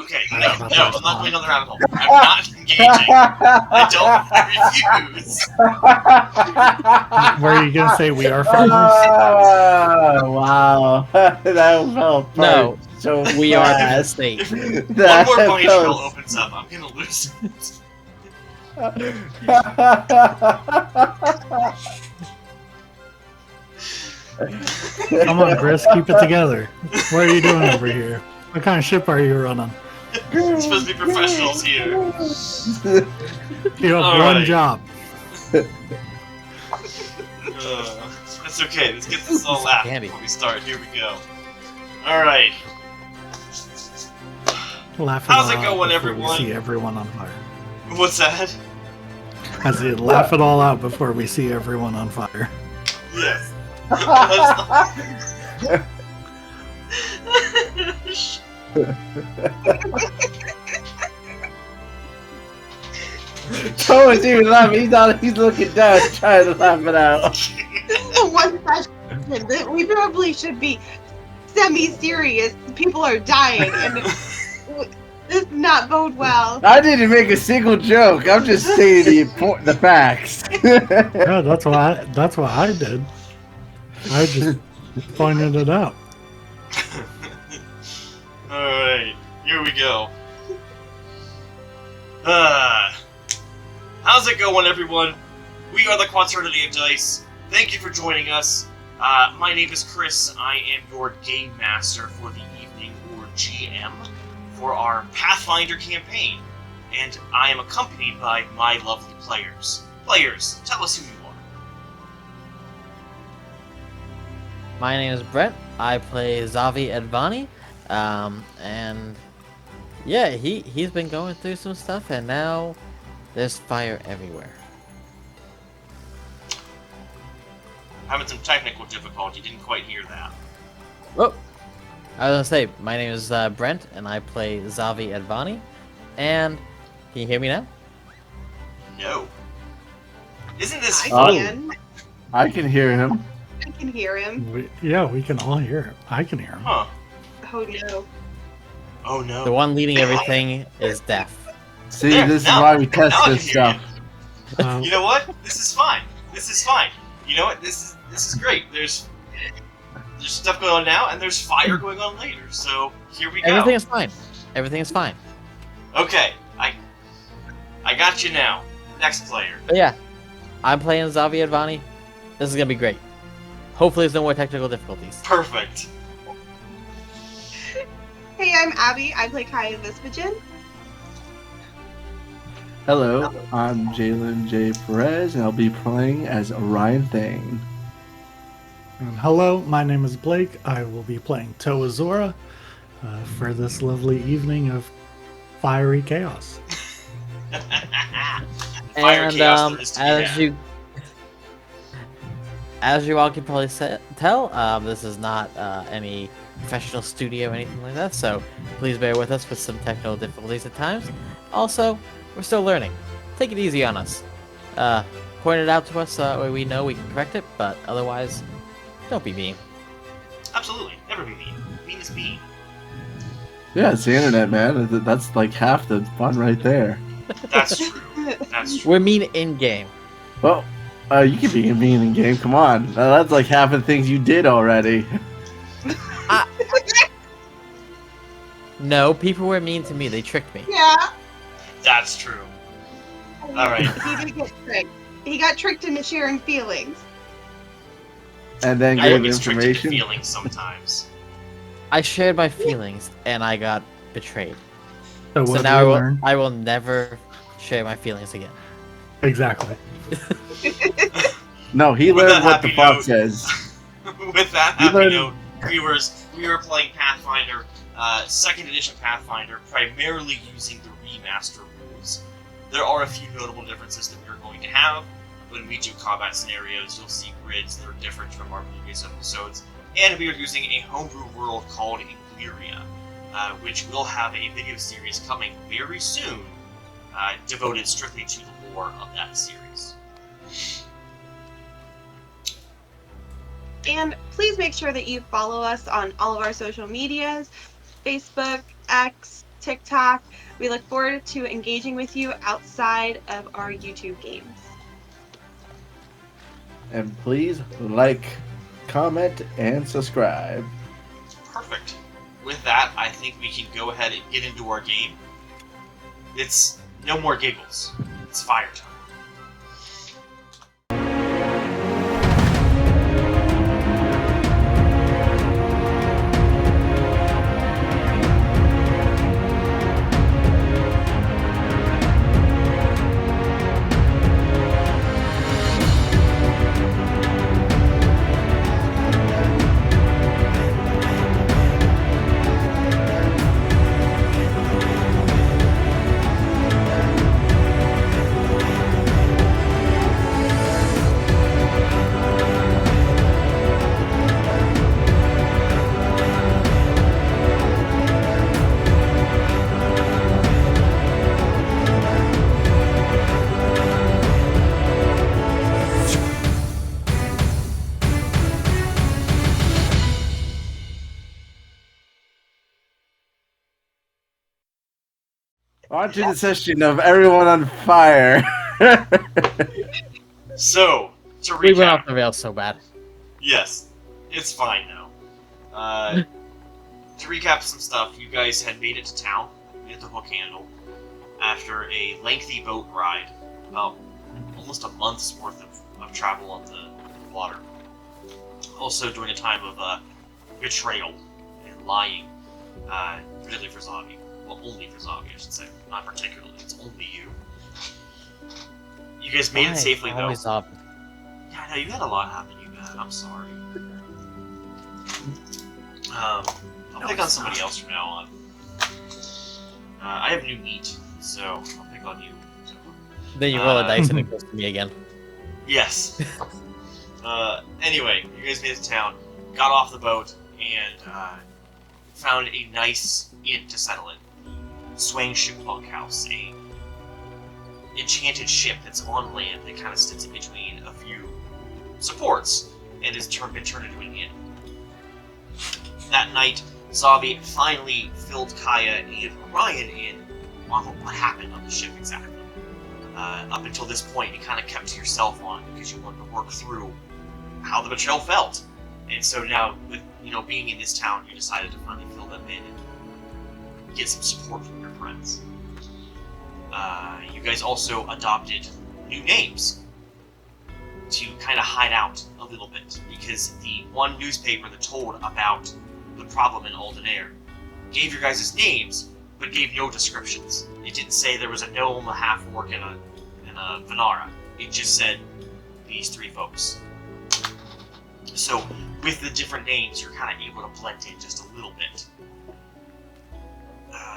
Okay, no, I'm not going on the rabbit hole. I'm not engaging. I don't refuse. Were you gonna say we are farmers? Oh, wow. That fell apart No, so we are the fast. state. One more bunny trail opens up. I'm gonna lose it. Come on, Chris, keep it together. What are you doing over here? What kind of ship are you running? We're supposed to be professionals here. You have All one right. job. That's okay. Let's get this all laughed Candy. before we start. Here we go. Alright. Laugh How's it it all going, out before everyone? we see everyone on fire. What's that? I said, laugh it all out before we see everyone on fire. Yes. Joe is even laughing. He's looking down, trying to laugh it out. One question. We probably should be semi-serious. People are dying, and this does not bode well. I didn't make a single joke. I'm just stating the facts. Yeah, that's what I did. I just pointed it out. Alright, here we go. How's it going, everyone? We are the Quaternity of Dice. Thank you for joining us. My name is Chris. I am your Game Master for the evening, or GM, for our Pathfinder campaign. And I am accompanied by my lovely players. Players, tell us who you are. My name is Brent. I play Zavi Advani. And yeah, he's been going through some stuff, and now there's fire everywhere. Having some technical difficulty, didn't quite hear that. Oh, I was gonna say, my name is Brent, and I play Zavi Advani. And can you hear me now? No. Isn't this I fun? can. I can hear him. I can hear him. We can all hear him. I can hear him. Huh. Oh no. Oh no. The one leading everything is deaf. See, There, this is now- why we test now I this can hear stuff. You know what? This is fine. This is fine. You know what? This is great. There's stuff going on now, and there's fire going on later. So here we go. Everything is fine. Everything is fine. Okay, I got you now. Next player. But yeah, I'm playing Zavi Advani. This is gonna be great. Hopefully, there's no more technical difficulties. Perfect. Hey, I'm Abby. I play Kaya Vespagen. Hello, I'm Jalen J. Perez, and I'll be playing as Orion Thane. And hello, my name is Blake. I will be playing Toazora for this lovely evening of fiery chaos. Fire And chaos there is to be had. as you all can probably tell, this is not any professional studio or anything like that. So please bear with us with some technical difficulties at times. Also, we're still learning. Take it easy on us. Point it out to us where we know we can correct it. But otherwise, don't be mean. Absolutely. Never be mean. Mean is mean. Yeah, it's the internet, man. That's like half the fun right there. That's true. That's true. We're mean in game. Well, you can be mean in game. Come on, that's like half the things you did already. No, people were mean to me. They tricked me. Yeah. That's true. Alright. He did get tricked. He got tricked into sharing feelings. And then I gave get tricked into information. feelings sometimes. I shared my feelings, and I got betrayed. So, So what now did we learn? I will never share my feelings again. Exactly. No, he With learned that what the happy fuck note- says. With that You happy learned- note, viewers, we are playing Pathfinder, 2nd edition Pathfinder, primarily using the remaster rules. There are a few notable differences that we're going to have. When we do combat scenarios, you'll see grids that are different from our previous episodes. And we are using a homebrew world called Engliria, which will have a video series coming very soon, devoted strictly to the lore of that series. And please make sure that you follow us on all of our social medias: Facebook, X, TikTok. We look forward to engaging with you outside of our YouTube games. And please like, comment, and subscribe. Perfect. With that, I think we can go ahead and get into our game. It's no more giggles. It's fire time. On to the session of everyone on fire. So, to We went off recap, the rails so bad. yes, it's fine now. To recap some stuff, you guys had made it to town at the Hookhandle after a lengthy boat ride, about almost a month's worth of travel on the water. Also during a time of betrayal and lying, particularly for Zavi. Well, only for Zavi, I should say. Not particularly, it's only you. You guys made it safely, though. Always up. Yeah, no, you had a lot happen to you, man. I'm sorry. I'll pick on somebody else from now on. I have new meat, so I'll pick on you. Then you roll a dice and it goes to me again. Yes. Anyway, you guys made it to town, got off the boat, and found a nice inn to settle in. Swang Ship Bunkhouse, a enchanted ship that's on land that kind of sits in between a few supports and has been turned into an inn. That night, Zavi finally filled Kaya and Orion in on what happened on the ship exactly. Up until this point, you kind of kept to yourself on because you wanted to work through how the betrayal felt. And so now, with being in this town, you decided to finally fill them in and get some support from your friends. You guys also adopted new names to kind of hide out a little bit, because the one newspaper that told about the problem in Aldenair gave your guys' names, but gave no descriptions. It didn't say there was a gnome, a half-orc, and a Vanara. It just said these three folks. So, with the different names, you're kind of able to blend in just a little bit.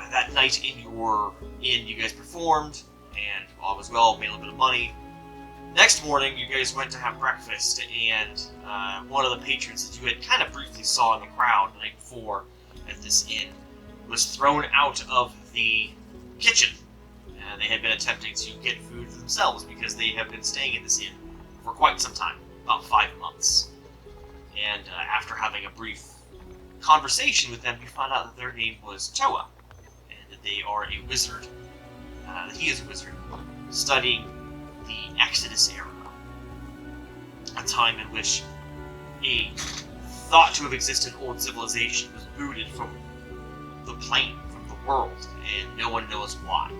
That night in your inn, you guys performed, and all was well, made a little bit of money. Next morning, you guys went to have breakfast, and one of the patrons that you had kind of briefly saw in the crowd the night before at this inn was thrown out of the kitchen. They had been attempting to get food for themselves because they have been staying in this inn for quite some time, about 5 months. And after having a brief conversation with them, you find out that their name was Toa, and that they are a wizard. That he is a wizard, studying the Exodus era, a time in which a thought to have existed old civilization was booted from the plane, from the world, and no one knows why.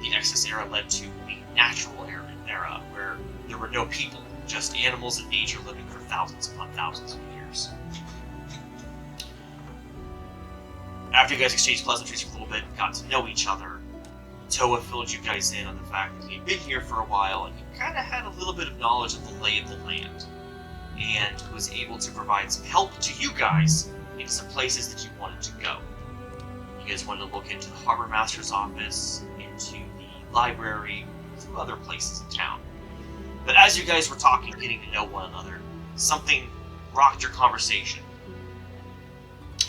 The Exodus era led to the natural era, where there were no people, just animals and nature living for thousands upon thousands of years. After you guys exchanged pleasantries for a little bit, got to know each other, Toa filled you guys in on the fact that he'd been here for a while, and he kind of had a little bit of knowledge of the lay of the land, and was able to provide some help to you guys in some places that you wanted to go. You guys wanted to look into the Harbor Master's office, into the library, some other places in town. But as you guys were talking, getting to know one another, something rocked your conversation.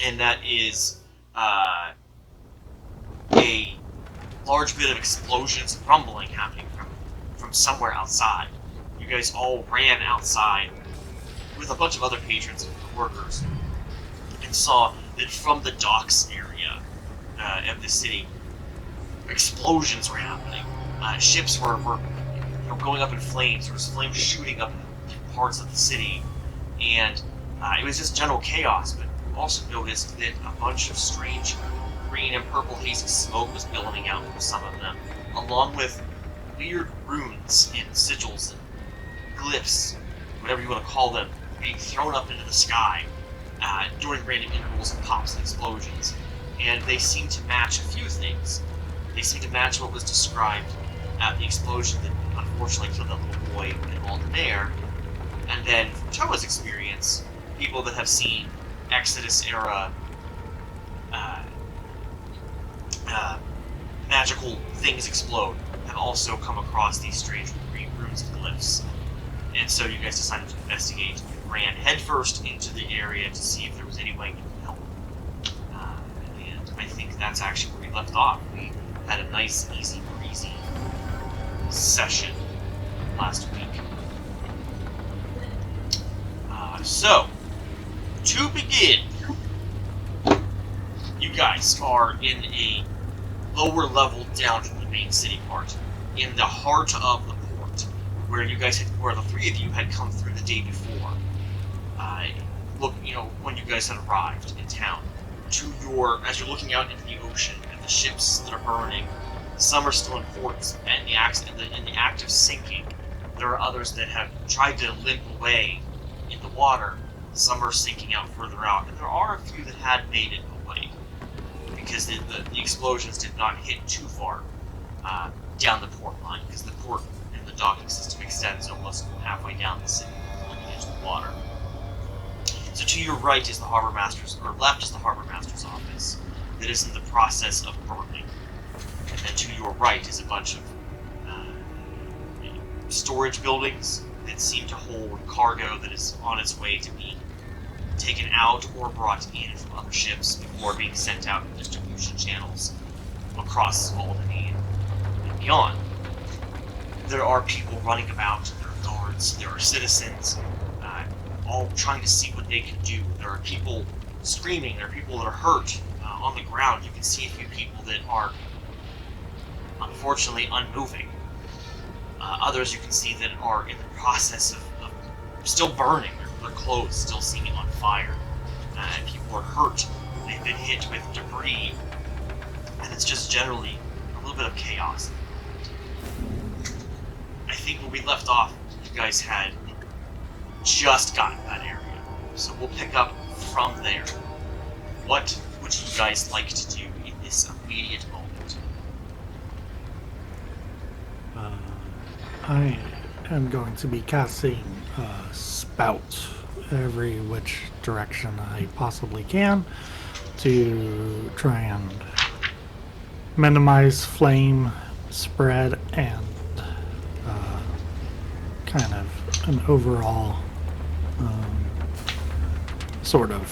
And that is a large bit of explosions and rumbling happening from somewhere outside. You guys all ran outside with a bunch of other patrons and workers and saw that from the docks area, of the city, explosions were happening. Ships were going up in flames. There was flames shooting up in parts of the city, and it was just general chaos. But you also noticed that a bunch of strange green and purple hazy smoke was billowing out from some of them, along with weird runes and sigils and glyphs, whatever you want to call them, being thrown up into the sky during random intervals of pops and explosions. And they seem to match a few things. They seem to match what was described at the explosion that unfortunately killed that little boy involved in there. And then, from Toa's experience, people that have seen Exodus-era magical things explode have also come across these strange green runes and glyphs. And so you guys decided to investigate. You ran headfirst into the area to see if there was any way you could help. And I think that's actually where we left off. We had a nice, easy, breezy session last week. So, to begin, you guys are in a lower level down from the main city part, in the heart of the port, where where the three of you had come through the day before. When you guys had arrived in town, as you're looking out into the ocean at the ships that are burning, some are still in ports and in the act of sinking. There are others that have tried to limp away in the water. Some are sinking out further out, and there are a few that had made it away because the explosions did not hit too far down the port line, because the port and the docking system extends almost halfway down the city into the water. So to your right is the harbor master's, or left is the harbor master's office that is in the process of burning, and then to your right is a bunch of storage buildings that seem to hold cargo that is on its way to be taken out or brought in from other ships before being sent out in distribution channels across Albany and beyond. There are people running about, there are guards, there are citizens, all trying to see what they can do. There are people screaming, there are people that are hurt on the ground. You can see a few people that are unfortunately unmoving. Others you can see that are in the process of still burning, their clothes still seeming on fire. And people are hurt, they've been hit with debris, and it's just generally a little bit of chaos. I think when we left off, you guys had just gotten that area, so we'll pick up from there. What would you guys like to do in this immediate moment? I am going to be casting Spout every which direction I possibly can to try and minimize flame spread and kind of an overall sort of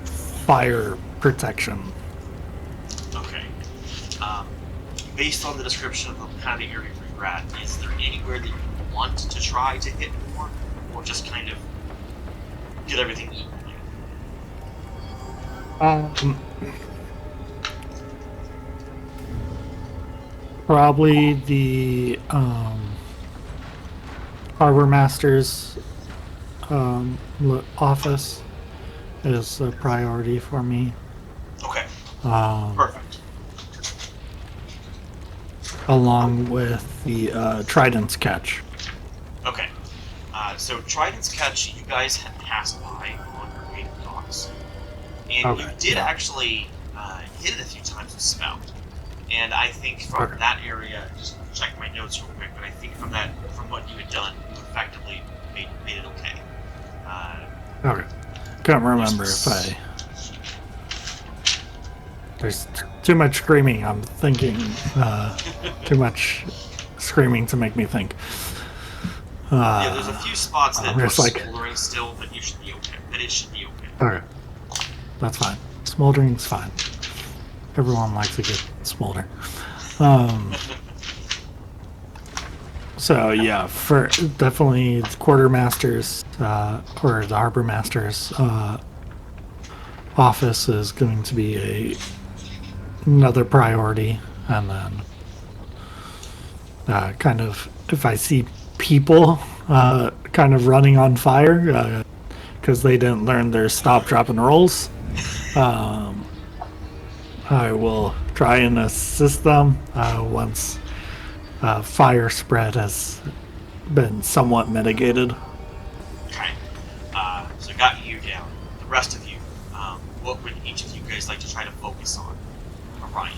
fire protection. Okay. Based on the description of the kind of area we're at, is there anywhere that you want to try to hit more, or just kind of get everything equally? Probably the Harbor Master's office is a priority for me. Okay. Um, Perfect. Along with the Trident's Catch. Okay. So Trident's Catch, you guys had passed by on your way to docks, and you did actually hit it a few times with Spout. And I think from that area, just check my notes real quick, but I think from what you had done, you effectively made it okay. Okay. Can't remember if I... There's too much screaming, I'm thinking. Too much screaming to make me think. Yeah, there's a few spots that are like, smoldering still, but you should be okay. But it should be okay. Okay. That's fine. Smoldering's fine. Everyone likes a good smolder. So yeah, for definitely the quartermasters or the harbor masters office is going to be another priority, and then kind of if I see people kind of running on fire because they didn't learn their stop, drop, and rolls, I will try and assist them once fire spread has been somewhat mitigated. Okay. So I got you down. The rest of you, what would each of you guys like to try to focus on? Orion.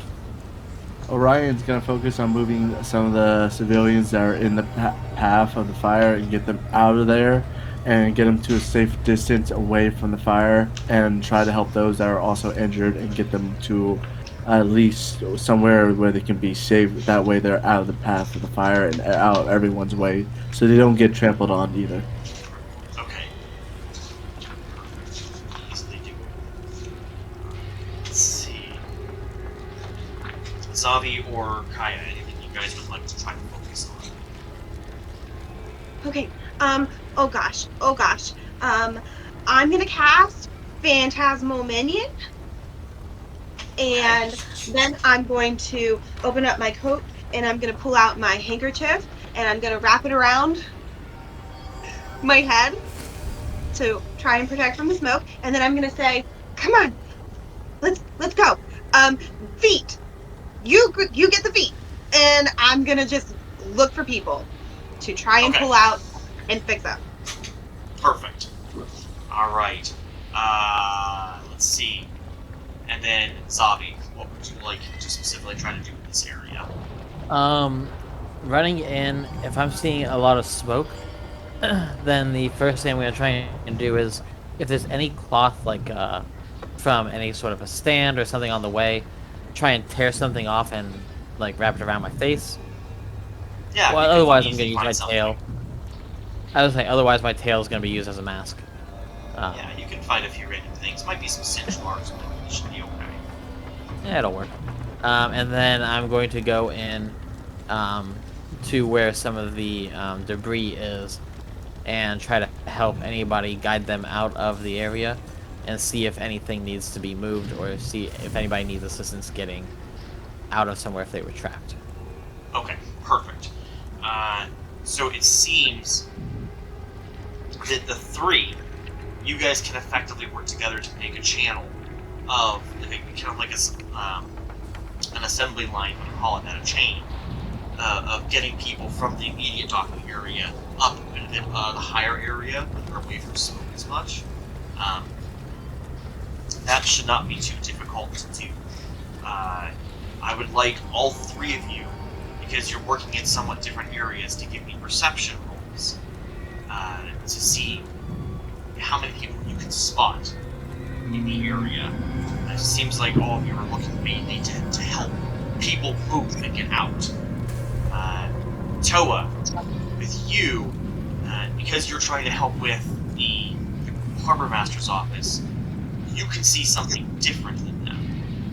Orion's gonna focus on moving some of the civilians that are in the path of the fire and get them out of there and get them to a safe distance away from the fire, and try to help those that are also injured and get them to at least somewhere where they can be safe. That way they're out of the path of the fire and out of everyone's way, so they don't get trampled on either. Okay. Easily do. Let's see. Zavi or Kaya, anything you guys would like to try to focus on? Okay. Oh gosh. I'm gonna cast Phantasmal Minion, and then I'm going to open up my coat and I'm gonna pull out my handkerchief and I'm gonna wrap it around my head to try and protect from the smoke. And then I'm gonna say, "Come on, let's go. Feet. You get the feet." And I'm gonna just look for people to try and pull out and fix up. Perfect. Alright. Let's see. And then, Zavi, what would you like to specifically try to do in this area? Running in, if I'm seeing a lot of smoke, then the first thing I'm going to try and do is, if there's any cloth, like, from any sort of a stand or something on the way, try and tear something off and, like, wrap it around my face. Yeah. Well, otherwise I'm going to use my tail. I was saying, otherwise my tail is going to be used as a mask. Yeah, you can find a few random things. Might be some singe marks, but it should be okay. Yeah, it'll work. And then I'm going to go in to where some of the debris is and try to help anybody, guide them out of the area and see if anything needs to be moved or see if anybody needs assistance getting out of somewhere if they were trapped. Okay, perfect. So it seems that the three, you guys can effectively work together to make a channel of, kind of like an assembly line, what do you call it, that, a chain, of getting people from the immediate docking area up into the higher area where they're away from smoke as much. That should not be too difficult to do. I would like all three of you, because you're working in somewhat different areas, to give me perception rolls to see how many people you can spot in the area. It seems like all of you are looking mainly to help people move and get out. Toa, with you, because you're trying to help with the Harbor Master's office, you can see something different than them.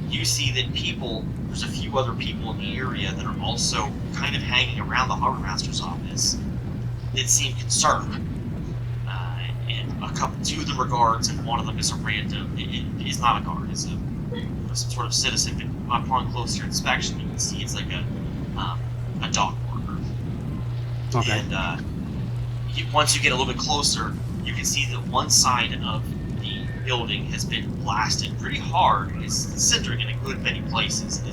You see that there's a few other people in the area that are also kind of hanging around the Harbor Master's office that seem concerned. And two of them are guards, and one of them is a random. It is not a guard; it's some sort of citizen. But upon closer inspection, you can see it's like a dog worker. Okay. And once you get a little bit closer, you can see that one side of the building has been blasted pretty hard, and is centering in a good many places, and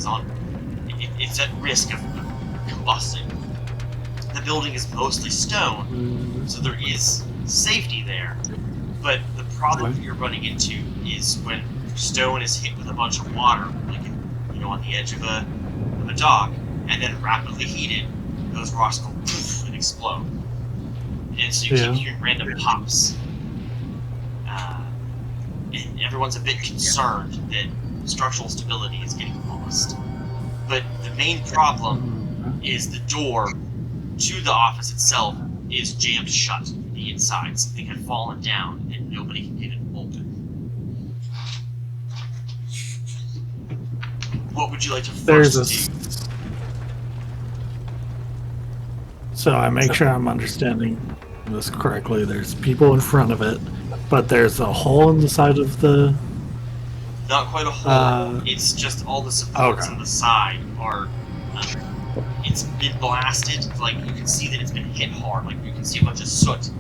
it's at risk of combusting. The building is mostly stone, so there is safety there. But the problem that you're running into is when stone is hit with a bunch of water, like on the edge of a dock, and then rapidly heated, those rocks go poof and explode. And so you keep hearing random pops. And everyone's a bit concerned that structural stability is getting lost. But the main problem is the door to the office itself is jammed shut from the inside. Something had fallen down and nobody can get it open. What would you like to first do? So I make sure I'm understanding this correctly. There's people in front of it, but there's a hole in the side of the Not quite a hole. It's just all the supports on the side are. It's been blasted. Like you can see that it's been hit hard. Like you can see a bunch of soot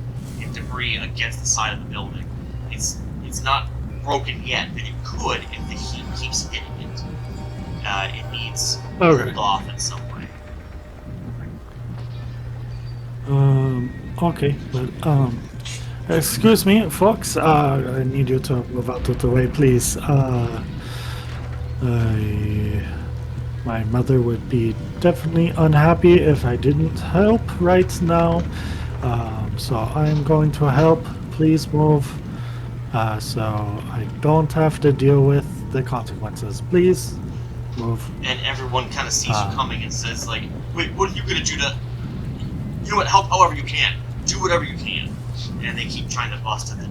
and debris against the side of the building. It's not broken yet, but it could if the heat keeps hitting it. It needs cooled off in some way. Okay, but excuse me, folks. I need you to move out of the way, please. My mother would be definitely unhappy if I didn't help right now. So I'm going to help. Please move. So I don't have to deal with the consequences. Please move. And everyone kind of sees you coming and says, like, wait, what are you gonna do to... You know what, help however you can. Do whatever you can. And they keep trying to bust at the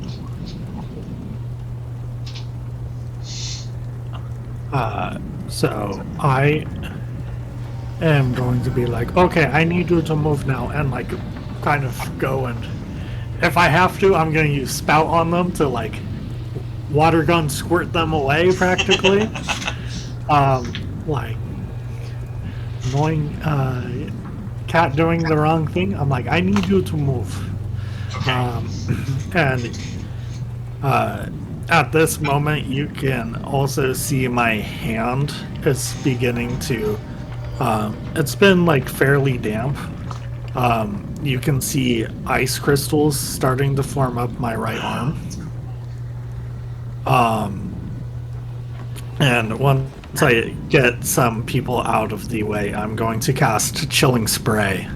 door. So I am going to be like, okay, I need you to move now, and like kind of go, and if I have to, I'm going to use spout on them to like water gun squirt them away practically. Like annoying cat doing the wrong thing. I'm like, I need you to move. And at this moment, you can also see my hand is beginning to. It's been like fairly damp. You can see ice crystals starting to form up my right arm. And once I get some people out of the way, I'm going to cast Chilling Spray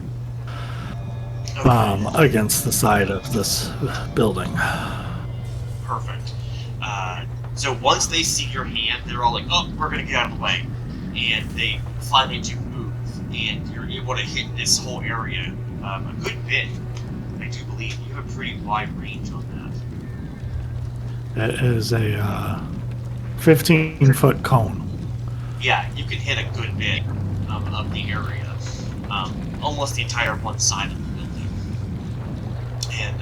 against the side of this building. Perfect. So once they see your hand, they're all like, oh, we're going to get out of the way. And they finally do move. And you're able to hit this whole area a good bit. I do believe you have a pretty wide range on that. It is a 15-foot cone. Yeah, you can hit a good bit of the area. Almost the entire one side of the building. And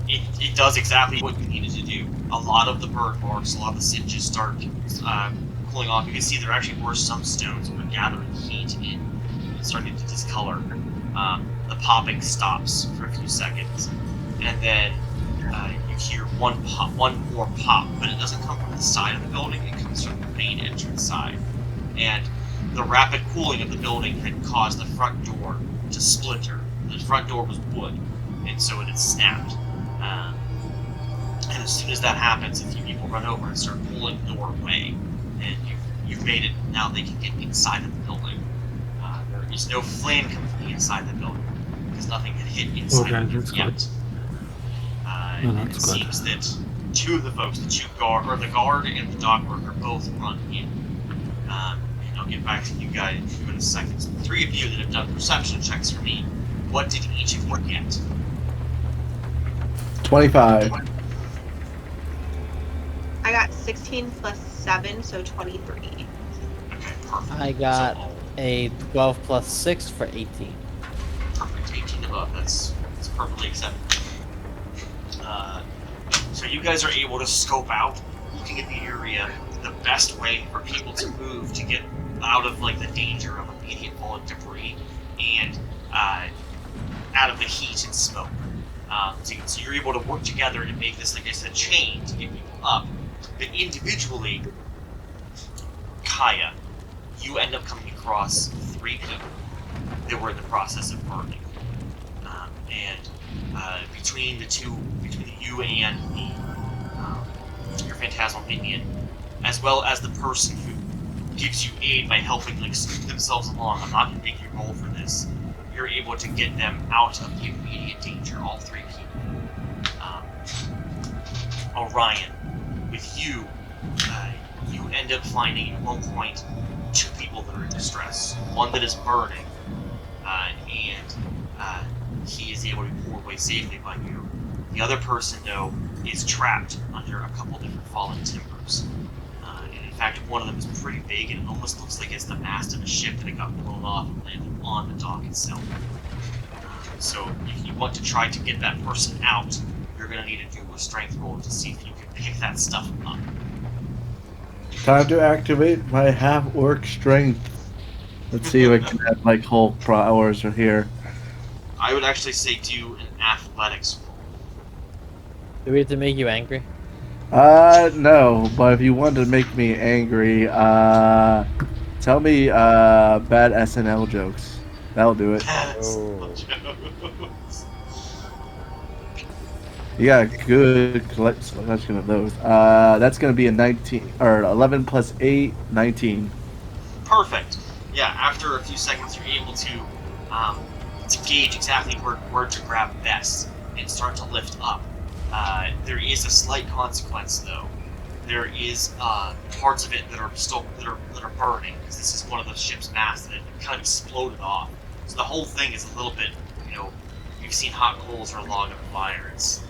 it does exactly what you needed to do. A lot of the burn marks, a lot of the singes start cooling off. You can see there actually were some stones that were gathering heat and starting to discolor. The popping stops for a few seconds, and then you hear one more pop, but it doesn't come from the side of the building, it comes from the main entrance side. And the rapid cooling of the building had caused the front door to splinter. The front door was wood, and so it had snapped. And as soon as that happens, a few people run over and start pulling the door away, and you've made it. Now they can get inside of the building. There is no flame coming from the inside of the building because nothing had hit inside of it yet. And it seems that two of the folks, the guard and the dock worker, both run in. And I'll get back to you guys in a second. So the three of you that have done perception checks for me, what did each of you get? 25. I got 16 plus 7, so 23. Okay, perfect. I got a 12 plus 6 for 18. Perfect, 18 above. That's perfectly acceptable. So you guys are able to scope out, looking at the area, the best way for people to move to get out of like the danger of immediate falling debris and out of the heat and smoke. So you're able to work together to make this, like I said, chain to get people up. But individually, Kaya, you end up coming across 3 people that were in the process of burning. Between you and your phantasmal minion, as well as the person who gives you aid by helping like scoop themselves along. I'm not going to make you roll for this. You're able to get them out of the immediate danger, all 3 people. Orion, with you, you end up finding at one point 2 people that are in distress. One that is burning, and he is able to be pulled away safely by you. The other person, though, is trapped under a couple different fallen timbers. And in fact, one of them is pretty big, and it almost looks like it's the mast of a ship that got blown off and landed on the dock itself. So if you want to try to get that person out, you're going to need to do a strength roll to see if you can pick that stuff up. Time to activate my half-orc strength. Let's see if I can add like whole powers are here. I would actually say do an athletics roll. Do we have to make you angry? No, but if you want to make me angry, tell me, bad SNL jokes. That'll do it. That's Oh. jokes. You got a good selection of those. That's gonna be a 19, or 11 plus 8, 19. Perfect. Yeah, after a few seconds, you're able to gauge exactly where to grab best and start to lift up. There is a slight consequence, though. There is parts of it that are still that are burning, because this is one of the ship's masts that kind of exploded off. So the whole thing is a little bit, you've seen hot coals or a log of fire. It's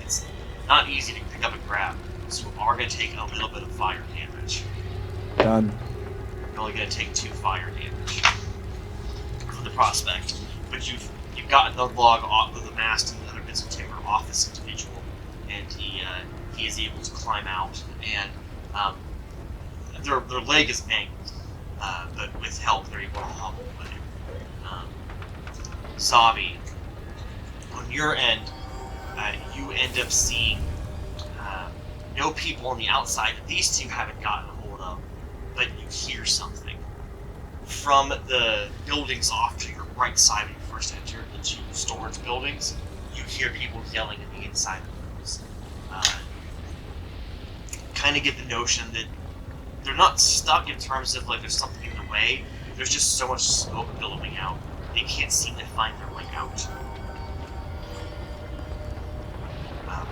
not easy to pick up and grab. So you are going to take a little bit of fire damage. Done. You're only going to take 2 fire damage for the prospect, but you've gotten the log off of the mast and the other bits of timber off this individual, and he is able to climb out, and their leg is mangled, but with help they're able to hobble away. Savi, on your end, you end up seeing no people on the outside that these two haven't gotten a hold of, but you hear something from the buildings off to your right side when you first entered, the 2 storage buildings. You hear people yelling in the inside of those. Kind of get the notion that they're not stuck in terms of like there's something in the way. There's just so much smoke billowing out. They can't seem to find their way out.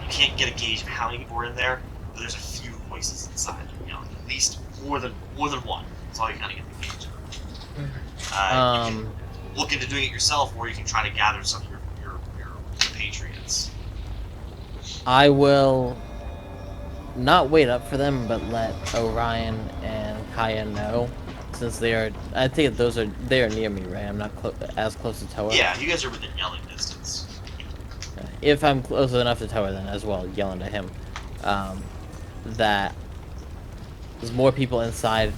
You can't get a gauge of how many people are in there, but there's a few voices inside. At least more than one. That's all you kind of get the gauge of. You can look into doing it yourself, or you can try to gather some of your compatriots. I will not wait up for them, but let Orion and Kaya know, since they are. I think they are near me, right? I'm not as close to Toa. Yeah, you guys are within yelling distance. If I'm close enough to Toa, then as well, yelling to him, that there's more people inside.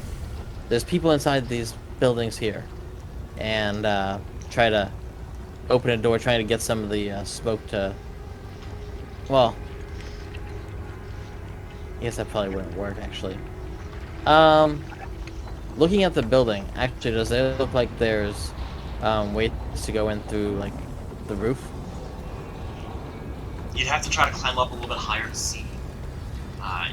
There's people inside these buildings here, and try to open a door, trying to get some of the smoke to. Well, I guess that probably wouldn't work actually. Looking at the building, actually, does it look like there's ways to go in through like the roof? You'd have to try to climb up a little bit higher to see.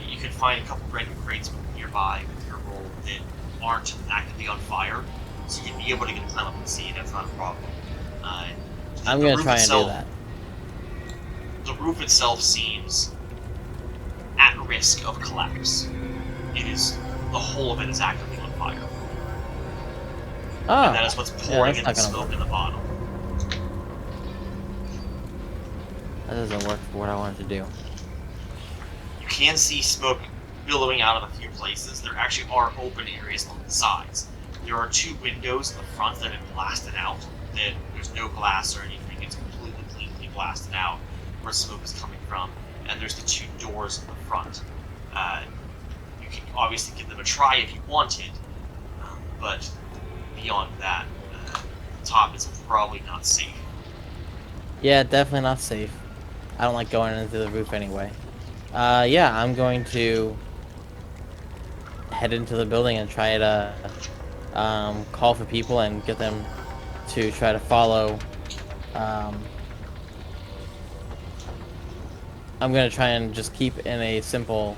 You could find a couple random crates nearby with your roll that aren't actively on fire, so you'd be able to climb up and see. That's not a problem. I'm gonna try and do that. The roof itself seems at risk of collapse. The whole of it is actively on fire. Oh, And that is what's pouring in the that's not gonna smoke in the bottom. That doesn't work for what I wanted to do. You can see smoke billowing out of a few places. There actually are open areas on the sides. There are 2 windows in the front that have been blasted out. That there's no glass or anything. It's completely cleanly blasted out where smoke is coming from. And there's the 2 doors in the front. You can obviously give them a try if you wanted, but beyond that, the top is probably not safe. Yeah, definitely not safe. I don't like going into the roof anyway. Yeah, I'm going to head into the building and try to call for people and get them to try to follow. I'm going to try and just keep in a simple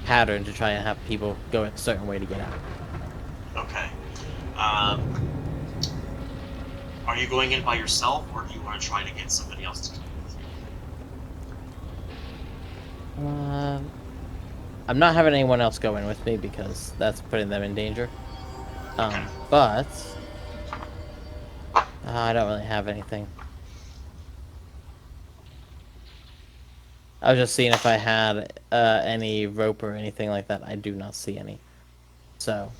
pattern to try and have people go a certain way to get out. Okay. Are you going in by yourself, or do you want to try to get somebody else to come with you? I'm not having anyone else go in with me because that's putting them in danger. Okay. But I don't really have anything. I was just seeing if I had any rope or anything like that. I do not see any. So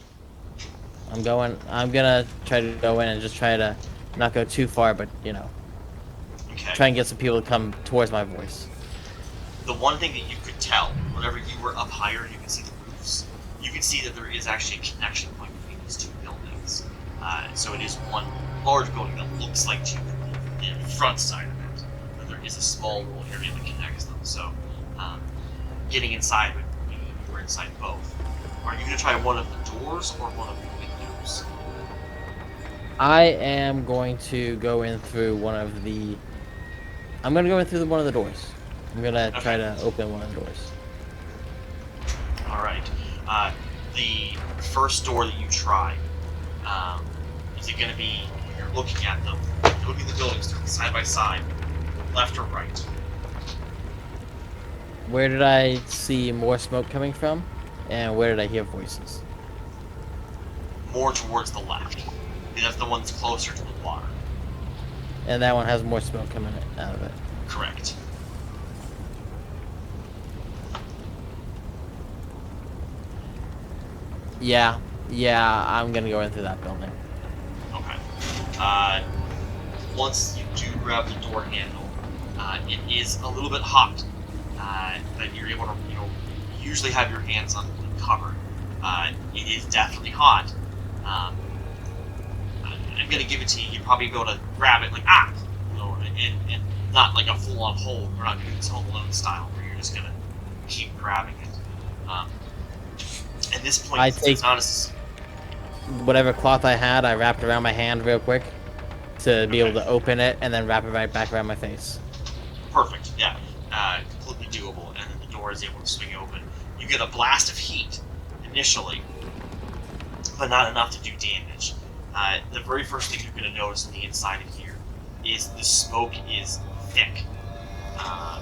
I'm gonna try to go in and just try to not go too far, but Okay. try and get some people to come towards my voice. The one thing that you could tell, whenever you were up higher, you can see the roofs. You can see that there is actually a connection point between these two buildings. So it is one large building that looks like two in the front side of it, but there is a small little area that connects them. So getting inside would be you're inside both. Are you going to try one of the doors or one of the windows? I am going to go in through one of the. I'm going to go in through one of the doors. I'm going to try to open one of the doors. All right. The first door that you try, is it going to be, you're looking at them, you're looking at the buildings side by side, left or right? Where did I see more smoke coming from? And where did I hear voices? More towards the left. That's the one that's closer to the water. And that one has more smoke coming out of it. Correct. Yeah, I'm gonna go in through that building. Okay. Once you do grab the door handle, it is a little bit hot. But you're able to, you usually have your hands uncovered. It is definitely hot. I'm gonna give it to you. You'd probably be able to grab it like and not like a full-on hold. We're not doing this Home Alone style where you're just gonna keep grabbing it. At this point, I it's take not as whatever cloth I had, I wrapped around my hand real quick to be able to open it, and then wrap it right back around my face. perfect. Yeah, completely doable. And then the door is able to swing open. You get a blast of heat initially, but not enough to do damage. The very first thing you're going to notice on the inside of here is the smoke is thick.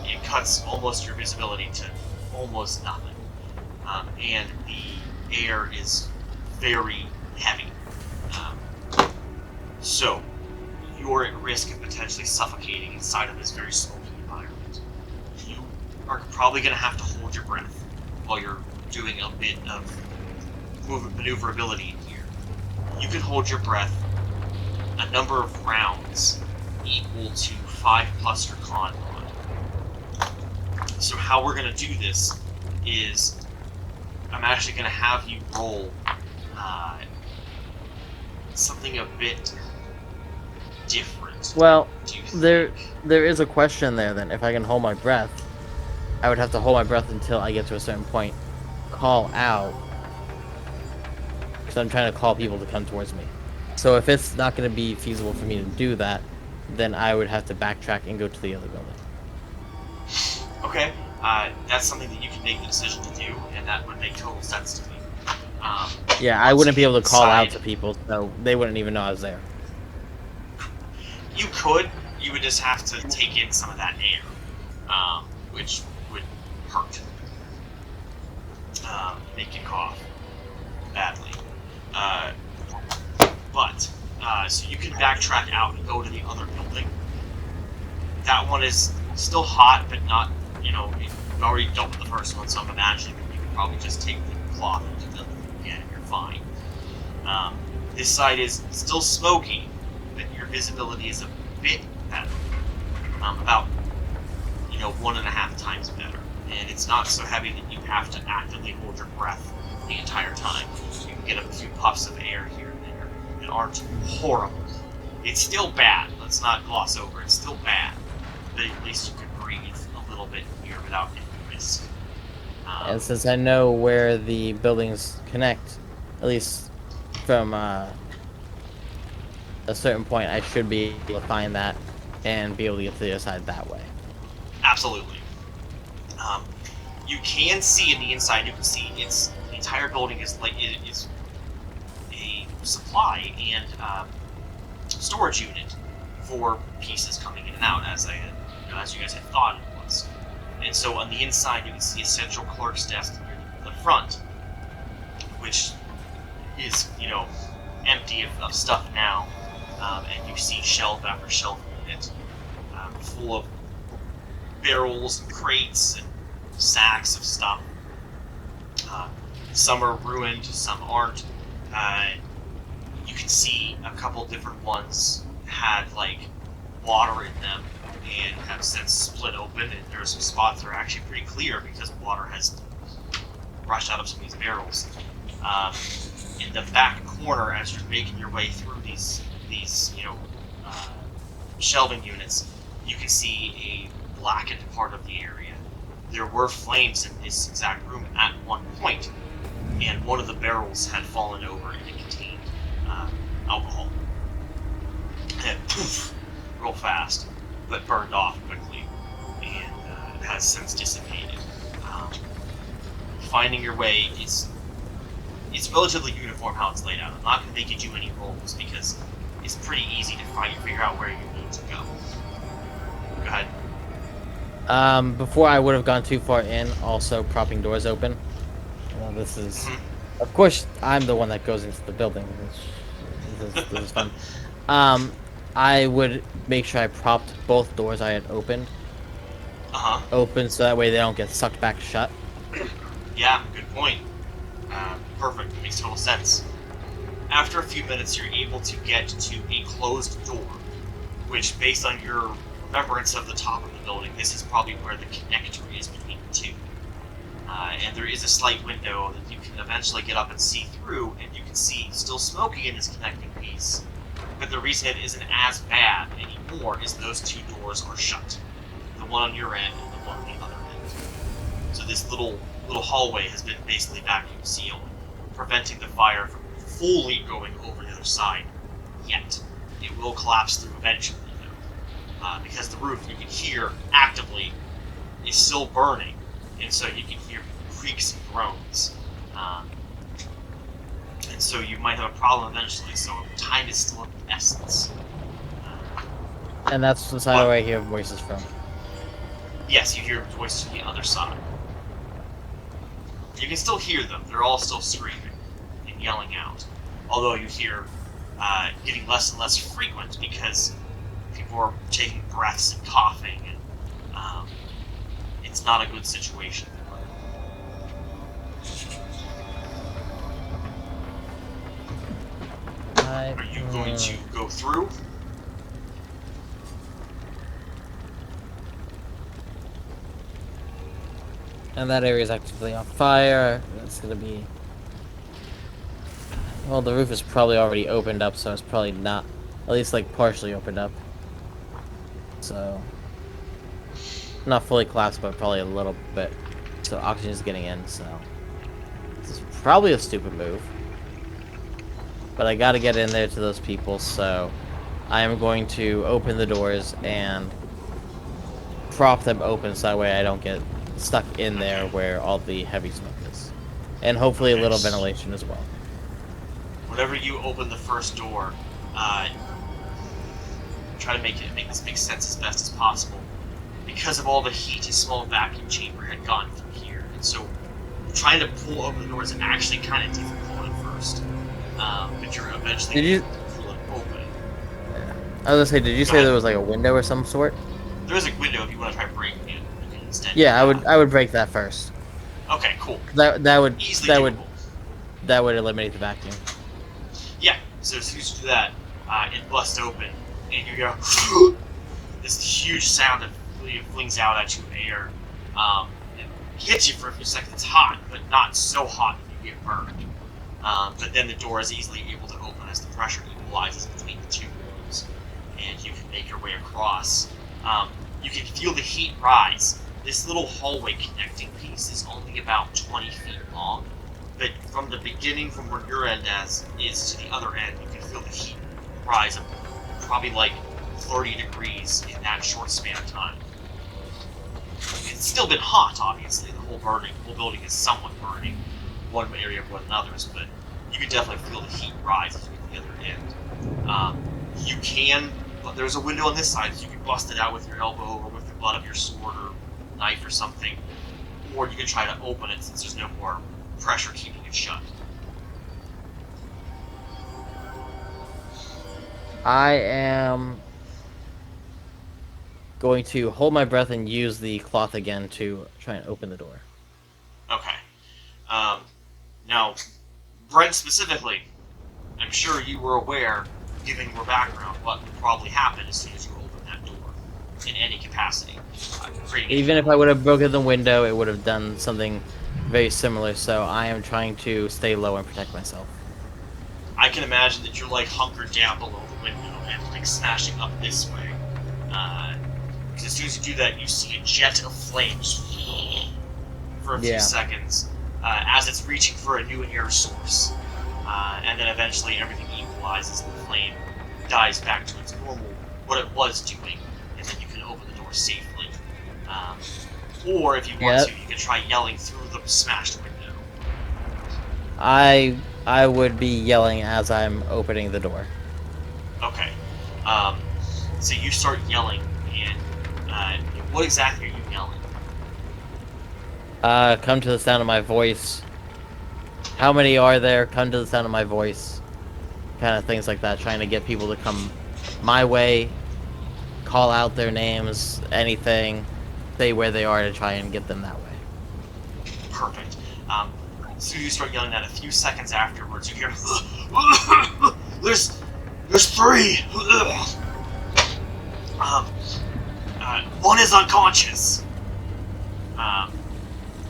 It cuts almost your visibility to almost nothing. And the air is very heavy. So, you're at risk of potentially suffocating inside of this very smoky environment. You are probably going to have to hold your breath while you're doing a bit of maneuverability in here. You can hold your breath a number of rounds equal to 5+ your con mod. So how we're going to do this is I'm actually going to have you roll something a bit different. Well, Do you there think? is a question there then. If I can hold my breath, I would have to hold my breath until I get to a certain point. Call out. Because I'm trying to call people to come towards me. So if it's not going to be feasible for me to do that, then I would have to backtrack and go to the other building. Okay, that's something that you can make the decision to do, and that would make total sense to me. Yeah, I once wouldn't be you able to call out decide- to people, so they wouldn't even know I was there. You could. You would just have to take in some of that air, which would hurt. Make you cough badly. So you can backtrack out and go to the other building. That one is still hot, but not, you've already dealt with the first one, so I'm imagining that you can probably just take the cloth and do nothing again, and you're fine. This side is still smoky, but your visibility is a bit better. About, 1.5 times better. And it's not so heavy that you have to actively hold your breath the entire time. You can get a few puffs of air here and there that aren't horrible. It's still bad. Let's not gloss over. It's still bad. But at least you can breathe a little bit here without any risk. And since I know where the buildings connect, at least from a certain point, I should be able to find that and be able to get to the other side that way. Absolutely. You can see in the inside. You can see the entire building is a supply and storage unit for pieces coming in and out, as you guys had thought it was. And so on the inside, you can see a central clerk's desk near the front, which is empty of stuff now, and you see shelf after shelf in it, full of barrels and crates and sacks of stuff. Some are ruined, some aren't. You can see a couple different ones had water in them and have since split open, and there are some spots that are actually pretty clear because water has rushed out of some of these barrels. In the back corner, as you're making your way through these shelving units, you can see a blackened part of the area. There were flames in this exact room at one point, and one of the barrels had fallen over and it contained alcohol. And poof, real fast, but burned off quickly, and it has since dissipated. Finding your way is relatively uniform how it's laid out. I'm not going to make you do any rolls because it's pretty easy to figure out where you need to go. Go ahead. Before I would have gone too far in, also propping doors open. This is, of course, I'm the one that goes into the building. This is fun. I would make sure I propped both doors I had opened. Open so that way they don't get sucked back shut. Yeah, good point. Perfect. Makes total sense. After a few minutes, you're able to get to a closed door, which, based on your remembrance of the top of the building, this is probably where the connector is between the two. And there is a slight window that you can eventually get up and see through, and you can see still smoking in this connecting piece. But the reason it isn't as bad anymore is those two doors are shut. The one on your end and the one on the other end. So this little hallway has been basically vacuum sealed, preventing the fire from fully going over the other side yet. It will collapse through eventually, though. Because the roof, you can hear actively, is still burning, and so you can hear creaks and groans. And so you might have a problem eventually, so time is still of the essence. And that's the side where I hear voices from. Yes, you hear voices from the other side. You can still hear them. They're all still screaming and yelling out. Although you hear getting less and less frequent because people are taking breaths and coughing, and it's not a good situation. Are you going to go through? And that area is actively on fire. That's gonna be... Well, the roof is probably already opened up, so it's probably not... At least, like, partially opened up. So... Not fully collapsed, but probably a little bit. So oxygen is getting in, so... This is probably a stupid move. But I gotta get in there to those people, so... I am going to open the doors and... prop them open so that way I don't get stuck in there where all the heavy smoke is. And hopefully a little ventilation as well. Whenever you open the first door, try to make this make sense as best as possible. Because of all the heat, a small vacuum chamber had gone through here, and so trying to pull open the door is actually kind of difficult at first. But you're eventually able to pull it open. Yeah. I was gonna say, did you say there was like a window or some sort? There is a window if you want to try breaking it instead. Yeah, I would break that first. Okay, cool. That would Easily doable. that would eliminate the vacuum. Yeah, so as soon as you do that, it busts open, and you go, this huge sound that flings out at you in air. It hits you for a few seconds. It's hot, but not so hot that you get burned. But then the door is easily able to open as the pressure equalizes between the two rooms, and you can make your way across. You can feel the heat rise. This little hallway connecting piece is only about 20 feet long, but from the beginning, from where your end is to the other end, you can feel the heat rise of probably like 30 degrees in that short span of time. It's still been hot, obviously. The whole building is somewhat burning, one area more than others, but you can definitely feel the heat rise as you get to the other end. You can, but there's a window on this side, so you can bust it out with your elbow or with the butt of your sword or knife or something, or you can try to open it since there's no more pressure keeping it shut. I am going to hold my breath and use the cloth again to try and open the door. Okay. Now, Brent specifically, I'm sure you were aware, given your background, what would probably happen as soon as you open that door, in any capacity. Even if I would have broken the window, it would have done something very similar, so I am trying to stay low and protect myself. I can imagine that you're like hunkered down below the window and like smashing up this way. Because as soon as you do that, you see a jet of flames for a few seconds as it's reaching for a new air source. And then eventually everything equalizes and the flame dies back to its normal, what it was doing, and then you can open the door safely. Or if you want to, you can try yelling through the smashed window. I would be yelling as I'm opening the door. Okay. So you start yelling, and what exactly are you yelling? Come to the sound of my voice. How many are there? Come to the sound of my voice. Kind of things like that, trying to get people to come my way, call out their names, anything, say where they are to try and get them that way. Perfect. As soon as you start yelling that, a few seconds afterwards, you hear, there's three. One is unconscious. I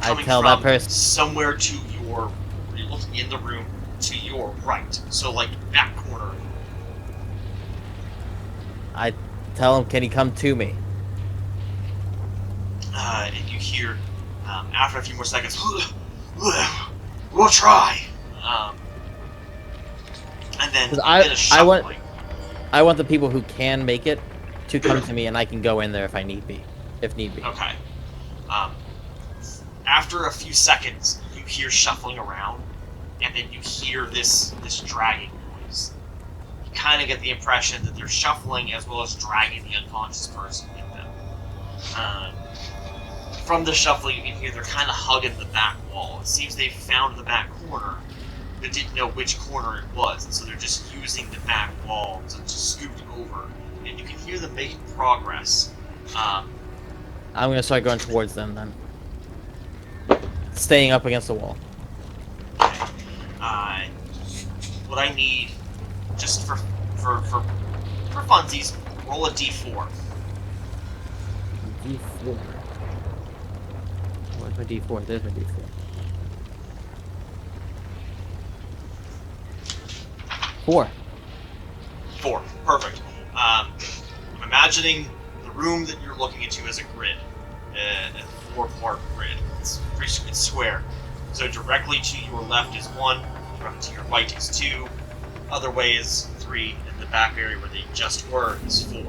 Coming tell from that person somewhere to your, you're looking in the room to your right, so like that corner. I tell him, can he come to me? And you hear, after a few more seconds, we'll try. And then a bit of shuffling. I want the people who can make it to come to me, and I can go in there if need be. Okay. After a few seconds, you hear shuffling around, and then you hear this dragging noise. You kind of get the impression that they're shuffling as well as dragging the unconscious person with them. From the shuffling, you can hear they're kind of hugging the back wall. It seems they found the back corner, but didn't know which corner it was, and so they're just using the back wall to scoot over. And you can hear them making progress. I'm gonna start going towards them then. Staying up against the wall. Okay. What I need, just for funsies, roll a d4. D4. Where's my D4? There's my D4. 4. 4. Perfect. I'm imagining the room that you're looking into as a grid, a 4-part grid. It's square. So directly to your left is 1, to your right is 2, other way is 3, and the back area where they just were is 4.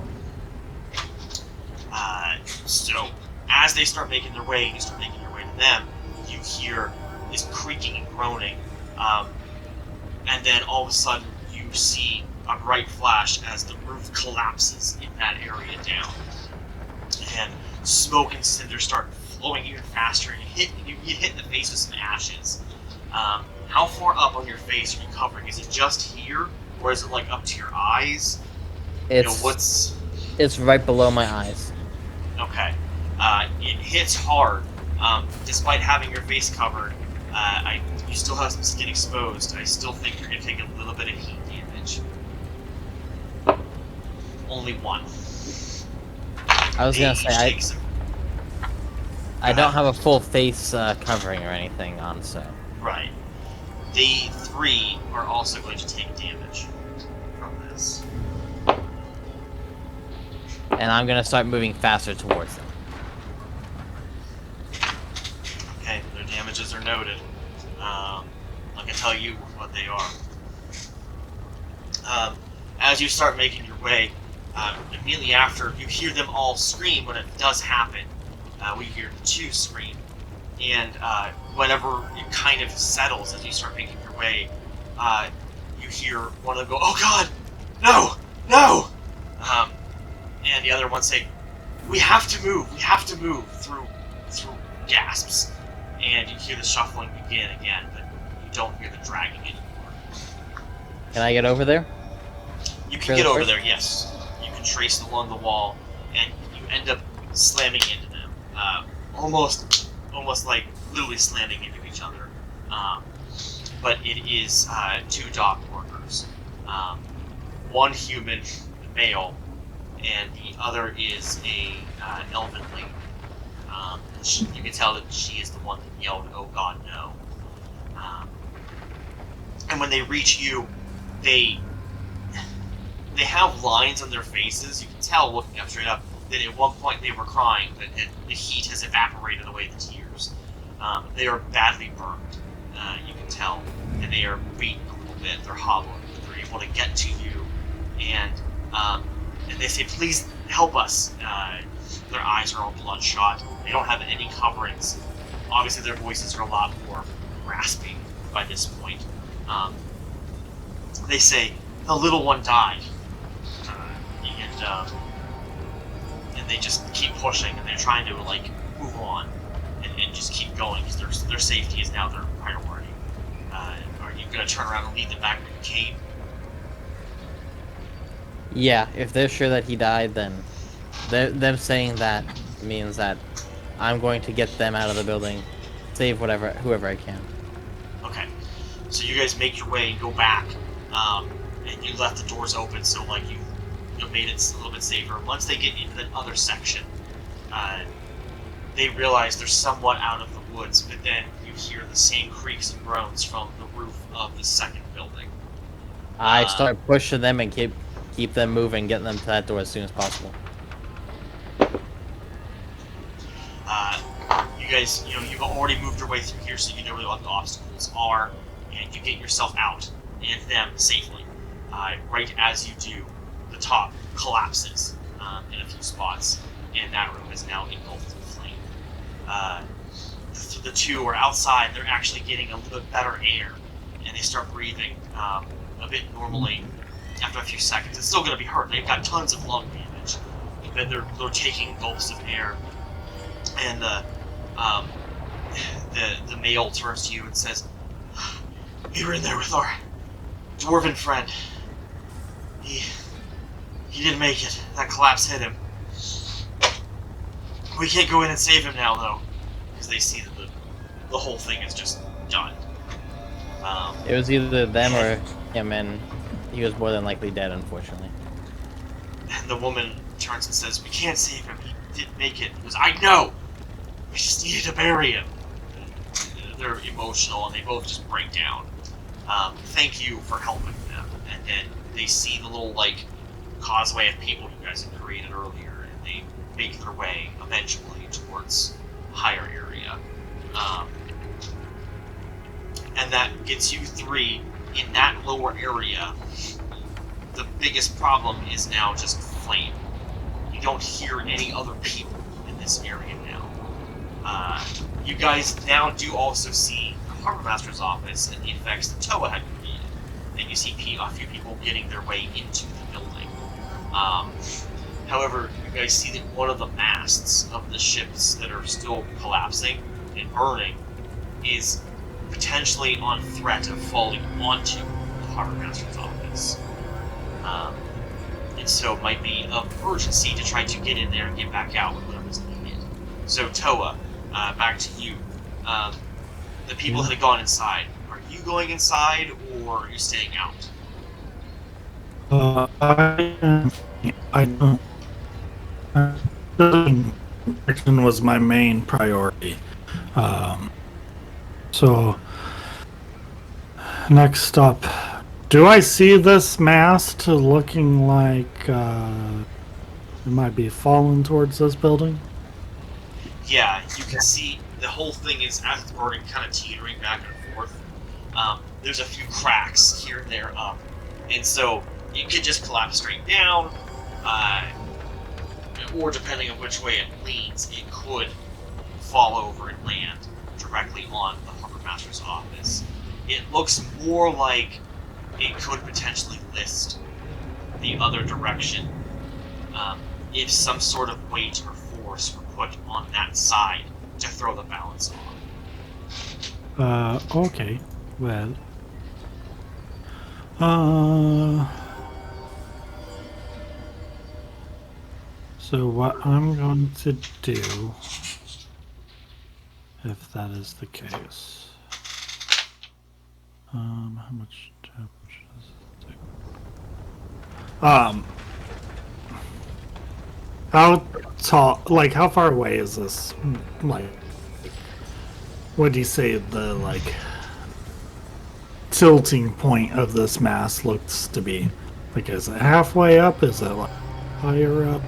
So as they start making their way, and you start making your way to them, you hear this creaking and groaning, and then all of a sudden you see a bright flash as the roof collapses in that area down, and smoke and cinders start flowing even faster, and you hit in the face with some ashes. How far up on your face are you covering? Is it just here, or is it like up to your eyes? It's right below my eyes. Okay. It hits hard. Despite having your face covered, you still have some skin exposed. I still think you're going to take a little bit of heat damage. Only 1. I was going to say, I don't have a full face covering or anything on, so... Right. They 3 are also going to take damage from this. And I'm going to start moving faster towards them. Okay, their damages are noted. I can tell you what they are. As you start making your way, immediately after, you hear them all scream when it does happen. We hear the 2 scream. And whenever it kind of settles as you start making your way, you hear one of them go, "Oh God, no, no!" And the other one say, we have to move through gasps. And you hear the shuffling begin again, but you don't hear the dragging anymore. Can I get over there? You can get over there, yes. You can trace along the wall, and you end up slamming into them. Almost like literally slamming into each other. But it is 2 dock workers. One human, male, and the other is a elven lady. you can tell that she is the one that yelled, "Oh God, no!" And when they reach you, they have lines on their faces. You can tell, looking up straight up, that at one point they were crying, but the heat has evaporated away the tears. They are badly burned. You can tell, and they are beaten a little bit. They're hobbling. They're able to get to you, and they say, "Please help us." Their eyes are all bloodshot. They don't have any coverings. Obviously, their voices are a lot more rasping by this point. They say, "The little one died," and they just keep pushing, and they're trying to like move on and just keep going because their safety is now their priority. Are you gonna turn around and lead them back to the cave? Yeah, if they're sure that he died, then them saying that means that I'm going to get them out of the building, save whoever I can. Okay, so you guys make your way and go back, and you left the doors open, so like you made it a little bit safer. Once they get into the other section, they realize they're somewhat out of the woods, but then you hear the same creaks and groans from the roof of the second building. I start pushing them and keep them moving, getting them to that door as soon as possible. You guys, you've already moved your way through here, so you know where the obstacles are, and you get yourself out and them safely. Right as you do, the top collapses in a few spots, and that room is now engulfed in flame. The two are outside. They're actually getting a little bit better air, and they start breathing a bit normally after a few seconds. It's still going to be hurt. They've got tons of lung damage, but they're taking gulps of air. And the male turns to you and says, "We were in there with our dwarven friend. He didn't make it. That collapse hit him. We can't go in and save him now, though, because they see that the whole thing is just done." It was either them or him, and he was more than likely dead, unfortunately. And the woman turns and says, "We can't save him. He didn't make it." He goes, "I know. We just needed to bury him." They're emotional, and they both just break down. Thank you for helping them. And then they see the little, like, causeway of people you guys had created earlier, and they make their way, eventually, towards a higher area. And that gets you three in that lower area. The biggest problem is now just flame. You don't hear any other people in this area now. You guys now do also see the Harbor Master's office and the effects that Toa had created. And you see a few people getting their way into the building. However, you guys see that one of the masts of the ships that are still collapsing and burning is potentially on threat of falling onto the Harbor Master's office. And so it might be of urgency to try to get in there and get back out with whatever's needed. So Toa, back to you. The people that have gone inside, are you going inside or are you staying out? I don't. Building protection was my main priority. So, next up, do I see this mast looking like it might be falling towards this building? Yeah, you can see the whole thing is, as it's burning, kind of teetering back and forth. There's a few cracks here and there up, and so it could just collapse straight down, or depending on which way it leans, it could fall over and land directly on the Harbor Master's office. It looks more like it could potentially list the other direction if some sort of weight or force were put on that side to throw the balance off. Okay. Well. So what I'm going to do, if that is the case, how much damage does it take? tall? Like, how far away is this? Like, what do you say the like tilting point of this mast looks to be? Like, is it halfway up? Is it like higher up?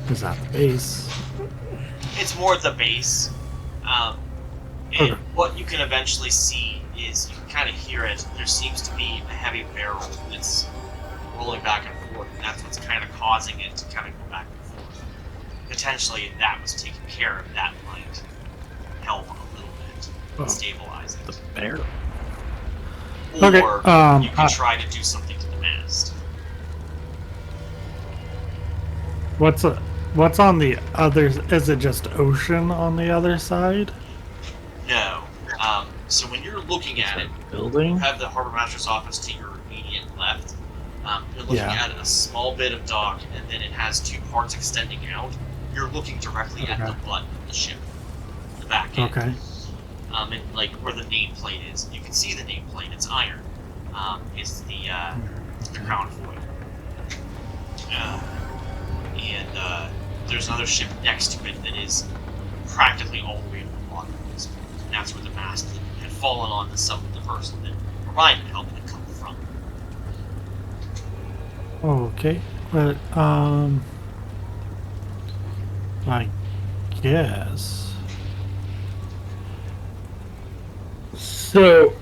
Is that the base? It's more at the base. And Okay. what you can eventually see is you can kind of hear it. There seems to be a heavy barrel that's rolling back and forth, and that's what's kind of causing it to kind of go back and forth. Potentially, if that was taken care of, that might help a little bit and stabilize it. Bear. Or Okay, you can try to do something to the mast. What's on the other? Is it just ocean on the other side? No. So when you're looking at it, you Building. have the harbor master's office to your immediate left. You're looking Yeah. at a small bit of dock, and then it has two parts extending out. You're looking directly at the Okay. butt of the ship, the back end. Okay. And like where the nameplate is, you can see the nameplate. It's iron. It's the crown foil. And there's another ship next to it that is practically all the way to the bottom of this. And that's where the mast had fallen on the person that Orion had helped it come from. Okay, but I guess. So,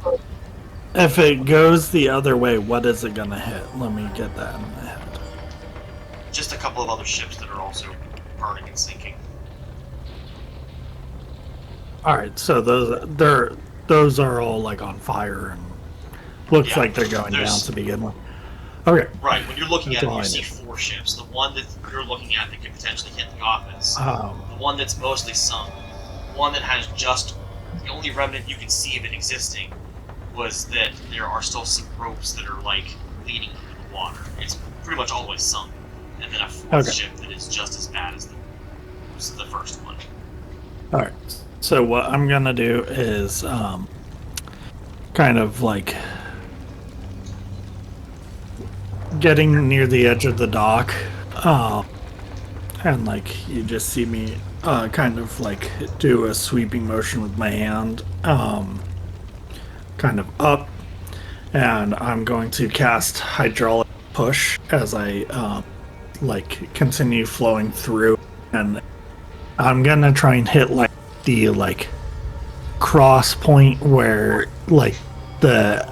if it goes the other way, what is it gonna hit? Let me get that in my head. Just a couple of other ships that are also burning and sinking. All right, so those are all like on fire and looks Yeah, like they're going down there's- to begin with. Okay. Right, when you're looking That's at it, all you I see need. 4 ships. The one that you're looking at that could potentially hit the office. The one that's mostly sunk. The one that has just... The only remnant you can see of it existing was that there are still some ropes that are, like, leading through the water. It's pretty much always sunk. And then a 4th Okay. ship that is just as bad as the first one. All right. So what I'm gonna do is kind of like getting near the edge of the dock, and like you just see me kind of like do a sweeping motion with my hand, kind of up, and I'm going to cast hydraulic push as I like continue flowing through, and I'm gonna try and hit like the like cross point where like the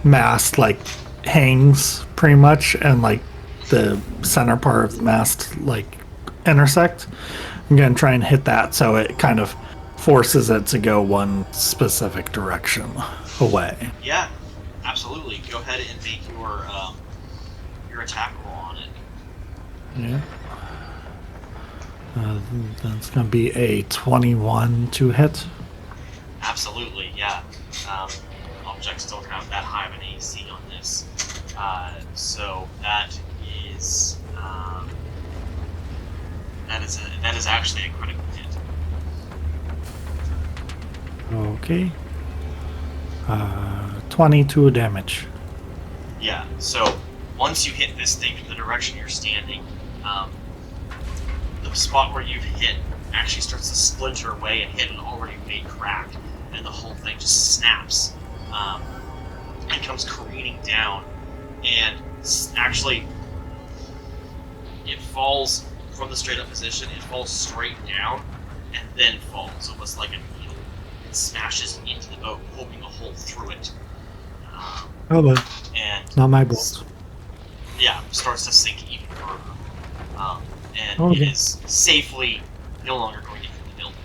mast like hangs pretty much, and like the center part of the mast like intersect. I'm gonna try and hit that so it kind of forces it to go one specific direction away. Yeah, absolutely. Go ahead and make your attack roll on it. Yeah. That's gonna be a 21 to hit. Absolutely, yeah. Objects don't have that high of an AC on this. So that is that is actually a critical hit. Okay. 22 damage. Yeah. So once you hit this thing in the direction you're standing, the spot where you've hit actually starts to splinter away and hit an already made crack, and the whole thing just snaps and comes careening down, and actually it falls from the straight up position. It falls straight down and then falls, almost like a needle. It smashes into the boat, poking a hole through it, Oh, but and not my bolt. yeah, starts to sink even further. And Okay. it is safely no longer going to hit the building.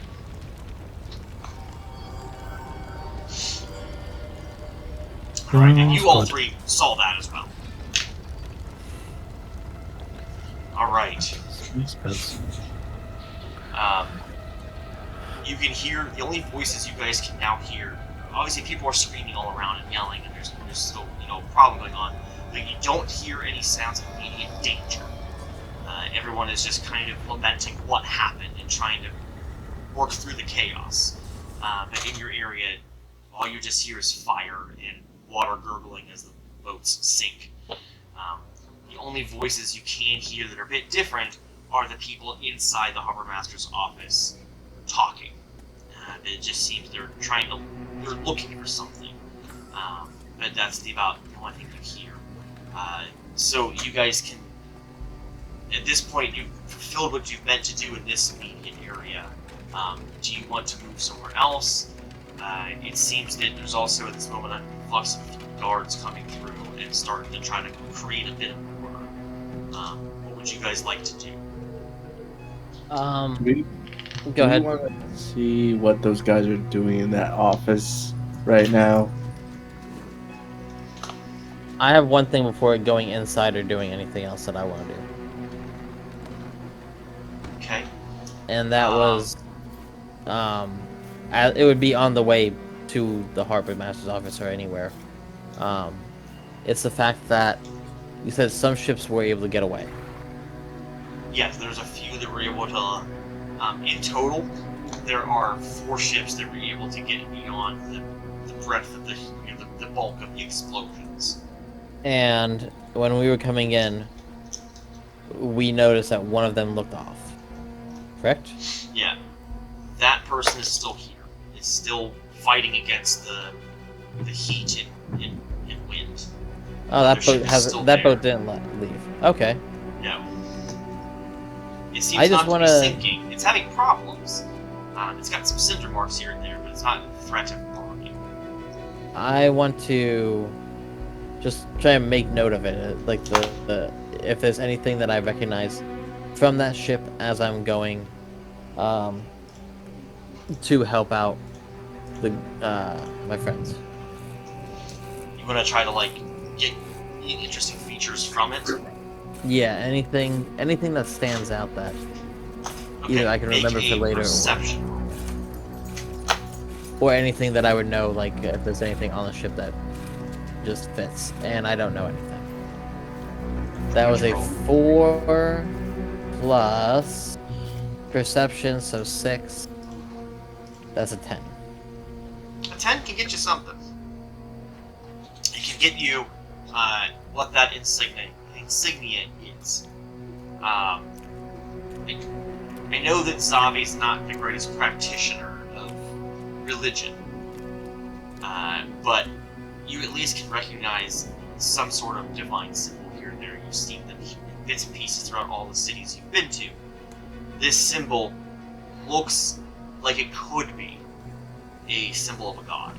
Alright, and you all Good. three saw that as well. Alright. You can hear, the only voices you guys can now hear, obviously people are screaming all around and yelling, and there's still, a problem going on, but you don't hear any sounds of immediate danger. Everyone is just kind of lamenting what happened and trying to work through the chaos. But in your area, all you just hear is fire and water gurgling as the boats sink. The only voices you can hear that are a bit different are the people inside the harbor master's office talking. It just seems they're looking for something. But that's the only thing you hear. So you guys can, at this point, you've fulfilled what you've meant to do in this immediate area. Do you want to move somewhere else? It seems that there's also at this moment an influx of guards coming through and starting to try to create a bit of order. What would you guys like to do? Go ahead. We want to see what those guys are doing in that office right now. I have one thing before going inside or doing anything else that I want to do. Okay. And that was, it would be on the way to the harbor master's office or anywhere. It's the fact that you said some ships were able to get away. Yes, there's a few that were able to. In total, there are 4 ships that were able to get beyond the breadth of the bulk of the explosions. And when we were coming in, we noticed that one of them looked off. Correct? Yeah, that person is still here. Is still fighting against the heat and wind. Oh, that Their boat ship is still that there. boat didn't leave. Okay. No. It seems I just not to be wanna- sinking. It's having problems. It's got some cinder marks here and there, but it's not a threat of bombing. I want to just try and make note of it, like the if there's anything that I recognize from that ship as I'm going, to help out the my friends. You want to try to get interesting features from it. Yeah, anything that stands out that Okay, either I can make remember for a later perception roll. or anything that I would know, like if there's anything on the ship that just fits, and I don't know anything. That was a 4 plus perception, so 6. That's a 10. A 10 can get you something. It can get you what that insignia is. I know that Zavi's not the greatest practitioner of religion, but you at least can recognize some sort of divine symbol here and there. You've seen them in bits and pieces throughout all the cities you've been to. This symbol looks like it could be a symbol of a god.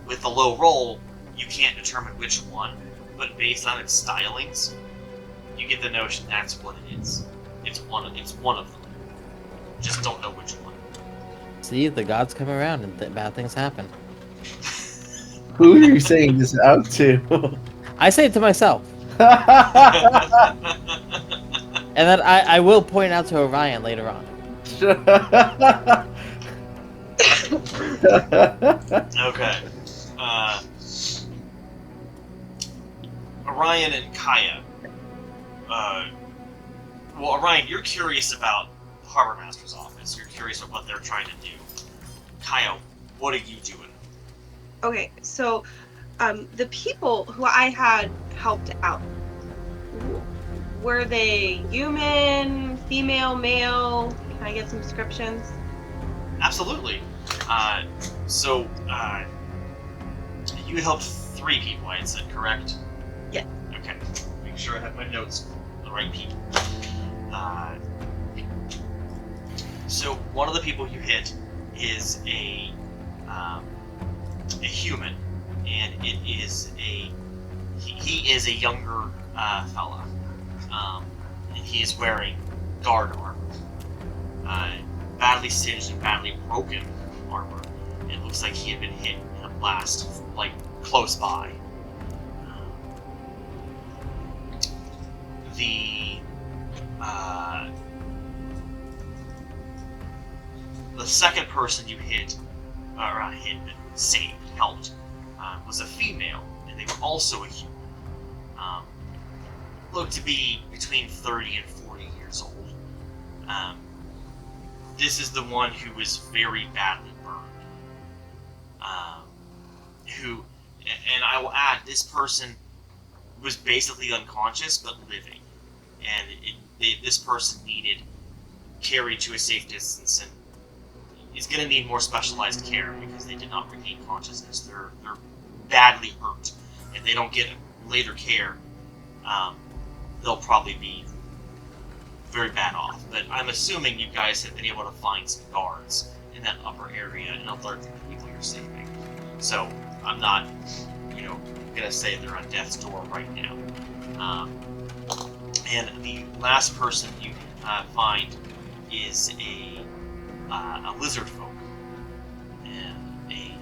With the low roll, you can't determine which one, but based on its stylings, you get the notion that's what it is. It's one of them. Just don't know which one. See, the gods come around and bad things happen. Who are you saying this out to? I say it to myself, and then I will point out to Orion later on. Okay. Orion and Kaya. Well, Orion, you're curious about the Harbor Master's office. You're curious about what they're trying to do. Kaya, what are you doing? Okay, so the people who I had helped out, were they human, female, male? Can I get some descriptions? Absolutely. You helped 3 people, I had said, correct? Yeah. Okay. Make sure I have my notes for the right people. So one of the people you hit is a human, and he is a younger fella, and he is wearing guard armor, badly singed and badly broken armor. It looks like he had been hit in a blast, close by. The second person you hit, helped, was a female, and they were also a human. Looked to be between 30 and 40 years old. This is the one who was very badly burned. And I will add, this person was basically unconscious but living, and this person needed carried to a safe distance and is going to need more specialized care because they did not regain consciousness. They're badly hurt. If they don't get later care, they'll probably be very bad off. But I'm assuming you guys have been able to find some guards in that upper area and alert the people you're saving. So I'm not, gonna say they're on death's door right now. And the last person you find is a lizard folk, and a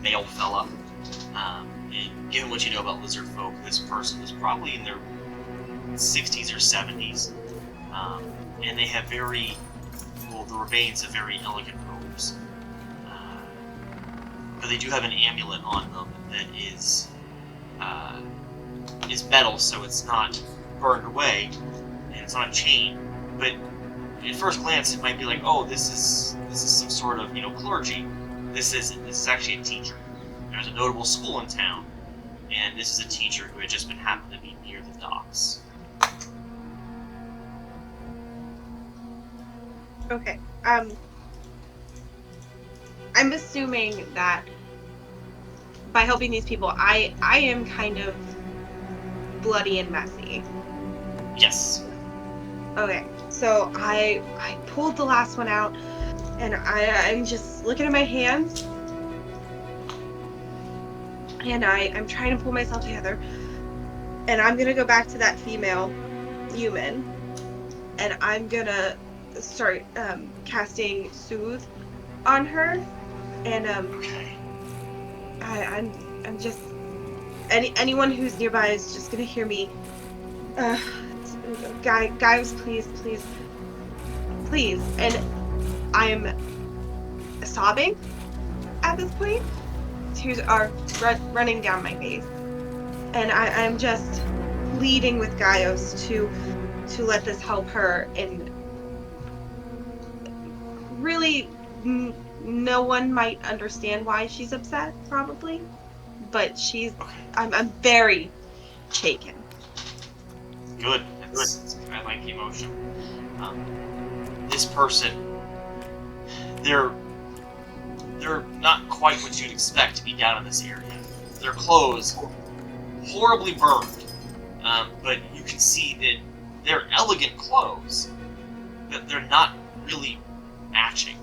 male fella. And given what you know about lizard folk, this person was probably in their 60s or 70s, and they have the remains of very elegant robes. But they do have an amulet on them that is metal, so it's not burned away, and it's on a chain. But at first glance, it might be like, oh, this is some sort of clergy. This isn't. This is actually a teacher. There's a notable school in town, and this is a teacher who had just happened to be near the docks. Okay. I'm assuming that by helping these people, I am kind of bloody and messy. Yes. Okay. So I pulled the last one out, and I'm just looking at my hands, and I'm trying to pull myself together, and I'm gonna go back to that female human, and I'm gonna start casting soothe on her, and Okay. I'm just anyone who's nearby is just gonna hear me. Guys, please, and I'm sobbing at this point. Tears are running down my face, and I'm just pleading with Gaius to let this help her. And really, no one might understand why she's upset, probably, but I'm very shaken. Good. I like the emotion. This person, they're not quite what you'd expect to be down in this area. Their clothes horribly burned, but you can see that they're elegant clothes, but they're not really matching.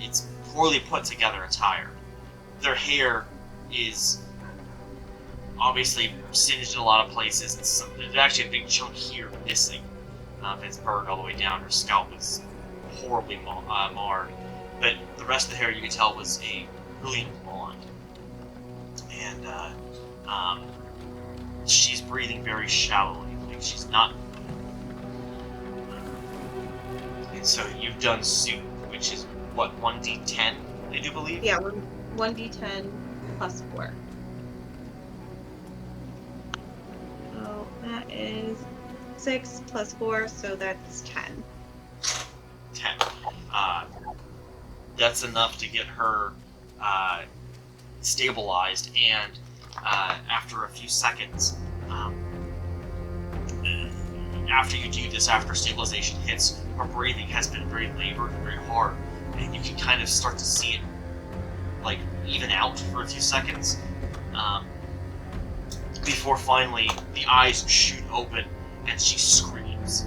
It's poorly put together attire. Their hair is obviously singed in a lot of places, and there's actually a big chunk here missing. It's burned all the way down. Her scalp is horribly marred, but the rest of the hair you could tell was a brilliant blonde, and she's breathing very shallowly, like she's not. And so you've done soup, which is what, 1d10, I do believe. Yeah, 1d10 plus 4. So that is 6 plus 4, so that's 10. 10. That's enough to get her stabilized, and after a few seconds, after you do this, after stabilization hits, her breathing has been very labored and very hard, and you can kind of start to see it like even out for a few seconds, before finally the eyes shoot open and she screams.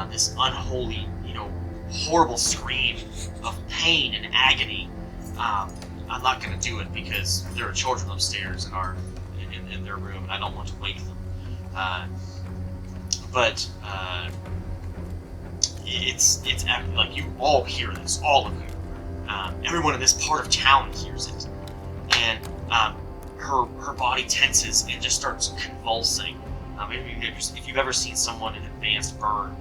This unholy, horrible scream of pain and agony. I'm not going to do it because there are children upstairs in their room, and I don't want to wake them. But it's like you all hear this, all of you. Everyone in this part of town hears it, and her body tenses and just starts convulsing. If you've ever seen someone in advanced burn,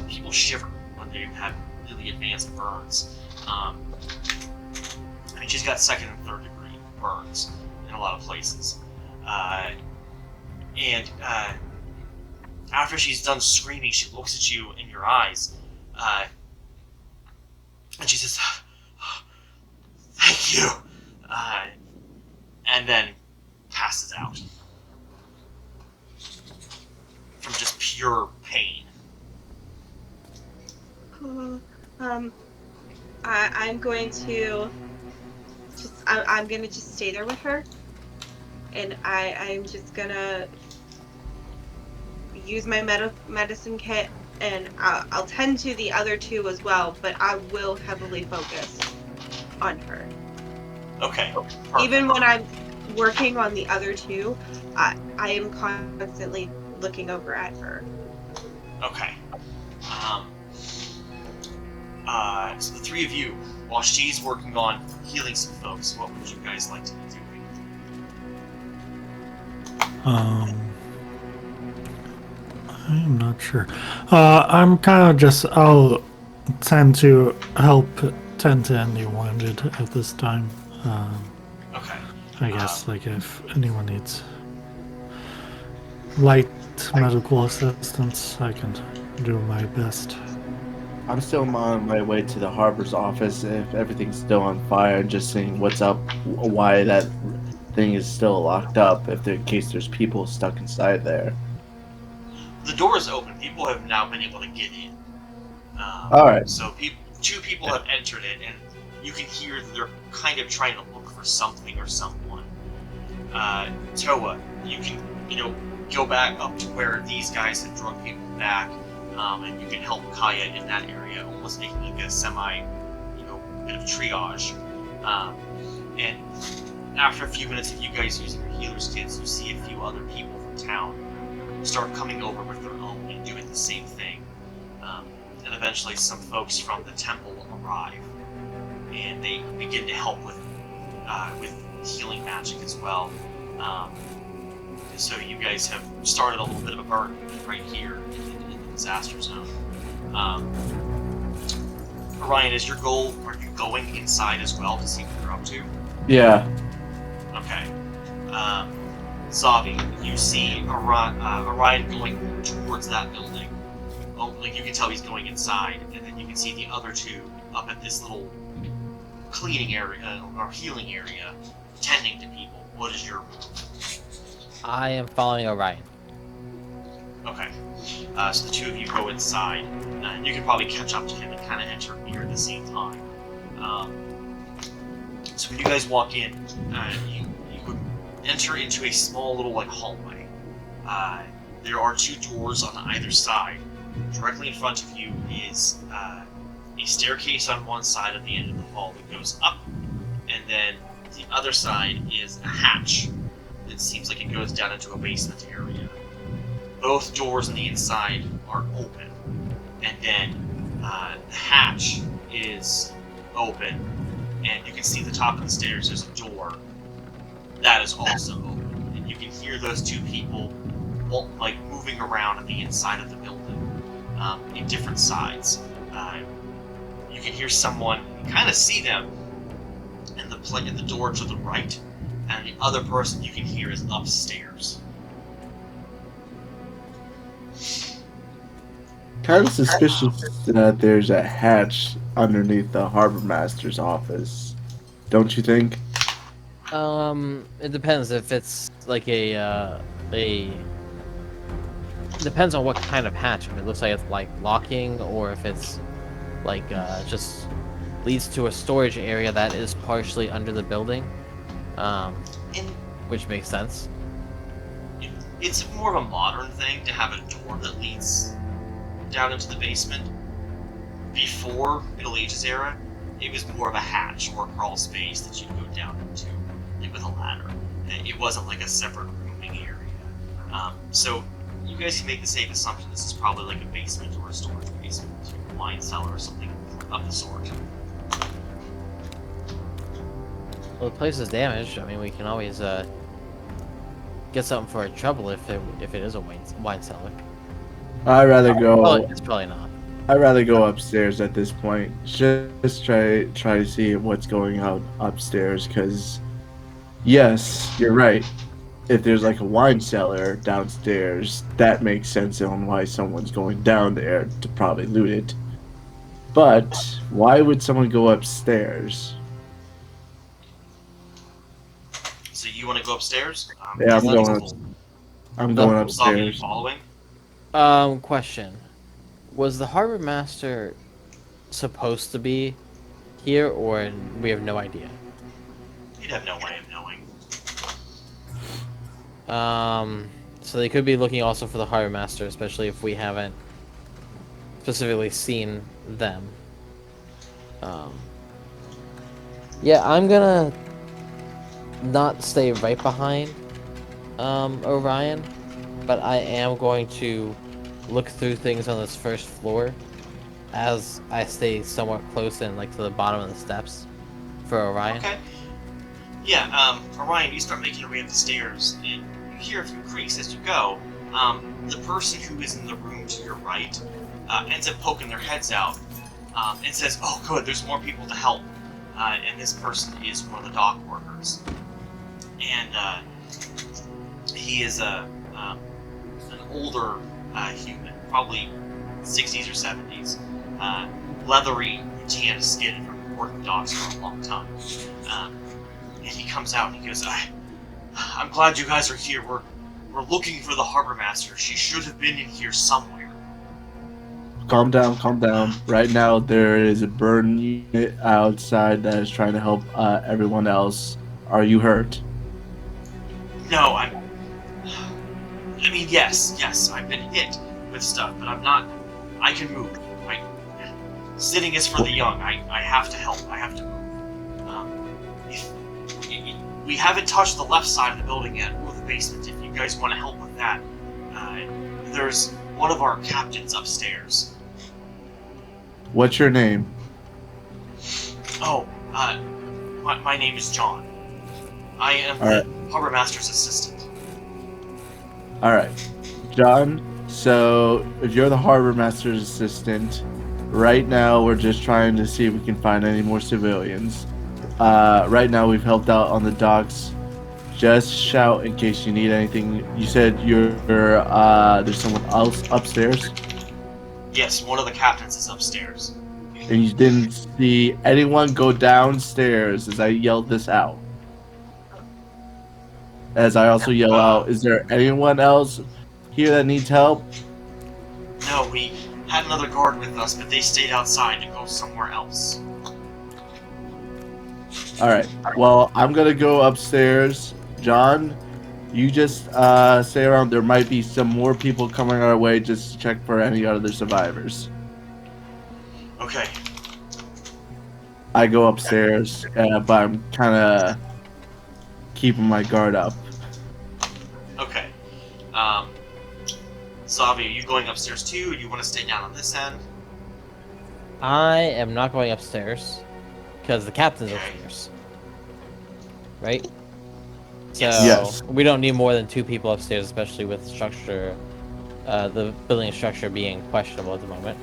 people shiver when they have really advanced burns. She's got second and third degree burns in a lot of places. And after she's done screaming, she looks at you in your eyes, and she says, "Thank you," and then passes out. From pure pain. I'm going to I'm gonna just stay there with her, and I'm just gonna use my medicine kit, and I'll tend to the other two as well, but I will heavily focus on her. Okay. Even Perfect. when I'm working on the other two, I am constantly looking over at her. Okay. So the three of you, while she's working on healing some folks, what would you guys like to be doing? I'm not sure. I'm kind of just. I'll tend to help tend to any wounded at this time. Okay. I guess, like, if anyone needs light medical assistance, I can do my best. I'm still on my way to the harbor's office if everything's still on fire and just seeing what's up, why that thing is still locked up, in case there's people stuck inside there. The door is open. People have now been able to get in. Alright. So two people have entered it, and you can hear that they're kind of trying to look for something or someone. Toa, you can, go back up to where these guys have drug people back, and you can help Kaya in that area, almost making like a semi, bit of triage. And after a few minutes of you guys using your healer's kits, you see a few other people from town start coming over with their own and doing the same thing. And eventually some folks from the temple arrive, and they begin to help with healing magic as well. So you guys have started a little bit of a burden right here in the disaster zone. Orion, is your goal, are you going inside as well to see what you're up to? Yeah. Okay. Zavi, you see Orion going towards that building. Oh, like you can tell he's going inside, and then you can see the other two up at this little cleaning area or healing area, tending to people. What is your move? I am following Orion. Okay. So the two of you go inside, and you can probably catch up to him and kind of enter here at the same time. So when you guys walk in, you would enter into a small little hallway. There are two doors on either side. Directly in front of you is a staircase on one side at the end of the hall that goes up, and then the other side is a hatch. It seems like it goes down into a basement area. Both doors on the inside are open, and then the hatch is open, and you can see the top of the stairs. There's a door that is also open, and you can hear those two people moving around at the inside of the building in different sides. You can hear someone, you kind of see them in the door to the right, and the other person you can hear is upstairs. Kind of suspicious that there's a hatch underneath the harbor master's office. Don't you think? It depends if it's like it depends on what kind of hatch. If it looks like it's like locking, or if it's like just leads to a storage area that is partially under the building, which makes sense. It's more of a modern thing to have a door that leads down into the basement. Before Middle Ages era, it was more of a hatch or a crawl space that you'd go down into, with a ladder. It wasn't like a separate rooming area. So you guys can make the safe assumption this is probably like a basement or a storage basement, a wine cellar or something of the sort. Well, the place is damaged. I mean, we can always get something for our trouble if it is a wine cellar. I'd rather go. It's probably not. I'd rather go upstairs at this point. Just try to see what's going on upstairs. Because, yes, you're right. If there's like a wine cellar downstairs, that makes sense on why someone's going down there to probably loot it. But why would someone go upstairs? So you want to go upstairs? Yeah, I'm Zavi, going upstairs. following? Question. Was the harbor master supposed to be here, or we have no idea? You'd have no way of knowing. So they could be looking also for the harbor master, especially if we haven't specifically seen them. Um, yeah, I'm gonna not stay right behind Orion, but I am going to look through things on this first floor as I stay somewhat close and like to the bottom of the steps for Orion. Okay. Yeah, Orion, you start making your way up the stairs, and you hear a few creaks as you go. The person who is in the room to your right ends up poking their heads out and says, "Oh, good, there's more people to help." And this person is one of the dock workers. And he is an older human, probably 60s or 70s, leathery, tan skin from working docks for a long time. And he comes out and he goes, "I'm glad you guys are here. We're looking for the harbor master. She should have been in here somewhere." Calm down, calm down. Right now, there is a burn unit outside that is trying to help everyone else. Are you hurt? No, I mean, yes, I've been hit with stuff, but I'm not. I can move. Sitting is for the young. I have to help. I have to move. We haven't touched the left side of the building yet, or the basement. If you guys want to help with that, there's one of our captains upstairs. What's your name? Oh, my name is John. I am the harbor master's assistant. Alright. John, so if you're the harbor master's assistant, right now we're just trying to see if we can find any more civilians. Right now we've helped out on the docks. Just shout in case you need anything. You said there's someone else upstairs? Yes, one of the captains is upstairs. And you didn't see anyone go downstairs as I yelled this out. As I also yell out, is there anyone else here that needs help? No, we had another guard with us, but they stayed outside to go somewhere else. Alright, well, I'm gonna go upstairs. John, you just stay around. There might be some more people coming our way. Just check for any other survivors. Okay. I go upstairs, but I'm kind of keeping my guard up. Okay. Savi, are you going upstairs too, or do you want to stay down on this end? I am not going upstairs because the captain's Okay. upstairs, right? So Yes. we don't need more than 2 people upstairs, especially with structure, the building structure being questionable at the moment.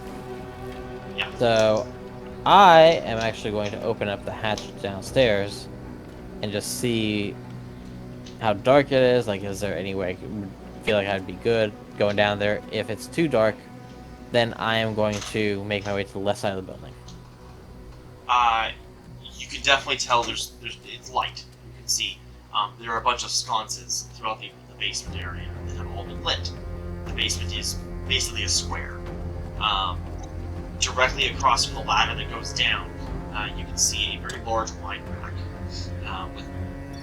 Yeah. So I am actually going to open up the hatch downstairs and just see how dark it is. Like, is there any way I could feel like I'd be good going down there? If it's too dark, then I am going to make my way to the left side of the building. You can definitely tell it's light. You can see there are a bunch of sconces throughout the basement area that have all been lit. The basement is basically a square. Directly across from the ladder that goes down, you can see a very large wine rack with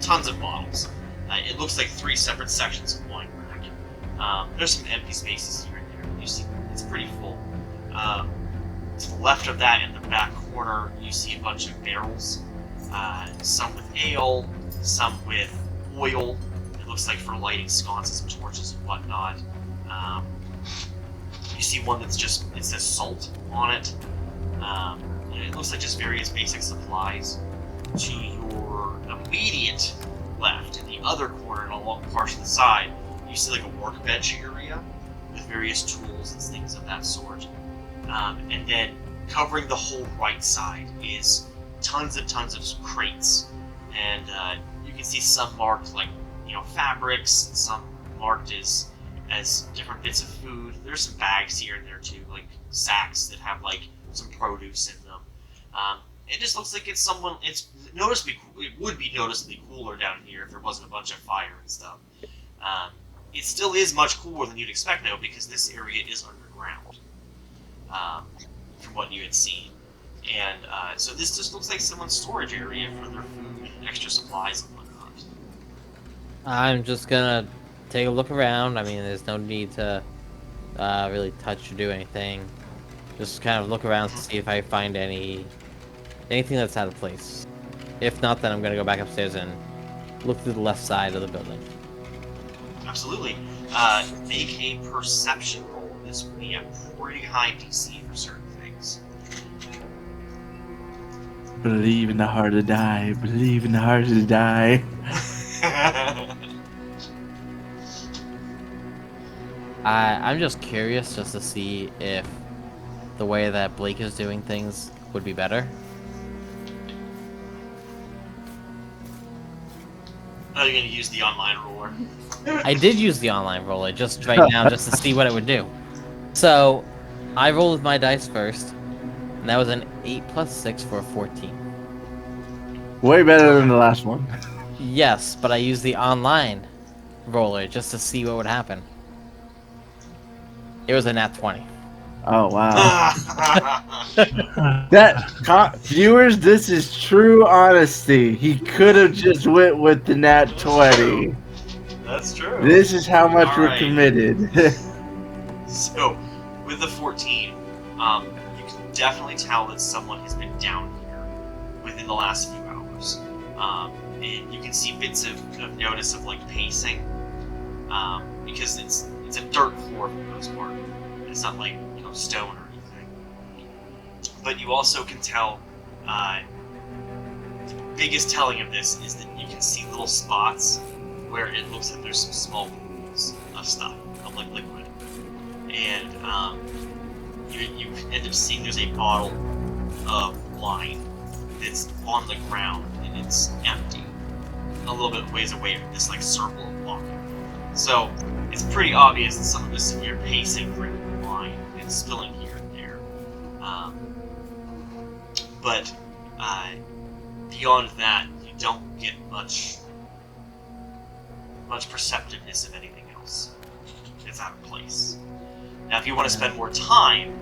tons of bottles. It looks like 3 separate sections of wine rack. There's some empty spaces here and there. You see, it's pretty full. To the left of that, in the back corner, you see a bunch of barrels. Some with ale, some with oil. It looks like for lighting sconces and torches and whatnot. You see one it says salt on it. And it looks like just various basic supplies. To your immediate left, in the other corner and along parts of the side, you see like a workbench area with various tools and things of that sort. And then covering the whole right side is tons and tons of crates. And you can see some marked like, fabrics, some marked as different bits of food. There's some bags here and there too, like sacks that have like some produce in them. It just looks like it would be noticeably cooler down here if there wasn't a bunch of fire and stuff. it still is much cooler than you'd expect now because this area is underground, from what you had seen. And so this just looks like someone's storage area for their food and extra supplies and whatnot. I'm just gonna take a look around. I mean, there's no need to really touch or do anything. Just kind of look around to see if I find anything that's out of place. If not, then I'm gonna go back upstairs and look through the left side of the building. Absolutely. Make a perception roll. This will be a pretty high DC for certain things. Believe in the heart to die. Believe in the heart to die. I'm just curious just to see if the way that Blake is doing things would be better. Are you going to use the online roller? I did use the online roller just right now just to see what it would do. So, I rolled with my dice first, and that was an 8 plus 6 for a 14. Way better than the last one. Yes, but I used the online roller just to see what would happen. It was a nat 20. Oh wow. Viewers, this is true honesty. He could have just went with the nat 20. That's true. This is how much we're Alright. committed. So, with the 14, you can definitely tell that someone has been down here within the last few hours. And you can see bits of notice of like pacing, because it's a dirt floor for the most part. It's not like stone or anything. But you also can tell. The biggest telling of this is that you can see little spots where it looks like there's some small pools of stuff, of like liquid, and you end up seeing there's a bottle of wine that's on the ground and it's empty, a little bit ways away from this like circle of walking. So it's pretty obvious that some of the severe pacing drinking wine and spilling here and there. But beyond that, you don't get much perceptiveness of anything else that's out of place. Now, if you want to spend more time,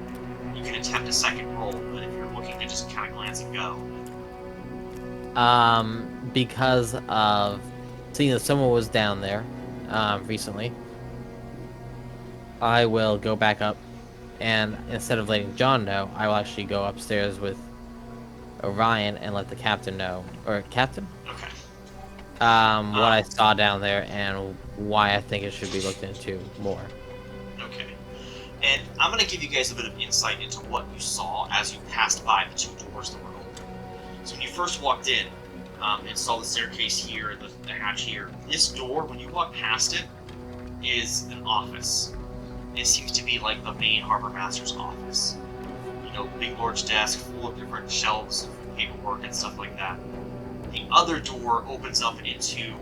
you can attempt a second roll, but if you're looking to just kind of glance and go. Because of seeing that someone was down there recently, I will go back up, and instead of letting John know, I will actually go upstairs with Orion and let the captain know. Or captain? Okay. What I saw down there and why I think it should be looked into more. Okay. And I'm going to give you guys a bit of insight into what you saw as you passed by the two doors that were open. So when you first walked in and saw the staircase here and the hatch here, this door, when you walk past it, is an office. It seems to be like the main harbor master's office. Big large desk full of different shelves of paperwork and stuff like that. The other door opens up into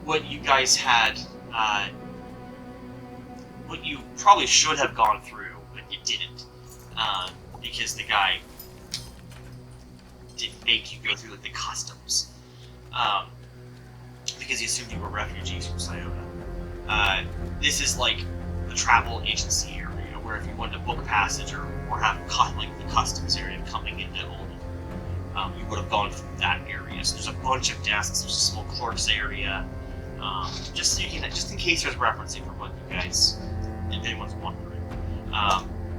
what you guys had, what you probably should have gone through, but you didn't, because the guy didn't make you go through the customs, because he assumed you were refugees from Scioto. This is like the travel agency area, where if you wanted to book a passage or have the customs area coming into Oldham, you would have gone through that area. So there's a bunch of desks. There's a small clerk's area, just in case there's referencing for what you guys, if anyone's wondering.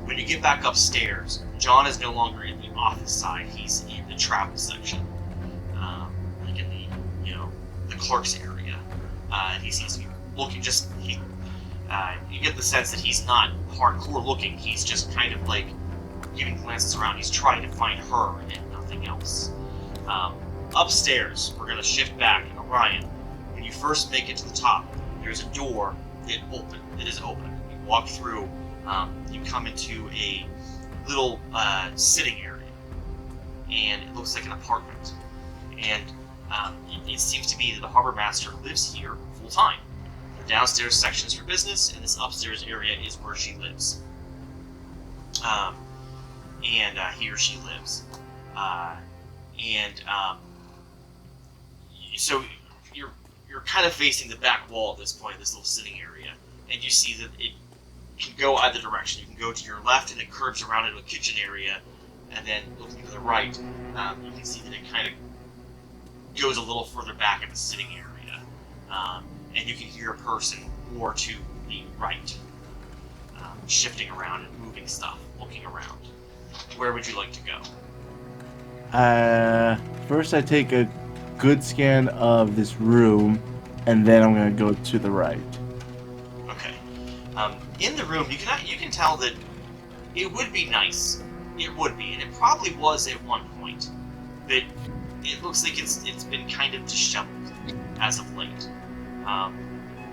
When you get back upstairs, John is no longer in the office side. He's in the travel section, like in the clerk's area. He seems to be looking you get the sense that he's not hardcore looking. He's just kind of like giving glances around. He's trying to find her and nothing else. Upstairs, we're going to shift back. Orion, when you first make it to the top, there's a door that is open. You walk through, you come into a little sitting area, and it looks like an apartment. And it seems to be that the harbor master lives here full time. The downstairs section is for business, and this upstairs area is where she lives. He or she lives. So you're you're kind of facing the back wall at this point, this little sitting area, and you see that it can go either direction. You can go to your left, and it curves around into a kitchen area, and then looking to the right, you can see that it kind of goes a little further back in the sitting area, and you can hear a person more to the right, shifting around and moving stuff, looking around. Where would you like to go? First I take a good scan of this room, and then I'm gonna go to the right. Okay. In the room, you can tell that it would be nice. It would be, and it probably was at one point. But it looks like it's been kind of disheveled as of late.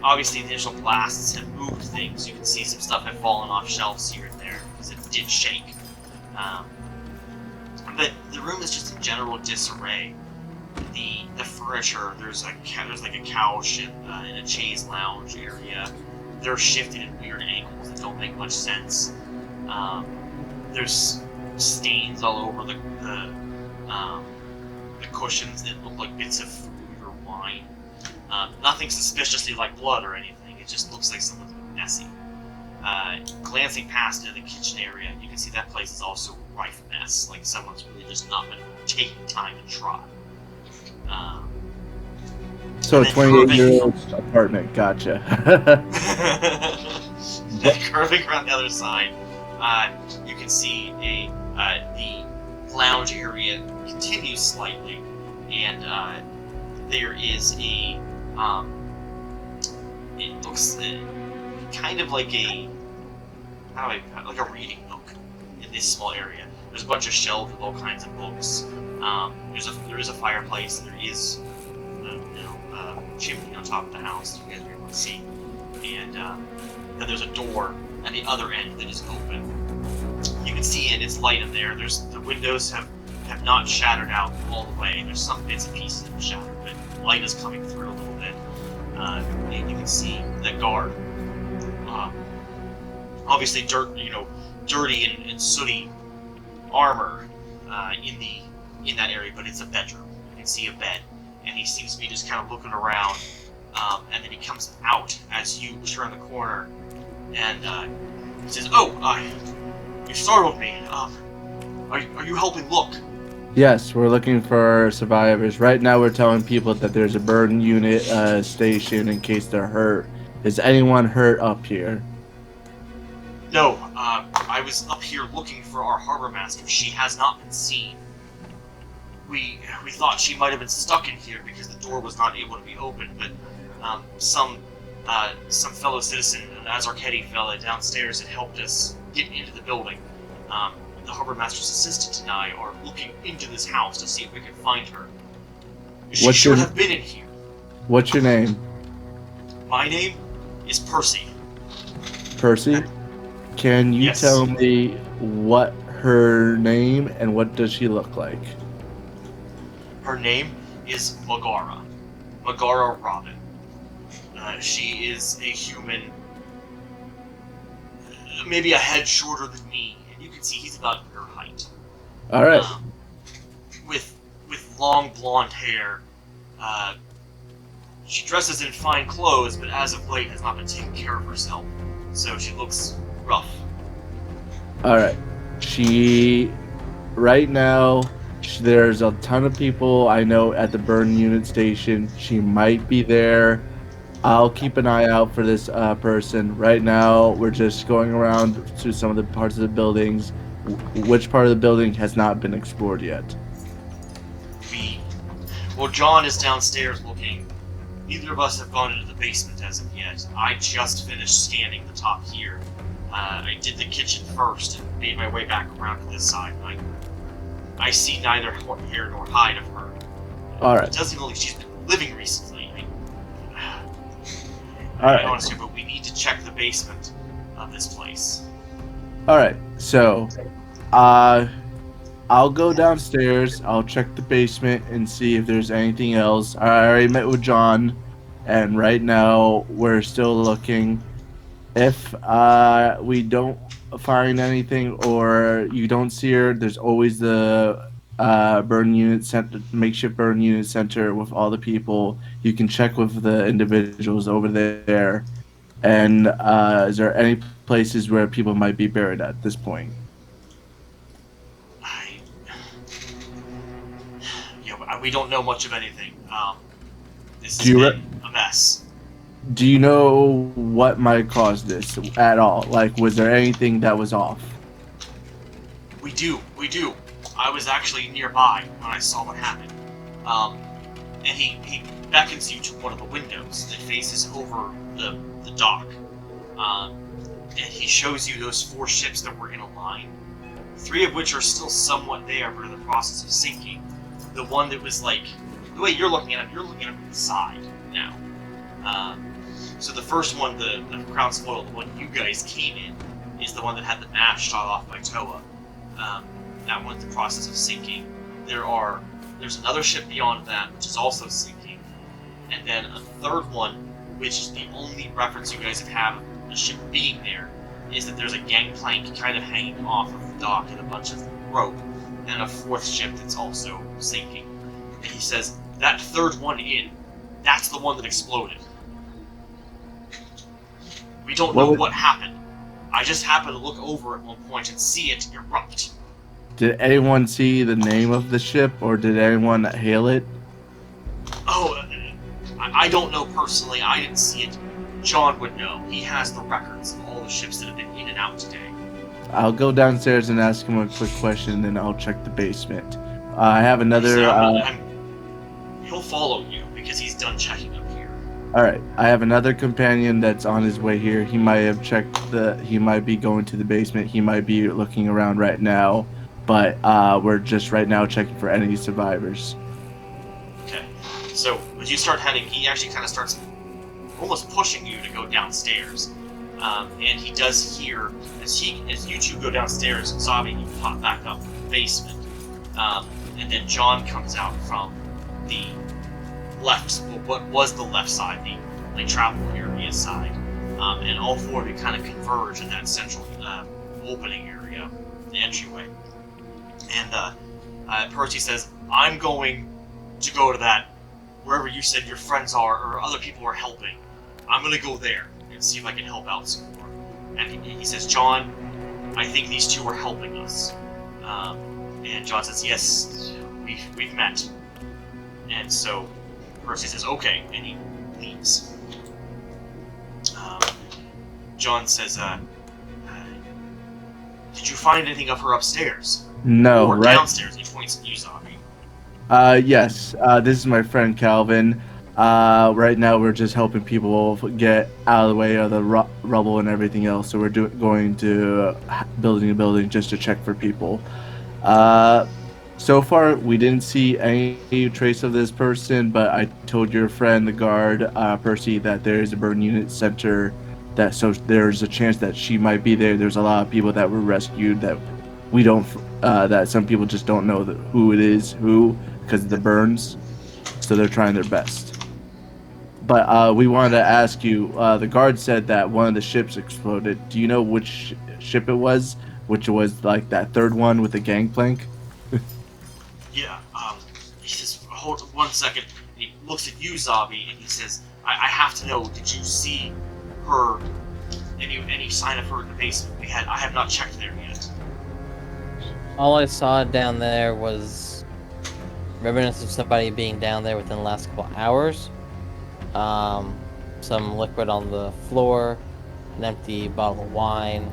Obviously, the initial blasts have moved things. You can see some stuff have fallen off shelves here and there because it did shake. But the room is just in general disarray. The furniture, there's like a couch and a chaise lounge area. They're shifted at weird angles that don't make much sense. There's stains all over the cushions that look like bits of food or wine. Nothing suspiciously like blood or anything. It just looks like someone's been messy. Glancing past into the kitchen area, you can see that place is also a rife mess. Like someone's really just not been taking time to try. So 28-year-old apartment, gotcha. Curving around the other side, you can see the lounge area continues slightly, and there is a it looks kind of like a like a reading nook in this small area. There's a bunch of shelves with all kinds of books. There is a fireplace. There is chimney on top of the house. You guys are able to see, and then there's a door at the other end that is open. You can see it. It's light in there. The windows have not shattered out all the way. There's some bits and pieces that are shattered, but light is coming through a little bit. And you can see the guard. Obviously, dirty and sooty armor in that area, but it's a bedroom. You can see a bed, and he seems to be just kind of looking around. And then he comes out as you turn the corner, and he says, "Oh, you startled me. Are you helping look?" Yes, we're looking for survivors. Right now we're telling people that there's a burn unit station in case they're hurt. Is anyone hurt up here? No, I was up here looking for our harbor master. She has not been seen. We thought she might have been stuck in here because the door was not able to be opened, but some fellow citizen, Azarketti fella downstairs, had helped us get into the building. The harbor master's assistant and I are looking into this house to see if we can find her. She should have been in here. What's your name? My name is Percy. Percy? Can you Yes. tell me what her name and what does she look like? Her name is Megara. Megara Robin. She is a human, maybe a head shorter than me, and you can see he's about her height. All right. With long blonde hair. She dresses in fine clothes, but as of late has not been taking care of herself, so she looks rough. All right. Right now, there's a ton of people I know at the burn unit station. She might be there. I'll keep an eye out for this person. Right now, we're just going around to some of the parts of the buildings. Which part of the building has not been explored yet? Well, John is downstairs looking. Neither of us have gone into the basement as of yet. I just finished scanning the top here. I did the kitchen first and made my way back around to this side. I see neither hair nor hide of her. All right. It doesn't look like she's been living recently. All right. Honestly, but we need to check the basement of this place. All right. So, I'll go downstairs. I'll check the basement and see if there's anything else. I already met with John, and right now we're still looking. If we don't find anything or you don't see her, there's always the makeshift burn unit center with all the people. You can check with the individuals over there. And is there any places where people might be buried at this point? I, we don't know much of anything. This has been a mess. Do you know what might cause this at all? Like, was there anything that was off? We do. I was actually nearby when I saw what happened. And he beckons you to one of the windows that faces over the dock. And he shows you those 4 ships that were in a line. 3 of which are still somewhat there, but in the process of sinking. The one that was like, the way you're looking at him from the side now. So the first one, the crown spoil, the one you guys came in, is the one that had the mast shot off by Toa. That one's in the process of sinking. There's another ship beyond that, which is also sinking. And then a third one, which is the only reference you guys have of a ship being there, is that there's a gangplank kind of hanging off of the dock and a bunch of rope, and a 4th ship that's also sinking. And he says, that third one in, that's the one that exploded. We don't know what happened. I just happened to look over at one point and see it erupt. Did anyone see the name of the ship, or did anyone hail it? Oh, I don't know personally. I didn't see it. John would know. He has the records of all the ships that have been in and out today. I'll go downstairs and ask him a quick question, and then I'll check the basement. I have another... He'll follow you, because he's done checking up here. Alright, I have another companion that's on his way here. He might have he might be going to the basement. He might be looking around right now. But we're just right now checking for any survivors. Okay. So, as you start heading, he actually kind of starts almost pushing you to go downstairs. And he does hear, as you two go downstairs, Zabi, you pop back up from the basement. And then John comes out from the what was the left side, the travel area side. And all 4 of you kind of converge in that central opening area, the entryway. And Percy says, I'm going to go to that, wherever you said your friends are, or other people are helping. I'm going to go there and see if I can help out some more. And he says, John, I think these 2 are helping us. And John says, yes, we've met. And so Percy says, okay, and he leaves. John says, did you find anything of her upstairs? No, or right? Downstairs, he points at you, Zombie. Yes. This is my friend Calvin. Right now we're just helping people get out of the way of the rubble and everything else. So we're going to building a building just to check for people. So far we didn't see any trace of this person, but I told your friend, the guard, Percy, that there is a burn unit center. So there's a chance that she might be there. There's a lot of people that were rescued that we don't, that some people just don't know who it is, because of the burns. So they're trying their best. But we wanted to ask you, the guard said that one of the ships exploded. Do you know which ship it was? Which was like that third one with the gangplank? Yeah, he says, hold 1 second. He looks at you, Zabi, and he says, I have to know, did you see her, any sign of her in the basement? I have not checked there yet. All I saw down there was remnants of somebody being down there within the last couple hours. Some liquid on the floor, an empty bottle of wine,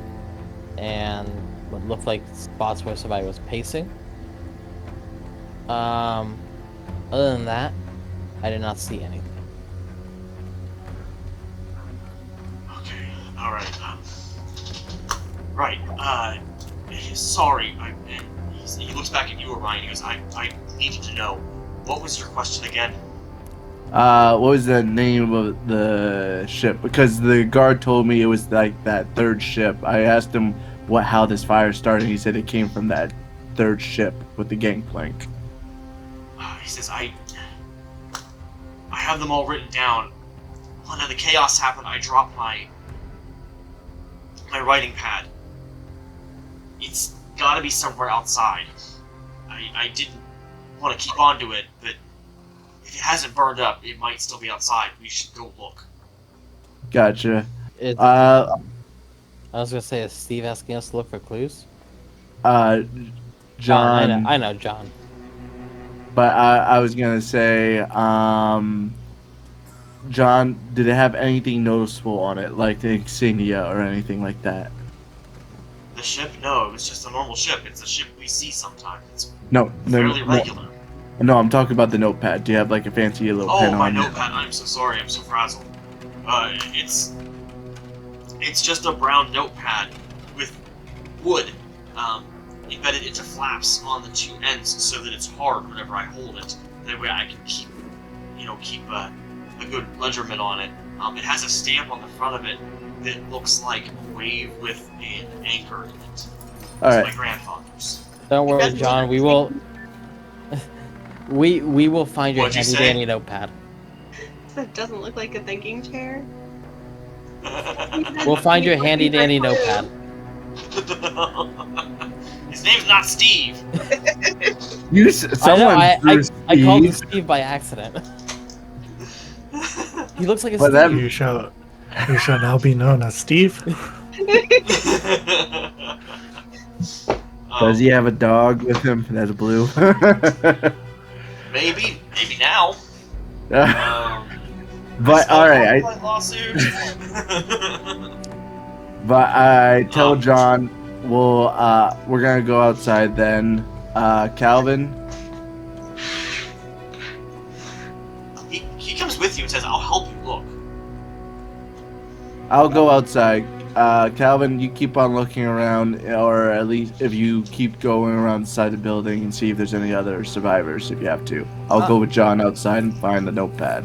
and what looked like spots where somebody was pacing. Other than that, I did not see anything. Okay, alright, sorry, he looks back at you, Orion, he goes, I needed to know, what was your question again? What was the name of the ship? Because the guard told me it was like that third ship. I asked him how this fire started. He said it came from that third ship with the gangplank. He says, I have them all written down. When the chaos happened, I dropped my writing pad. It's gotta be somewhere outside. I didn't want to keep onto it, but if it hasn't burned up, it might still be outside. We should go look. Gotcha. It, Uh, I was gonna say, is Steve asking us to look for clues? John. I know, John. But I was gonna say, John, did it have anything noticeable on it, like the insignia or anything like that? The ship? No, it was just a normal ship. It's a ship we see sometimes. It's No, fairly regular. No, I'm talking about the notepad. Do you have like a fancy little pen Oh, my on it? notepad. I'm so sorry. I'm so frazzled. It's just a brown notepad with wood embedded into flaps on the two ends so that it's hard whenever I hold it. That way I can keep a good ledgerment on it. It has a stamp on the front of it that looks like a wave with an anchor in it. It's All right. my grandfather's. Don't worry, John. We will. We will find your What'd you handy say? dandy notepad. That doesn't look like a thinking chair. We'll find your handy dandy notepad. His name's not Steve. Someone I threw called him Steve. Steve by accident. He looks like a But Steve. that- You shall now be known as Steve. Does he have a dog with him that's blue? Maybe now. But all right, Lawsuit. but I tell John we're gonna go outside then. Calvin, He comes with you and says, "I'll help you look." I'll go outside. Calvin, you keep on looking around, or at least if you keep going around inside the building and see if there's any other survivors if you have to. I'll go with John outside and find the notepad.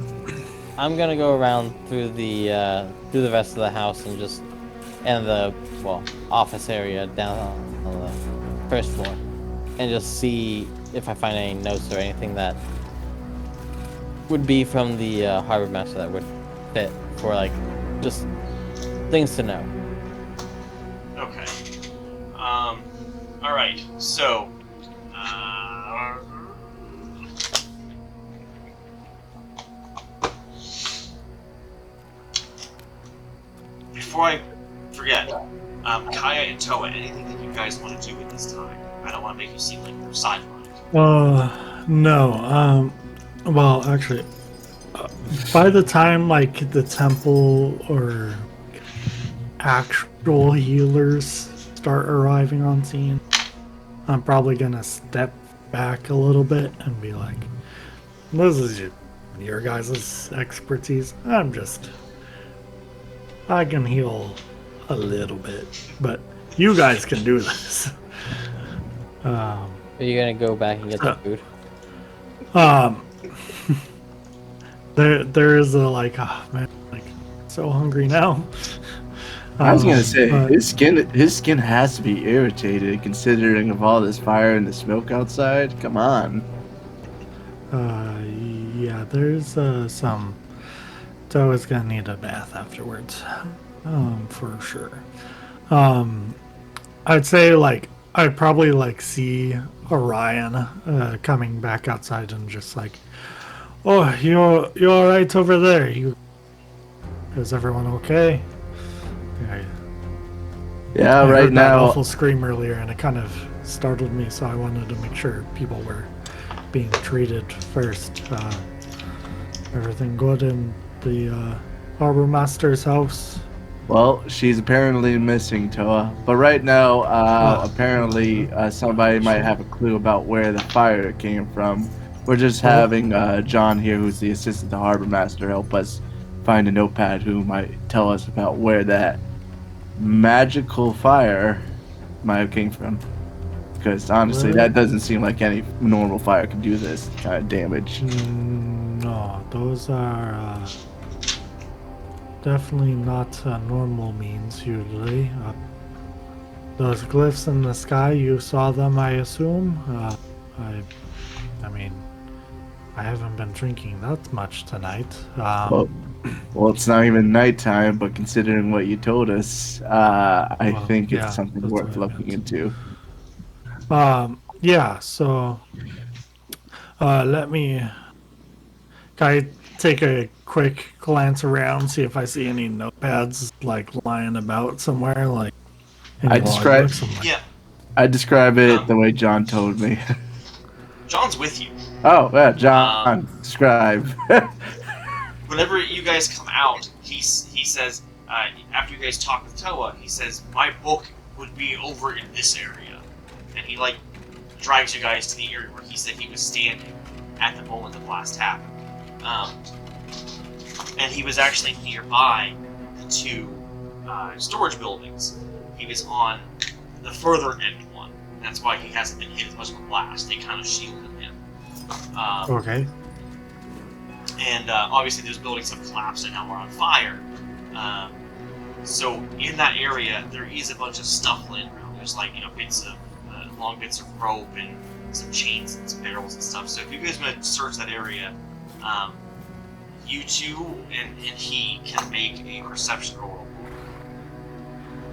I'm gonna go around through the rest of the house and the office area down on the first floor, and just see if I find any notes or anything that would be from the harbor master that would fit for like just things to know. Okay. All right. So. Before I forget, Kaya and Toa, anything that you guys want to do at this time? I don't want to make you seem like you're sidelined. No. Well, actually, by the time like the temple or actual healers start arriving on scene, I'm probably gonna step back a little bit and be like, "This is your guys' expertise. I can heal a little bit, but you guys can do this." Are you gonna go back and get the food? There is a like, oh man, like so hungry now. I was gonna say but- his skin has to be irritated considering of all this fire and the smoke outside. Come on. Yeah, there's some. Toa's gonna need a bath afterwards, for sure. I'd say like I'd probably like see Orion coming back outside and just like, "Oh, you're all right over there? Is everyone okay?" Yeah, I right heard that now. awful scream earlier, and it kind of startled me. So I wanted to make sure people were being treated first. Everything good in the harbor master's house? Well, she's apparently missing, Toa. But right now, apparently somebody might have a clue about where the fire came from. We're just having John here, who's the assistant to harbor master, help us find a notepad who might tell us about where that magical fire might have came from. Because honestly, Well- that doesn't seem like any normal fire could do this kind of damage. No, those are definitely not normal means usually. Those glyphs in the sky, you saw them, I assume? I mean, I haven't been drinking that much tonight. Well, it's not even nighttime, but considering what you told us, I Well, think yeah, it's something that's worth what I looking meant. into. Yeah, so Let me. Can I take a quick glance around, see if I see any notepads like lying about somewhere, like any I describe logbooks? I'm like, Yeah, I describe it the way John told me. John's with you. Oh, yeah, John, describe. Whenever you guys come out, he says, after you guys talk with Toa, he says, my book would be over in this area. And he, like, drives you guys to the area where he said he was standing at the moment the blast happened. And he was actually nearby the two storage buildings. He was on the further end one. That's why he hasn't been hit as much of a blast. They kind of shielded him. okay. And obviously those buildings have collapsed and now are on fire. So in that area, there is a bunch of stuff laying around. There's like, bits of, long bits of rope and some chains and some barrels and stuff. So if you guys want to search that area, you two and he can make a perception roll.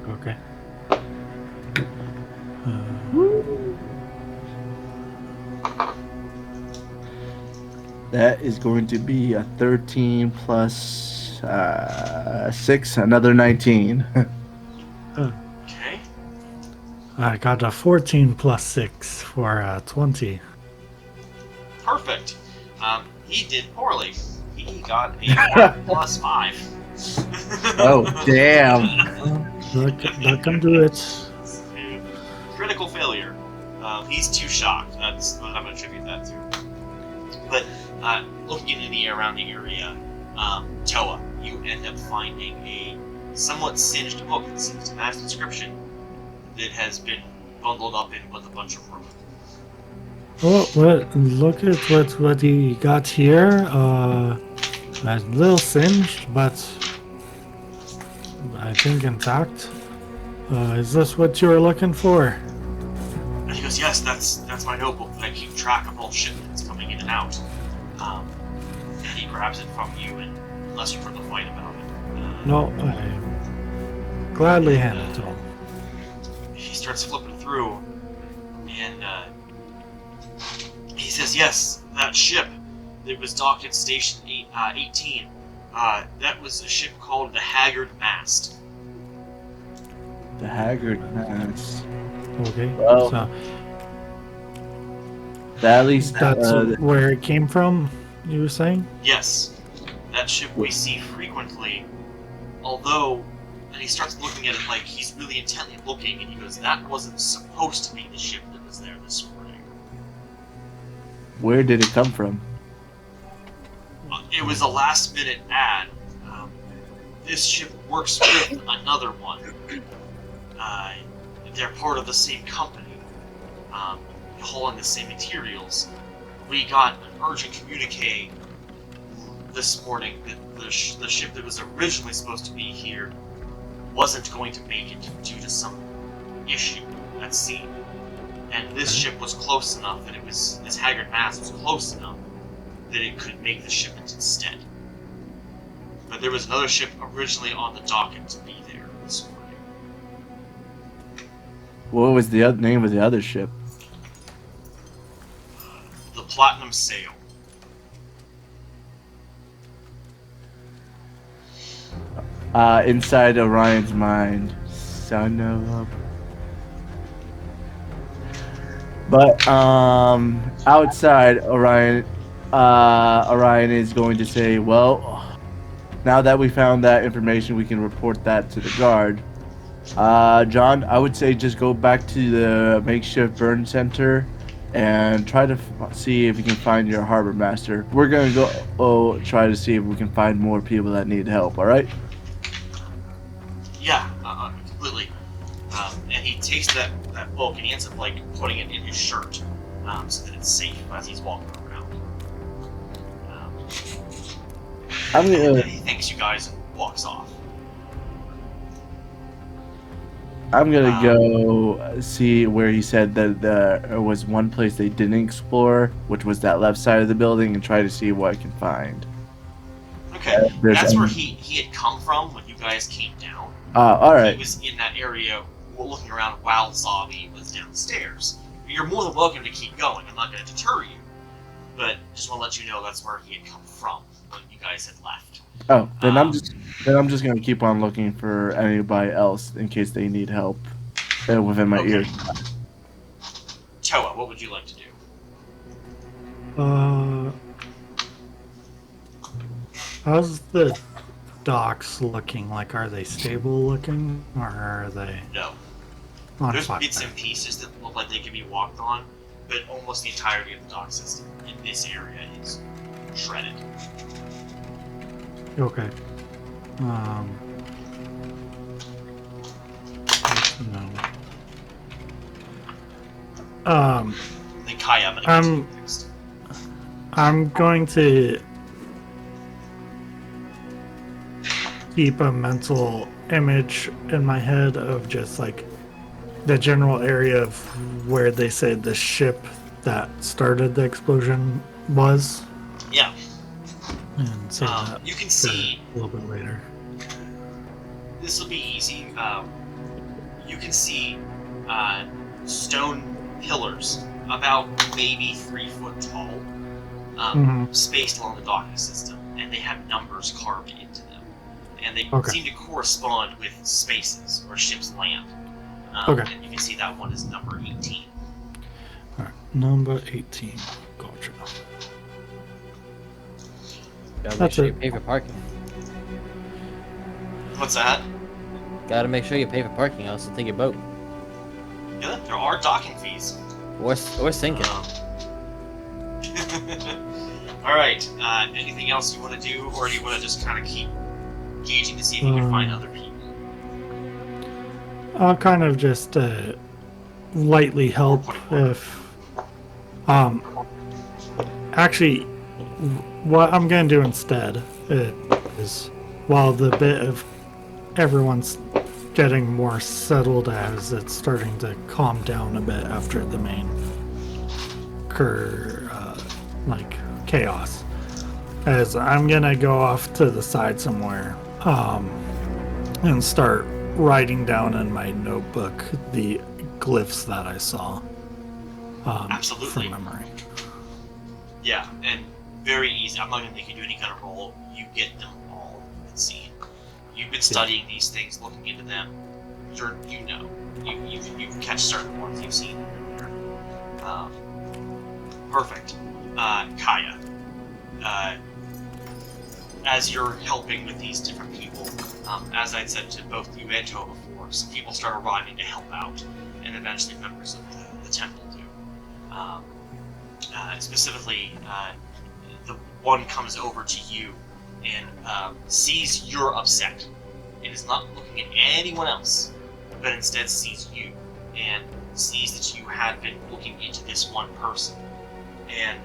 Okay. That is going to be a 13 plus 6, another 19. Okay. I got a 14 plus 6 for 20. Perfect. He did poorly. He got a 1 plus 5. Oh, damn. That can do it. Critical failure. He's too shocked. That's what I'm going to attribute that to. But looking in the around the area, Toa, you end up finding a somewhat singed book that seems to match the description that has been bundled up in with a bunch of rope. Oh, look at what he got here. A little singed, but I think intact. Is this what you were looking for? And he goes, yes, that's my notebook that I keep track of all shipments coming in and out. And he grabs it from you, and unless you put up a fight about it. No, I gladly hand it to him. He starts flipping through, and he says, yes, that ship that was docked at Station 18, that was a ship called the Haggard Mast. The Haggard Mast. Okay, Well, so at least that's where it came from, you were saying? Yes, that ship we see frequently, although, and he starts looking at it like he's really intently looking, and he goes, that wasn't supposed to be the ship that was there this morning. where did it come from? It was a last-minute ad. This ship works with another one. They're part of the same company, hauling the same materials. We got an urgent communique this morning that the ship that was originally supposed to be here wasn't going to make it due to some issue at sea. And this ship was close enough that this Haggard Mast was close enough that it could make the shipment instead. But there was another ship originally on the docket to be there this morning. What was the name of the other ship? The Platinum Sail. Inside Orion's mind. Son of a... But, outside Orion is going to say, well, now that we found that information, we can report that to the guard. John, I would say just go back to the makeshift burn center and try to see if you can find your harbor master. We're going to go try to see if we can find more people that need help, alright? Yeah, completely. And he takes that book and he ends up like putting it in his shirt so that it's safe as he's walking around. I'm And gonna then he thanks you guys and walks off. go see where he said that there was one place they didn't explore, which was that left side of the building, and try to see what I can find. Okay, there's that's where any- he had come from when you guys came down. Alright. He was in that area looking around while Zabi was downstairs. You're more than welcome to keep going. I'm not going to deter you. but just want to let you know that's where he had come from when you guys had left. Oh, then I'm just gonna keep on looking for anybody else in case they need help within my Okay. ear. Toa, what would you like to do? How's the docks looking? Like, are they stable looking, or are they No. on There's fire? bits and pieces that look like they can be walked on, but almost the entirety of the dock system in this area is shredded. Okay. No. Then Kaya, I'm gonna get to you next. I'm going to keep a mental image in my head of just like the general area of where they said the ship that started the explosion was. Yeah. And say that You can for see a little bit later. this will be easy. You can see stone pillars about maybe 3 foot tall, spaced along the docking system, and they have numbers carved into them, and they seem to correspond with spaces or ships land. And you can see that one is number 18. All right, number 18. Gotcha. Gotta make That's sure it. you pay for parking. What's that? Gotta make sure you pay for parking, else they'll take your boat. Yeah, there are docking fees. Or sinking. Alright, anything else you want to do, or do you want to just kind of keep gauging to see if you can find other people? I'll kind of just lightly help if... Actually, what I'm going to do instead is, while the bit of everyone's getting more settled as it's starting to calm down a bit after the main chaos, as I'm gonna go off to the side somewhere and start writing down in my notebook the glyphs that I saw Absolutely. from memory. Yeah, and very easy. I'm not going to make you do any kind of roll. You get them all in the scene. You've been studying these things, looking into them. You know. You catch certain ones you've seen earlier. Perfect. Kaya. As you're helping with these different people, as I'd said to both you and Toa before, some people start arriving to help out, and eventually members of the temple do. Specifically, the one comes over to you and sees you're upset, and is not looking at anyone else, but instead sees you, and sees that you have been looking into this one person, and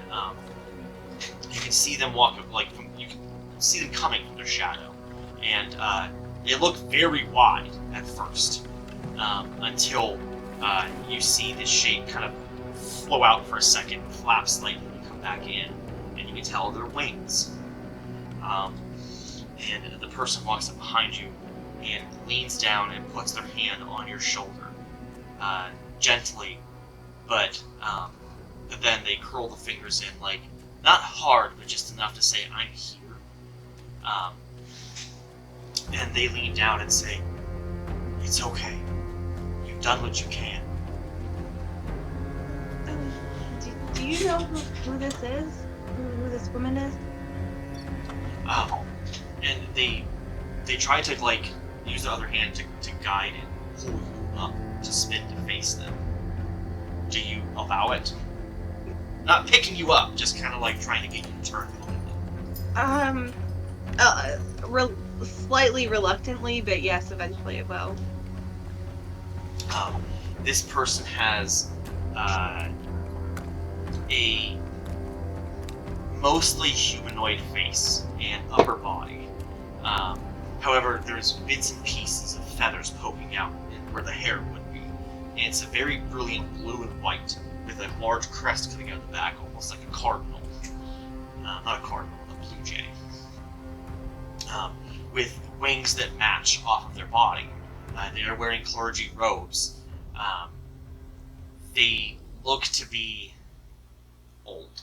you can see them walk you can see them coming from their shadow, and they look very wide at first, until you see this shape kind of flow out for a second, flap slightly, and come back in, and you can tell they're wings. And the person walks up behind you and leans down and puts their hand on your shoulder, gently, but then they curl the fingers in, like, not hard, but just enough to say, "I'm here." And they lean down and say, "It's okay. You've done what you can." Do you know who this is? Who this woman is? And they try to, like, use the other hand to guide and pull you up to spin to face them. Do you allow it? Not picking you up, just kind of like trying to get you to turn a little bit. Slightly reluctantly, but yes, eventually it will. This person has a mostly humanoid face and upper body. However, there's bits and pieces of feathers poking out where the hair would be. And it's a very brilliant blue and white with a large crest coming out the back, almost like a cardinal. Not a cardinal, a blue jay. With wings that match off of their body. They are wearing clergy robes. They look to be old.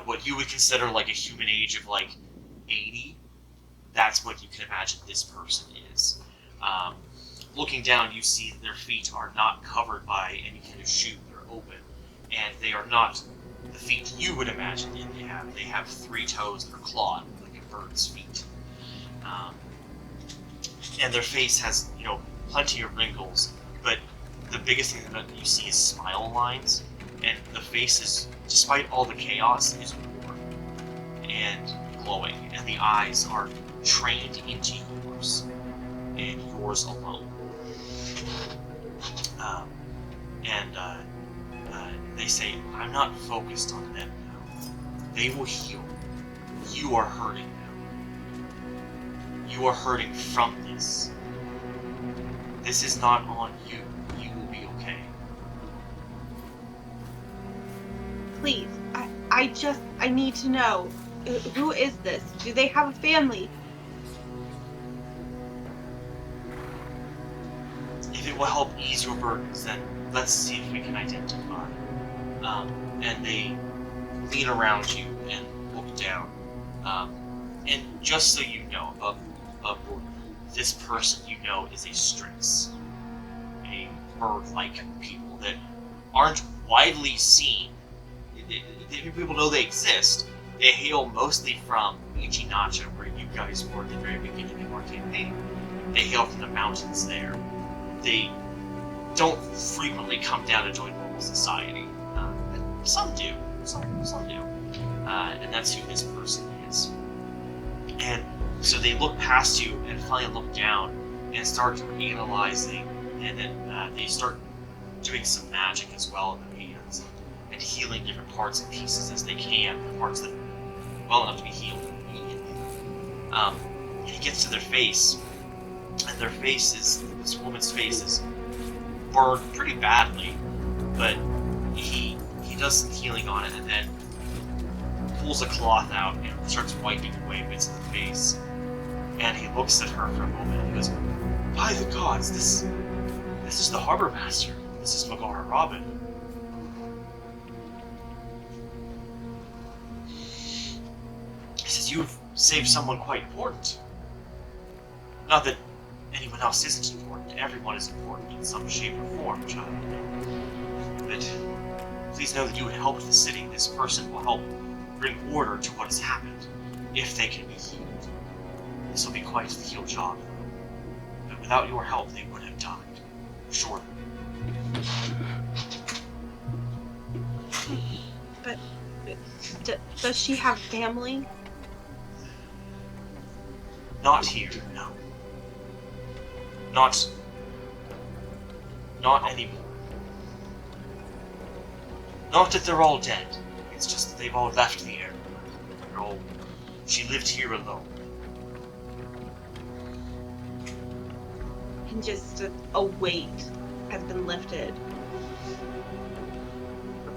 what you would consider like a human age of like 80. That's what you can imagine this person is. Looking down, you see that their feet are not covered by any kind of shoe. They're open, and they are not the feet you would imagine they have. They have 3 toes that are clawed, like a bird's feet. And their face has, plenty of wrinkles, but the biggest thing that you see is smile lines, and the face is, despite all the chaos, is warm and glowing, and the eyes are trained into yours, and yours alone. They say, I'm not focused on them now. They will heal. You are hurting now. You are hurting from this. This is not on you. You will be okay. Please, I need to know. Who is this? Do they have a family? If it will help ease your burdens, then let's see if we can identify. And they lean around you and look down. And just so you know, above board, this person is a Strix, a bird-like people that aren't widely seen. People know they exist. They hail mostly from Ichinacha, where you guys were at the very beginning of our campaign. They hail from the mountains there. They don't frequently come down to join normal society. But some do. Some do. And that's who this person is. And so they look past you and finally look down and start analyzing, and then they start doing some magic as well in their hands and healing different parts and pieces as they can, the parts that are well enough to be healed immediately. And he gets to their face, and their face is, this woman's face is burned pretty badly, but he does some healing on it and then pulls a cloth out and starts wiping away bits of the face. And he looks at her for a moment and he goes, by the gods, this is the harbor master. This is Magara Robin. He says, you've saved someone quite important. Not that anyone else isn't important. Everyone is important in some shape or form, child. But please know that you have helped the city. This person will help bring order to what has happened, if they can be healed. This will be quite the heal job. But without your help, they would have died. Surely. But does she have family? Not here, no. Not anymore. Not that they're all dead. It's just that they've all left the area. She lived here alone. And just a weight has been lifted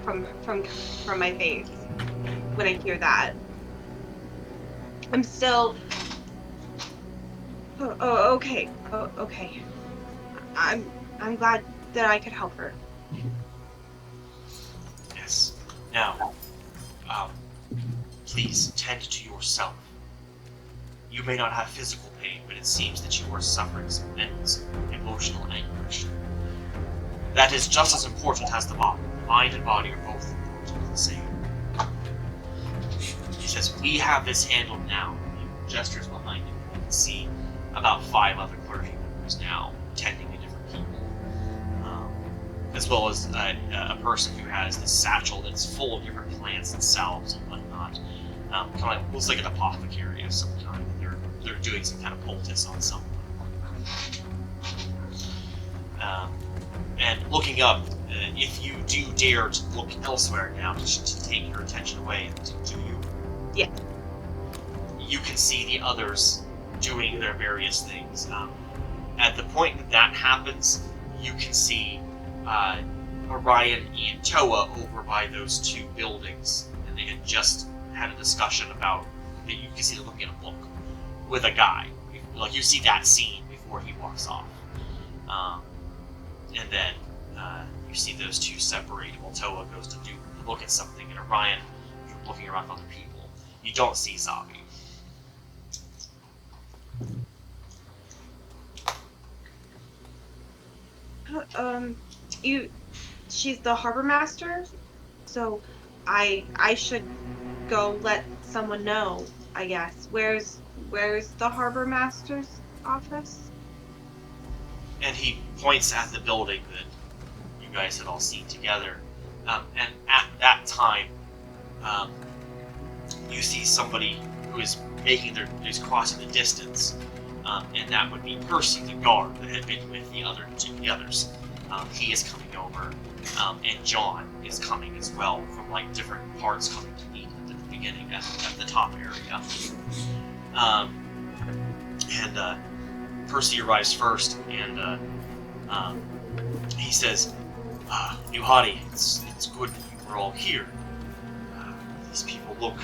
from my face when I hear that. I'm still. Okay. Okay. I'm glad that I could help her. Yes. Now, please tend to yourself. You may not have physical pain, but it seems that you are suffering some mental, emotional anguish. That is just as important as the body. Mind and body are both important the same. He says, we have this handled now. He gestures behind him. You can see about 5 other clergy members now tending to different people. As well as a person who has this satchel that's full of different plants and salves and whatnot. Kind of looks like an apothecary of some kind. They're doing some kind of poultice on someone. And looking up, if you do dare to look elsewhere now to take your attention away, do you? Yeah. You can see the others doing their various things. At the point that happens, you can see Orion and Toa over by those 2 buildings, and they had just had a discussion about. You can see them looking at a book with a guy. Like you see that scene before he walks off, and then you see those 2 separate while Toa goes to look at something, and Orion looking around for other people. You don't see Zabi. She's the harbor master, so I should go let someone know, I guess. Where's the harbor master's office? And he points at the building that you guys had all seen together. And at that time, you see somebody who is who's crossing the distance, and that would be Percy, the guard that had been with the others. He is coming over, and John is coming as well from like different parts coming to meet at the beginning at the top area. And Percy arrives first, and he says, "Yuhari, it's good that you were all here. These people look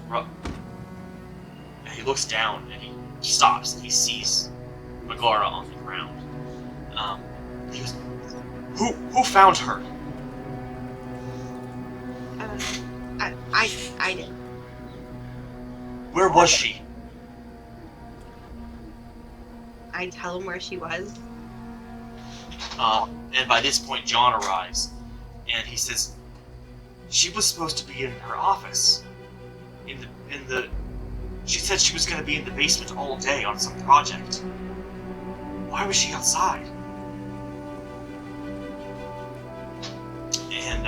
rough." And he looks down and he stops and he sees Megara on the ground. He goes, "Who found her?" I did. "Where was she?" I tell him where she was. And by this point, John arrives, and he says, "She was supposed to be in her office. She said she was going to be in the basement all day on some project. Why was she outside?" And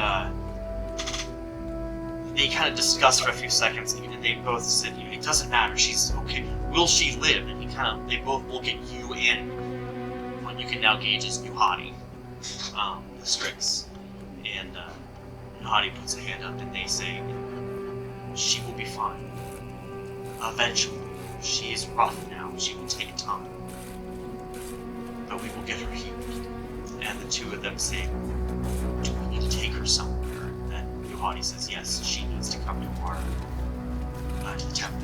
they kind of discussed for a few seconds, and they both said, "It doesn't matter. She's okay. Will she live?" And they both look at you and what you can now gauge as Yuhadi, the Strix. And Yuhadi puts a hand up, and they say, "She will be fine. Eventually. She is rough now. She will take time. But we will get her healed." And the two of them say, "Do we need to take her somewhere?" And Yuhadi says, "Yes, she needs to come to our to the temple."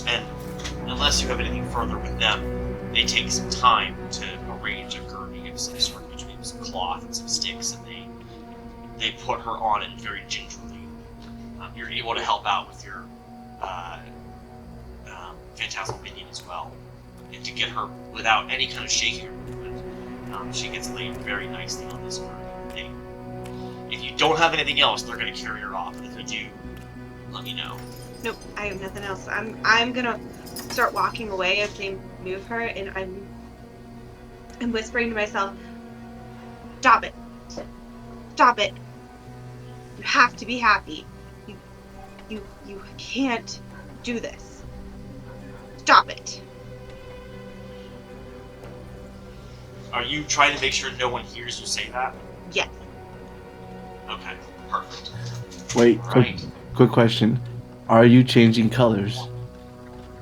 And unless you have anything further with them, they take some time to arrange a gurney of some sort between some cloth and some sticks, and they put her on it very gingerly. You're able to help out with your phantasmal minion as well, and to get her without any kind of shaking or movement. She gets laid very nicely on this gurney. If you don't have anything else, they're going to carry her off, and if you do, let me know. Nope, I have nothing else. I'm gonna start walking away as they move her, and I'm whispering to myself, "Stop it! Stop it! You have to be happy. You can't do this. Stop it!" Are you trying to make sure no one hears you say that? Yes. Okay, perfect. Wait, Right. quick question. Are you changing colors?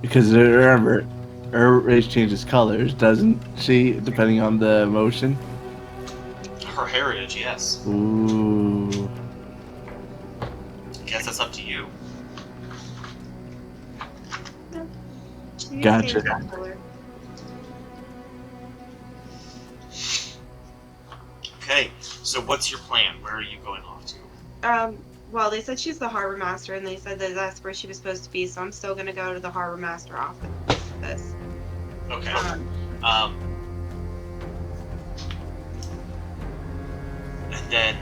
Because remember, her race changes colors, doesn't she? Depending on the emotion. Her heritage, yes. Ooh. Guess that's up to you. She Gotcha. stays that color. Okay, so what's your plan? Where are you going off to? Well, they said she's the harbor master, and they said that that's where she was supposed to be, so I'm still gonna go to the harbor master office. Okay. And then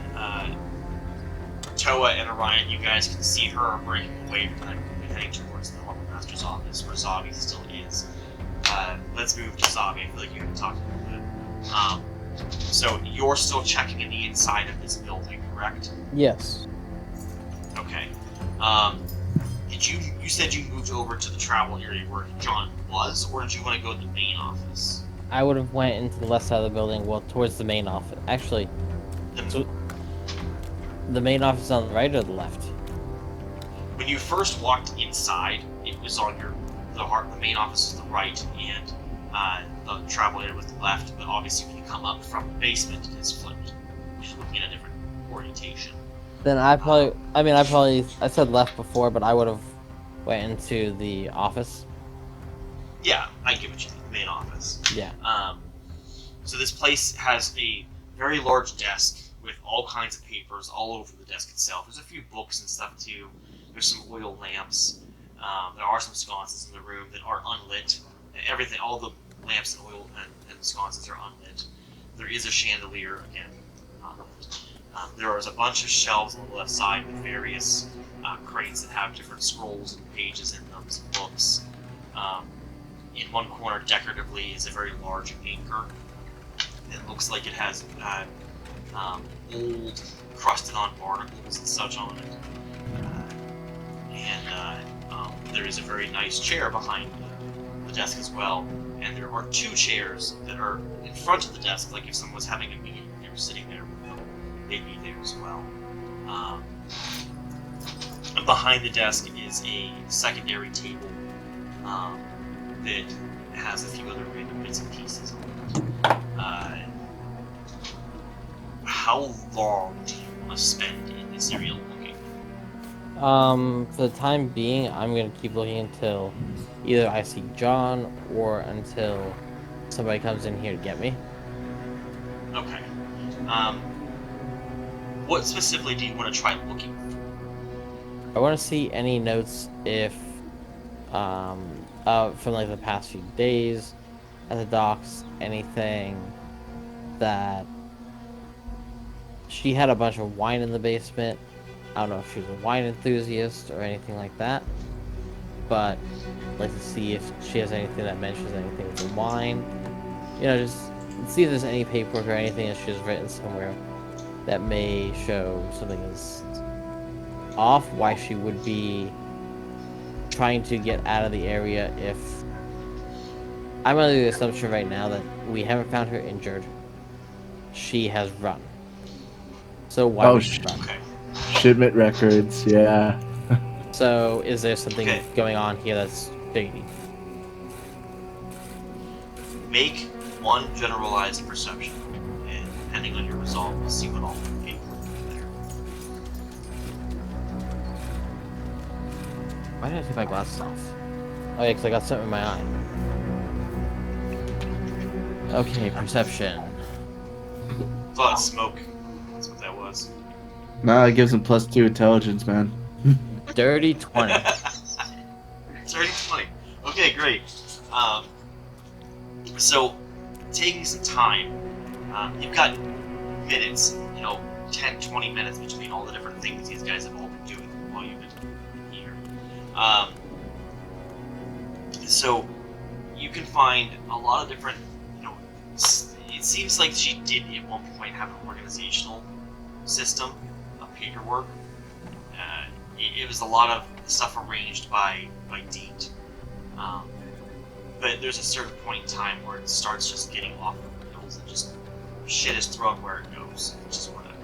Toa and Orion, you guys can see her breaking away from them and heading towards the harbor master's office, where Zabi still is. Let's move to Zabi. I feel like you haven't talked a little bit. So you're still checking in the inside of this building, correct? Yes. Okay. Did you said you moved over to the travel area where John was, or did you want to go to the main office? I would have went into the left side of the building, well, towards the main office. Actually, The- the main office is on the right or the left? When you first walked inside, it was on the main office is the right, and the travel area was the left. But obviously, when you come up from the basement, it is flipped, which is looking at a different orientation. Then I said left before, but I would have went into the office. Yeah, I get what you mean. The main office. Yeah. So this place has a very large desk with all kinds of papers all over the desk itself. There's a few books and stuff too. There's some oil lamps. There are some sconces in the room that are unlit. Everything, all the lamps and oil and sconces are unlit. There is a chandelier, again, not lit. There is a bunch of shelves on the left side with various crates that have different scrolls and pages in them, some books. In one corner, decoratively, is a very large anchor. It looks like it has old, crusted-on barnacles and such on it. There is a very nice chair behind the desk as well. And there are 2 chairs that are in front of the desk, like if someone was having a meeting and they were sitting there with them, they'd be there as well. Behind the desk is a secondary table that has a few other random bits and pieces on it. How long do you want to spend in this area looking? For the time being, I'm gonna keep looking until either I see John or until somebody comes in here to get me. Okay. What specifically do you want to try looking for? I want to see any notes if, from like the past few days at the docks, anything that she had a bunch of wine in the basement. I don't know if she's a wine enthusiast or anything like that, but I'd like to see if she has anything that mentions anything with the wine. You know, just see if there's any paperwork or anything that she's written somewhere that may show something is off, why she would be trying to get out of the area if... I'm under the assumption right now that we haven't found her injured. She has run. So why would she run? Okay. Shipment records, yeah. So is there something Okay. going on here that's shady? Make one generalized perception, and depending on your resolve, we'll see what all the paperwork is there. Why did I take my glasses off? Oh yeah, because I got something in my eye. Okay, perception. Thought smoke. That's what that was. Nah, it gives him +2 intelligence, man. Dirty 20. It's already 20. Okay, great. So, taking some time, you've got minutes, 10, 20 minutes between all the different things these guys have all been doing while you've been here. So, you can find a lot of different, it seems like she did at one point have an organizational system of paperwork. It was a lot of stuff arranged by date. But there's a certain point in time where it starts just getting off the rails and just shit is thrown where it goes, which is whatever.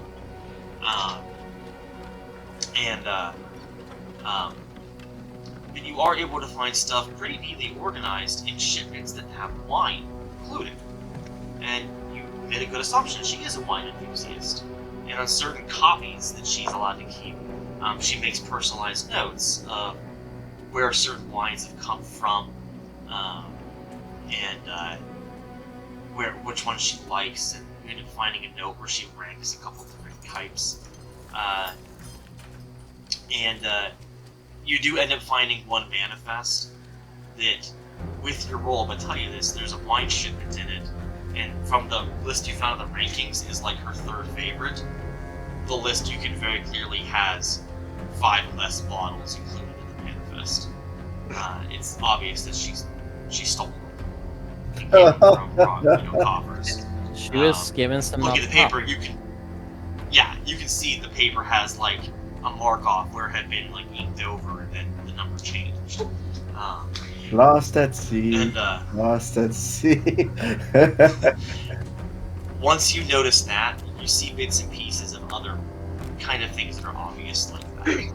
But you are able to find stuff pretty neatly organized in shipments that have wine included. And you made a good assumption she is a wine enthusiast. And on certain copies that she's allowed to keep, she makes personalized notes of where certain wines have come from, and which ones she likes, and you end up finding a note where she ranks a couple different types. You do end up finding one manifest that, with your roll, I'm going to tell you this, there's a wine shipment in it, and from the list you found in the rankings is like her 3rd favorite. The list you can very clearly has 5 less bottles included in the manifest. It's obvious that she stole them. And gave them from coffers. She was skimming some Look off at the the top. paper, you can see the paper has like a mark off where it had been like inked over and then the number changed. Lost at sea. And Lost at sea. once you notice that, you see bits and pieces of other kind of things that are obvious like that.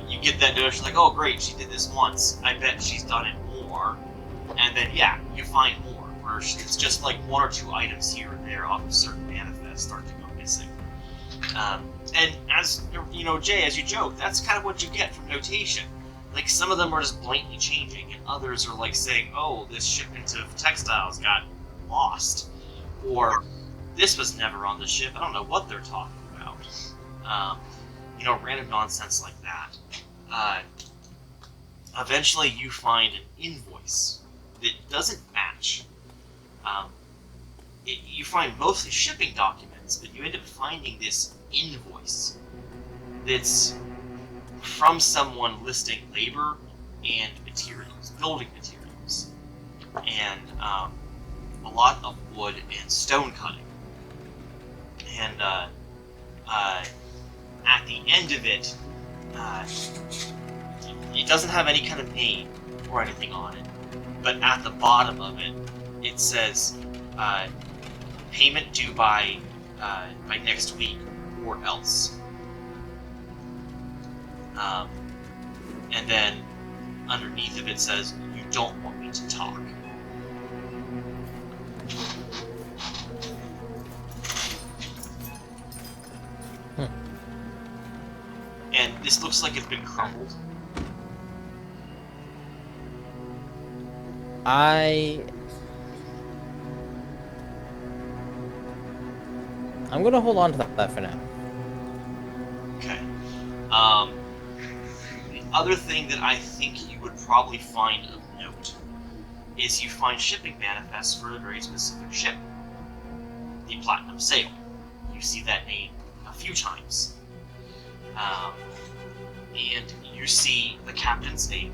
You get that notion like, oh great, she did this once. I bet she's done it more. And then you find more. Where it's just like 1 or 2 items here and there off of certain manifests start to go missing. And as Jay, as you joke, that's kind of what you get from notation. Like some of them are just blatantly changing, and others are like saying, "Oh, this shipment of textiles got lost," or This was never on the ship. I don't know what they're talking about. Random nonsense like that. Eventually, you find an invoice that doesn't match. You find mostly shipping documents, but you end up finding this invoice that's from someone listing labor and materials, building materials, and a lot of wood and stone cutting. And at the end of it, it doesn't have any kind of name or anything on it, but at the bottom of it, it says payment due by next week or else. And then underneath of it says, you don't want me to talk. And this looks like it's been crumbled. I'm gonna hold on to that for now. Okay. The other thing that I think you would probably find of note is you find shipping manifests for a very specific ship. The Platinum Sail. You see that name a few times. And you see the captain's name.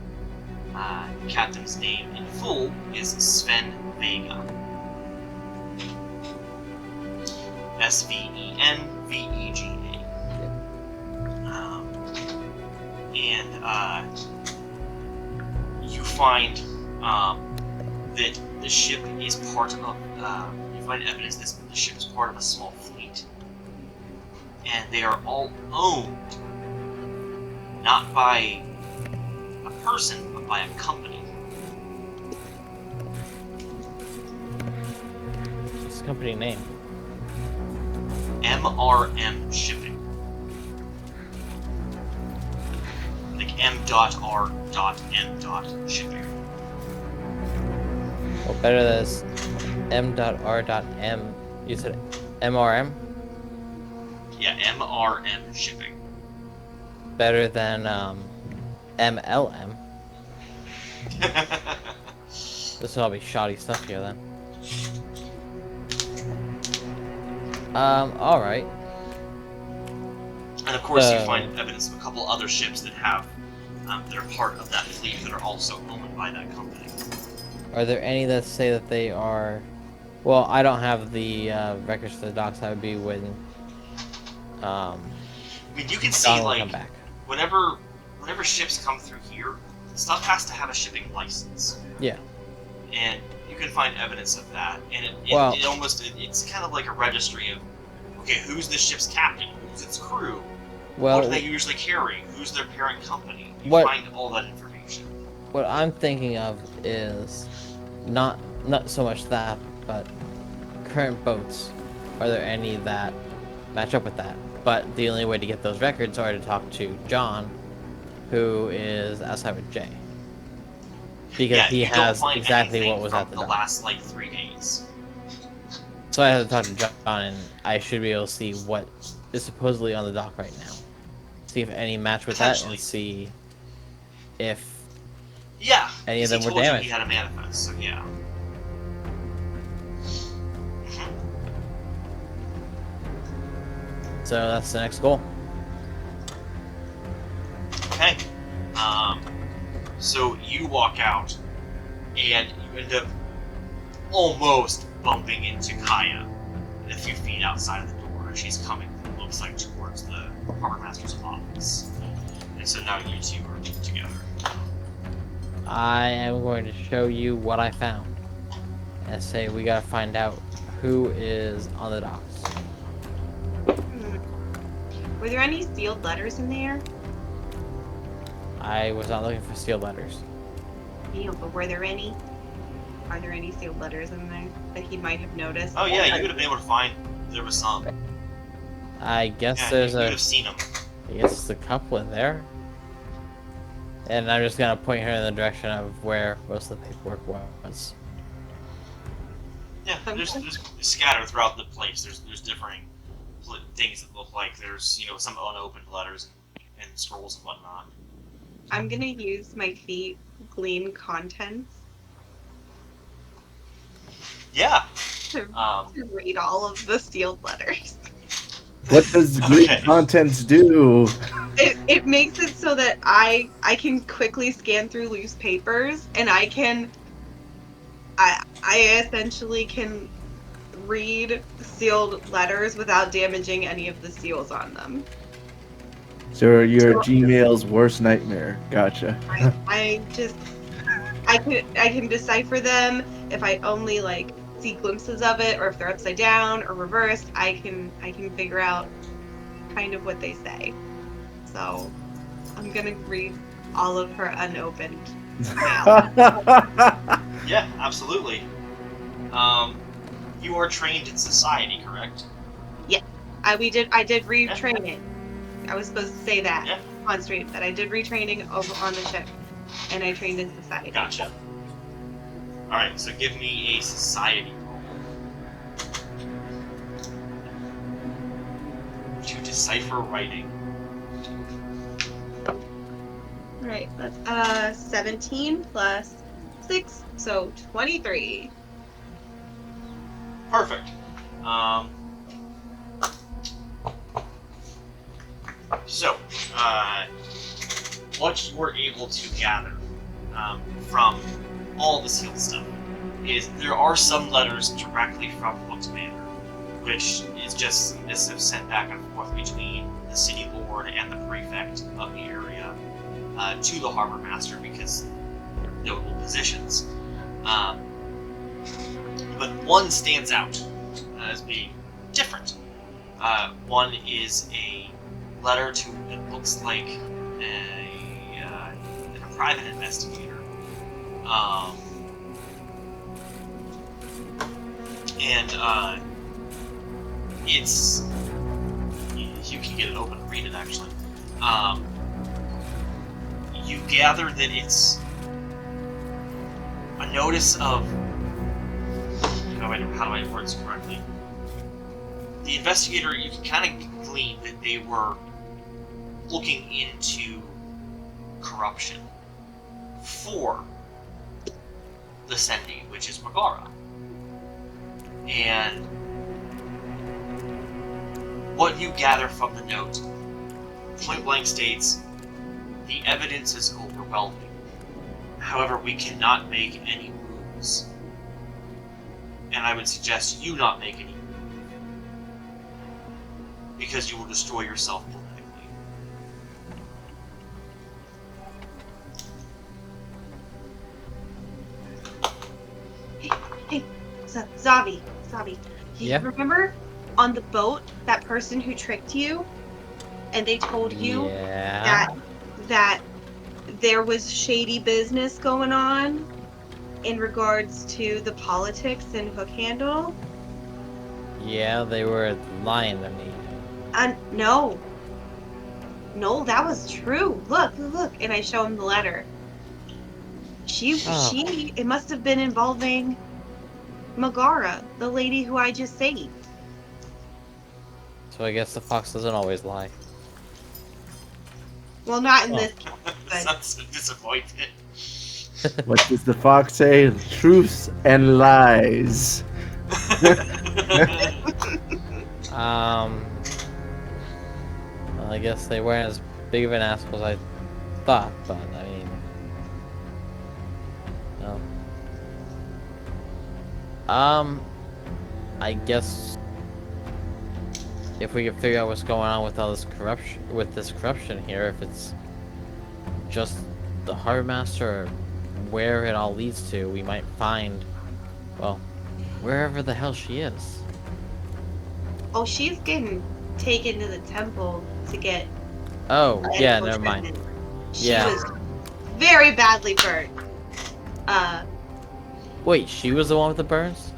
The captain's name in full is Sven Vega. Svenvega. And you find that the ship is part of. You find evidence that the ship is part of a small fleet, and they are all owned not by a person, but by a company. What's the company name? MRM Shipping. Like M.R.M. Shipping. Well, better than this M.R.M. You said MRM? Yeah, MRM Shipping. Better than MLM. This will all be shoddy stuff here then. Alright. And of course, you find evidence of a couple other ships that have that are part of that fleet that are also owned by that company. Are there any that say that they are? Well, I don't have the records for the docks. I would be when. I mean, you can see Don will like come back. whenever ships come through here, stuff has to have a shipping license. Yeah. And you can find evidence of that, and it's kind of like a registry of, okay, who's the ship's captain, who's its crew, Well, what do they usually carry, who's their parent company. You What- find all that information. what I'm thinking of is not so much that, but current boats. Are there any that match up with that? But the only way to get those records are to talk to John, who is outside with Jay. Because Yeah, he you don't has find exactly anything what was from at the the dock. last like 3 days. So I have to talk to John, and I should be able to see what is supposedly on the dock right now. See if any match with that, Potentially. and see if Yeah, Any of 'cause them he were told you damaged. he had a manifest, so yeah. so. That's the next goal. Okay. So you walk out, and you end up almost bumping into Kaya a few feet outside of the door, and she's coming, it looks like, towards the harbor master's office. And so now you two are together. I am going to show you what I found, and say we gotta find out who is on the docks. Were there any sealed letters in there? I was not looking for sealed letters. Yeah, but were there any? Are there any sealed letters in there that he might have noticed? Oh yeah, you would have been able to find there was some. I guess Yeah, there's you would a. have seen them. I guess there's a couple in there. And I'm just gonna point her in the direction of where most of the paperwork was. Yeah, there's scattered throughout the place. There's differing things that look like there's some unopened letters and scrolls and whatnot. I'm gonna use my feet glean contents Yeah. to, to read all of the sealed letters. What does green Okay. contents do? It makes it so that I can quickly scan through loose papers, and I essentially can read sealed letters without damaging any of the seals on them. So you're Gmail's worst nightmare. Gotcha. I can decipher them if I only like see glimpses of it, or if they're upside down or reversed. I can figure out kind of what they say. So I'm gonna read all of her unopened mail. Yeah, absolutely. You are trained in society, correct? I did retraining. I was supposed to say that Yeah. on stream, that I did retraining over on the ship, and I trained in society. Gotcha. Alright, so give me a society roll. To decipher writing. Right, that's 17 plus 6, so 23. Perfect. So, what you were able to gather from all the sealed stuff is there are some letters directly from Hook's Manor, which is just missives sent back and forth between the city lord and the prefect of the area to the harbor master because they're notable positions. But one stands out as being different. One is a letter to it looks like a private investigator, and it's you can get it open and read it actually. You gather that it's a notice of how do I word this correctly? The investigator, you can kind of glean that they were looking into corruption for the Sendi, which is Megara. And what you gather from the note point blank states, the evidence is overwhelming. However, we cannot make any moves. And I would suggest you not make any moves. Because you will destroy yourself politically. Hey, Zavi, Yeah? you remember on the boat that person who tricked you, and they told you Yeah. that there was shady business going on in regards to the politics in Hookhandle? Yeah, they were lying to me. No, that was true. Look, and I show him the letter. It must have been involving Megara, the lady who I just saved. So I guess the fox doesn't always lie. Well, not in Oh. this. Sounds so disappointed. What does the fox say? Truths and lies. Well, I guess they weren't as big of an asshole as I thought, but I mean, no. I guess if we could figure out what's going on with all this corruption here, if it's just the harbor master or where it all leads to, we might find, well, wherever the hell she is. Oh, she's getting taken to the temple to get. Oh, yeah, medical never mind. treatment. She Yeah. was very badly burned. Wait, she was the one with the burns?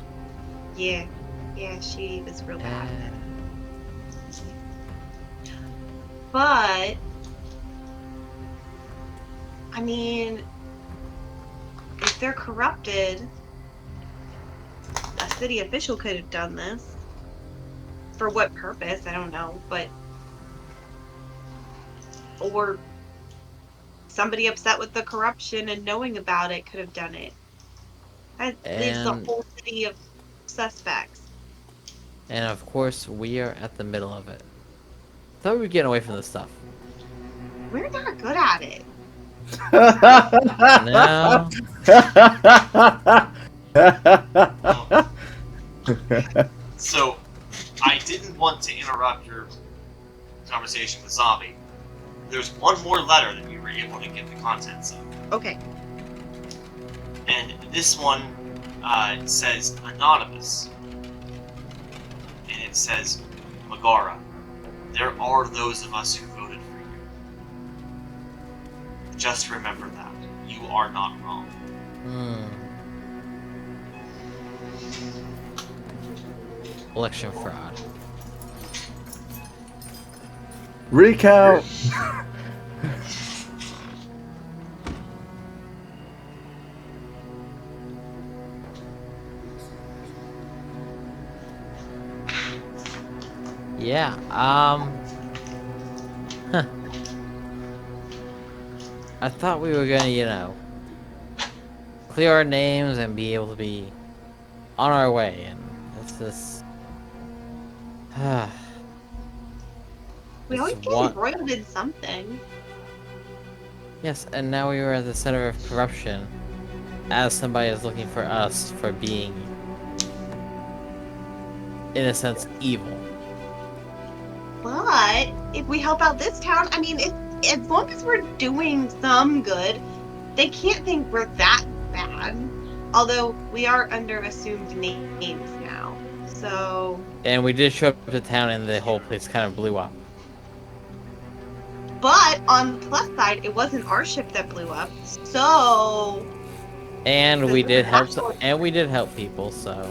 Yeah, she was real bad. But I mean, if they're corrupted, that's city official could have done this. For what purpose? I don't know, but or somebody upset with the corruption and knowing about it could have done it. That leaves the And whole city of suspects. and of course we are at the middle of it. Thought we were getting away from this stuff. We're not good at it. No. So, I didn't want to interrupt your conversation with Zombie. There's one more letter that we were able to get the contents of. Okay. And this one says Anonymous. And it says, Megara, there are those of us who voted for you. Just remember that. You are not wrong. Election fraud. Recount. Yeah, huh. I thought we were gonna, you know, clear our names and be able to be on our way, and it's this... We always get embroiled in something. Yes, and now we are at the center of corruption, as somebody is looking for us for being, in a sense, evil. But if we help out this town, I mean, as long as we're doing some good, they can't think we're that bad. Although we are under assumed names now, so. And we did show up to town and the whole place kind of blew up. But on the plus side, it wasn't our ship that blew up, so. And we did help people, so.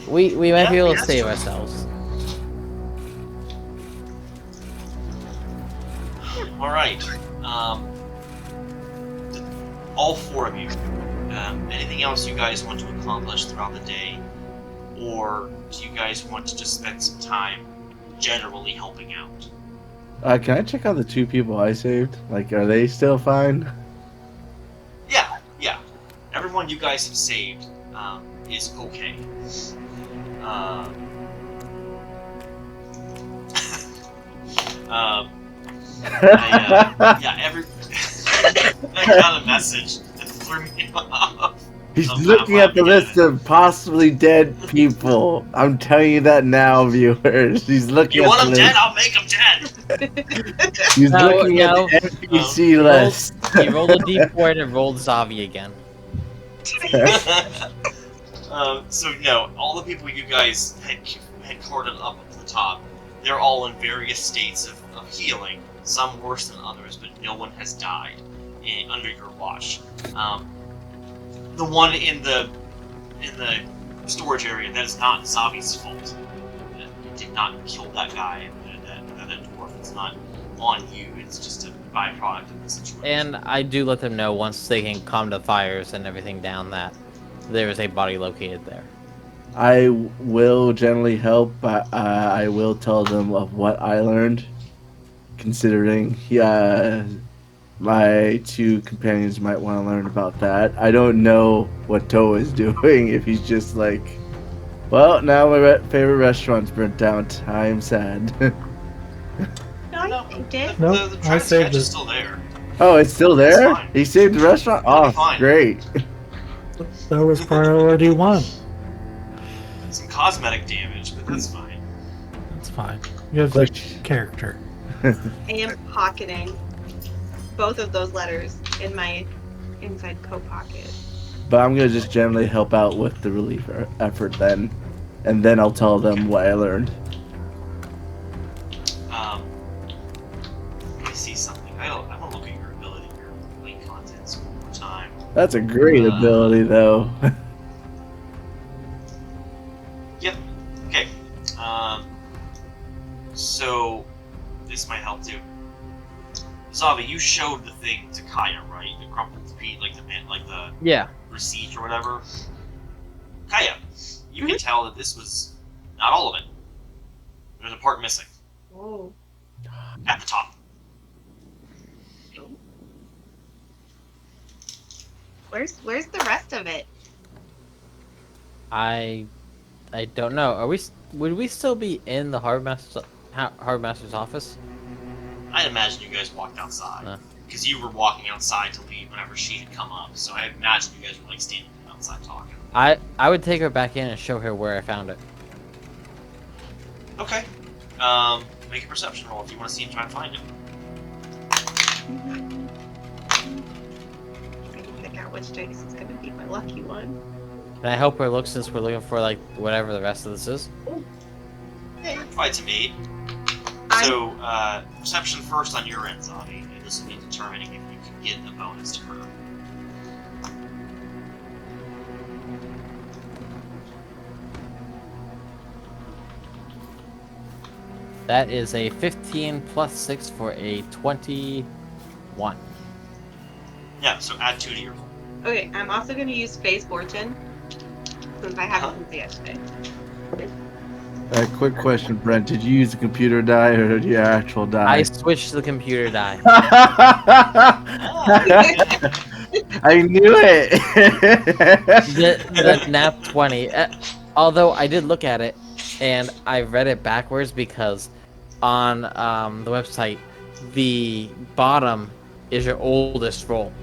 We might be able to save ourselves. Alright. All four of you. Anything else you guys want to accomplish throughout the day? Or do you guys want to just spend some time generally helping out? Can I check out the 2 people I saved? Like, are they still fine? Yeah. Everyone you guys have saved is okay. I got a message that threw me off. He's looking at the list of possibly dead people. I'm telling you that now, viewers. He's looking You at want the them list. dead? I'll make them dead! He's looking at the NPC list. He rolled a d4 and rolled Zavi again. So no, all the people you guys had corded up to the top, they're all in various states of healing, some worse than others, but no one has died under your watch. The one in the storage area, that is not Zavi's fault. It did not kill that guy, that dwarf. It's not on you. It's just a byproduct of the situation. And I do let them know once they can calm the fires and everything down that there is a body located there. I will generally help, but I will tell them of what I learned, considering my 2 companions might want to learn about that. I don't know what Toe is doing, if he's just like, well, now my favorite restaurant's burnt down. I am sad. No, I did. No, the I saved is it. still there. Oh, it's still there? fine. He saved the restaurant? It'll be Oh, fine. great. That was priority 1. Some cosmetic damage, but that's fine. That's fine. You have the character. I am pocketing both of those letters in my inside coat pocket. But I'm going to just generally help out with the relief effort then. And then I'll tell them what I learned. Let me see something. I want to look at your ability, your link contents one more time. That's a great ability, though. Yep. Okay. So this might help too. Zavi, you showed the thing to Kaya, right? The crumpled feet, like the Yeah. receipt or whatever. Kaya, you can tell that this was not all of it. There's a part missing Oh. at the top. Where's the rest of it? I don't know. Would we still be in the Harbor Master's office? I'd imagine you guys walked outside. Huh. Because you were walking outside to leave whenever she had come up, so I imagine you guys were like standing outside talking. I would take her back in and show her where I found it. Okay. Make a perception roll if you want to see him try and find it. I can pick out which dice is going to be my lucky one. Can I help her look since we're looking for like whatever the rest of this is? Fights made. So, perception first on your end, Zavi, and this will be determining if you can get the bonus to her. That is a 15 plus 6 for a 21. Yeah, so add 2 to your roll. Okay, I'm also going to use Phase Fortune, since I haven't used it yesterday. Quick question, Brent. Did you use the computer die or your actual I die? switched the computer die. I knew it. the nap 20. Although I did look at it, and I read it backwards because on the website, the bottom is your oldest roll.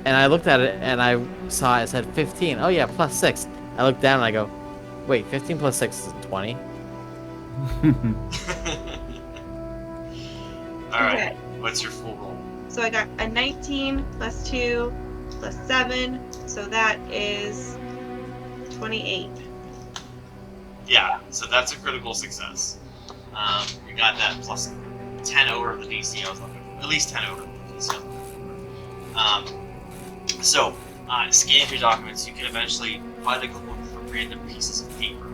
And I looked at it and I saw it said 15. Oh yeah, plus 6. I looked down and I go, wait, 15 plus 6 is 20? Alright, Okay. what's your full roll? So I got a 19 plus 2 plus 7, so that is 28. Yeah, so that's a critical success. You got that plus 10 over the DC I was looking for. At least 10 over the DC I was looking for. So, scan through documents, you can eventually find a couple of random pieces of paper.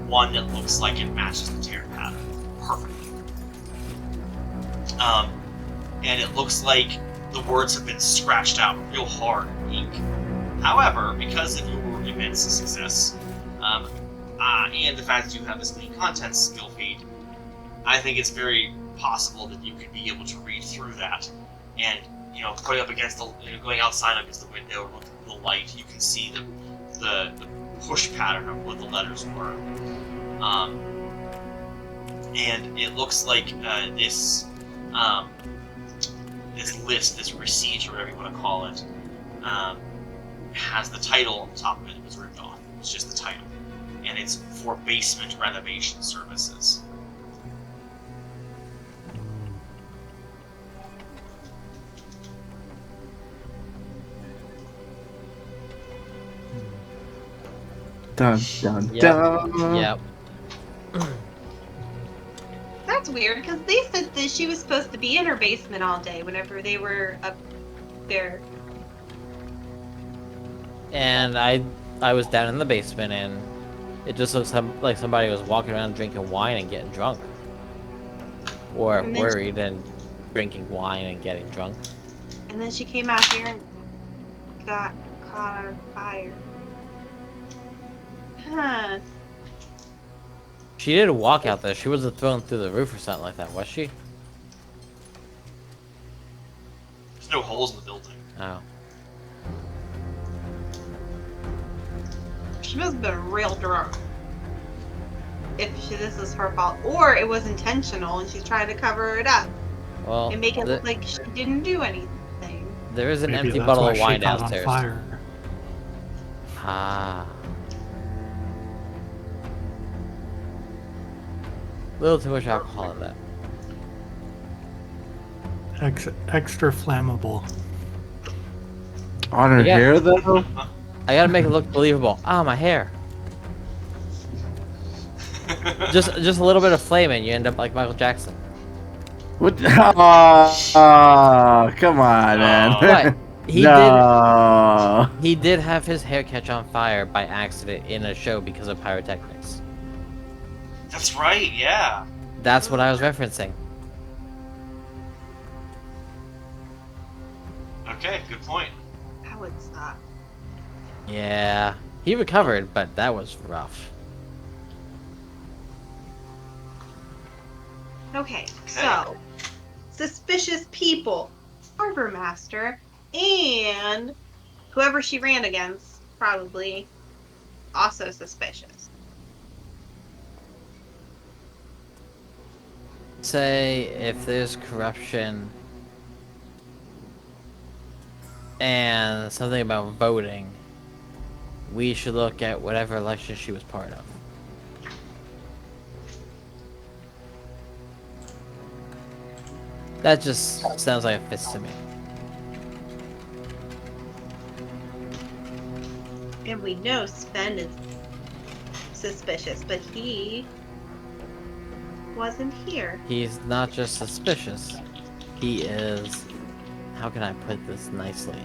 One that looks like it matches the tear pattern perfectly. And it looks like the words have been scratched out real hard in ink. However, because of your immense success, and the fact that you have this many contents skill feed, I think it's very possible that you could be able to read through that, and putting up against going outside against the window or looking at the light, you can see the push pattern of what the letters were, and it looks like this list, this receipt, or whatever you want to call it, has the title on the top of it. It was ripped off. It's just the title. And it's for basement renovation services. Dun dun Yep. dun. Yep. That's weird, because they said that she was supposed to be in her basement all day whenever they were up there. And I was down in the basement, and it just looks like somebody was walking around drinking wine and getting drunk. Or And then worried and drinking wine and getting drunk. And then she came out here and got caught on fire. Huh. She did walk out there. She wasn't thrown through the roof or something like that, was she? There's no holes in the building. Oh. She must have been real drunk. If this is her fault. Or it was intentional and she's trying to cover it up. Well, And make it look like she didn't do anything. there is an Maybe empty that's bottle why of she wine caught on downstairs. fire. Ah. A little too much alcohol in that. Extra flammable. On her Yeah. hair, though? I gotta make it look believable. Ah, my hair. Just a little bit of flame and you end up like Michael Jackson. What? Oh, come on, man. What? He no. did have his hair catch on fire by accident in a show because of pyrotechnics. That's right, yeah. That's what I was referencing. Okay, good point. That would suck. Yeah. He recovered, but that was rough. Okay, so suspicious people, harbor master, and whoever she ran against, probably also suspicious. Say if there's corruption and something about voting, we should look at whatever election she was part of. That just sounds like it fits to me. And we know Sven is suspicious, but he wasn't here. He's not just suspicious. He is... How can I put this nicely?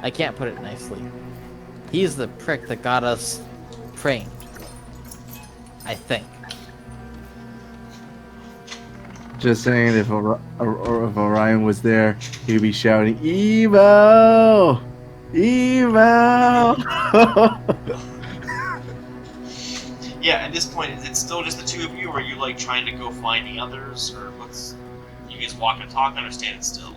I can't put it nicely. He's the prick that got us framed. I think. Just saying, if Orion was there, he'd be shouting, "Evo! Evo!" Yeah, at this point, is it still just the two of you, or are you like trying to go find the others, or what's? You guys walk and talk, or stand still?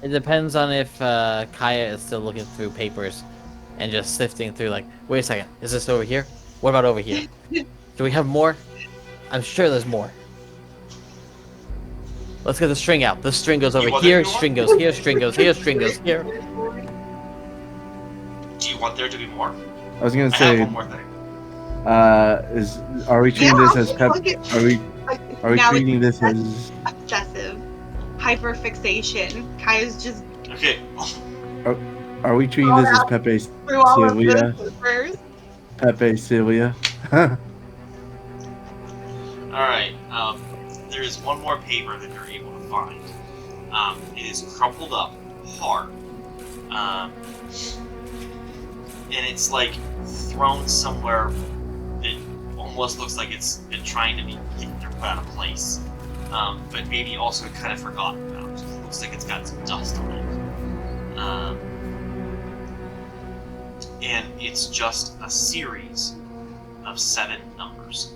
It depends on if Kaya is still looking through papers and just sifting through, like, wait a second, is this over here? What about over here? Do we have more? I'm sure there's more. Let's get the string out. The string goes over here, string goes here, string goes here, string goes here. Do you want there to be more? I was gonna I say, have one more thing. are we treating this as pep? Are we Now treating it's this as? obsessive hyperfixation? Kaya's just Okay. Are we treating this as Pepe through all of Sylvia? the papers. Pepe Sylvia? Alright, there's one more paper that you're able to find. It is crumpled up hard. And it's like thrown somewhere that almost looks like it's been trying to be kicked or put out of place. But maybe also kind of forgotten about. It looks like it's got some dust on it. And it's just a series of 7 numbers.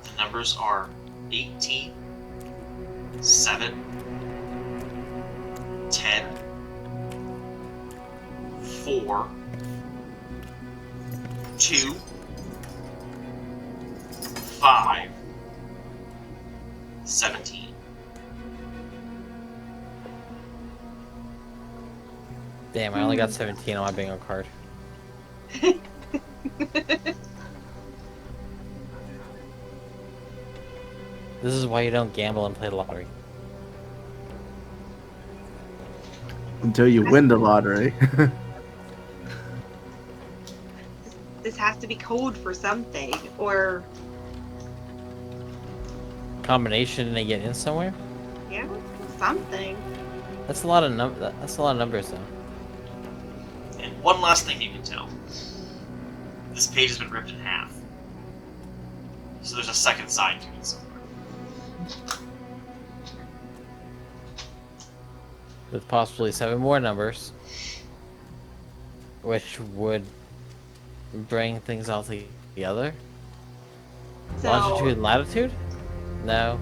The numbers are 18, 7, 10, 4, 2, 5, 17. Damn, I only got 17 on my bingo card. This is why you don't gamble and play the lottery. Until you win the lottery. This has to be code for something, or Combination and they get in somewhere? yeah, something. That's a lot of that's a lot of numbers though. And one last thing you can tell. This page has been ripped in half. So there's a second side to it somewhere. With possibly 7 more numbers. Which would bring things all together. So Longitude and latitude? No.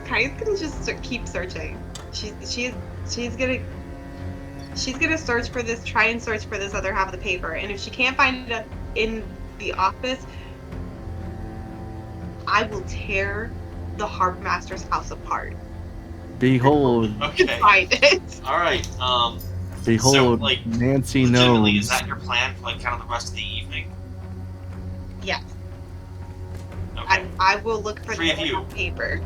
Kaya's gonna just keep searching. She's gonna search for this, try and search for this other half of the paper, and if she can't find it in the office, I will tear the harbor master's house apart. Behold, Okay. Find it. Alright, behold, So, like, Nancy legitimately, is knows. that your plan for, like, kind of the rest of the evening? Yes, Okay. I will look for Three the of you. other paper.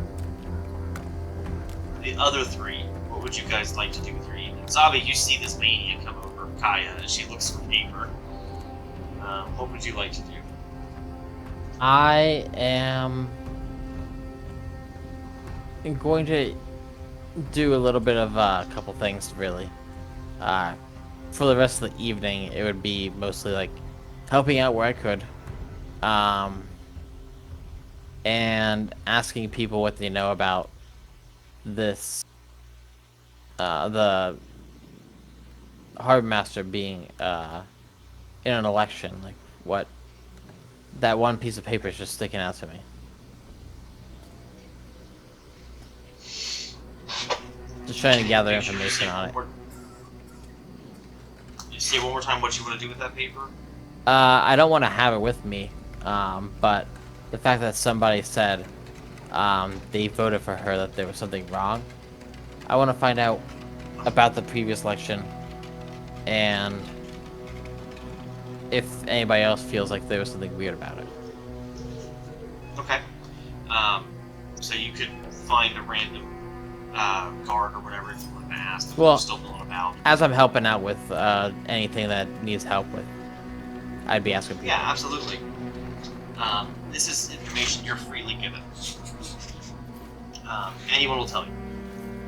The other 3, what would you guys like to do with your evening? Zavi, you see this mania come over Kaya as she looks for paper. What would you like to do? I am going to do a little bit of a couple things, really. For the rest of the evening, it would be mostly like helping out where I could. and asking people what they know about this, the harbor master being in an election. Like, what, that one piece of paper is just sticking out to me. Just trying to gather information on it. You say one more time what you want to do with that paper? I don't want to have it with me, but the fact that somebody said they voted for her, that there was something wrong, I want to find out about the previous election, and if anybody else feels like there was something weird about it. Okay. So you could find a random guard or whatever if you want to ask them. Well, They're still going about. As I'm helping out with anything that needs help with, I'd be asking people. Yeah, absolutely. This is information you're freely given. Anyone will tell you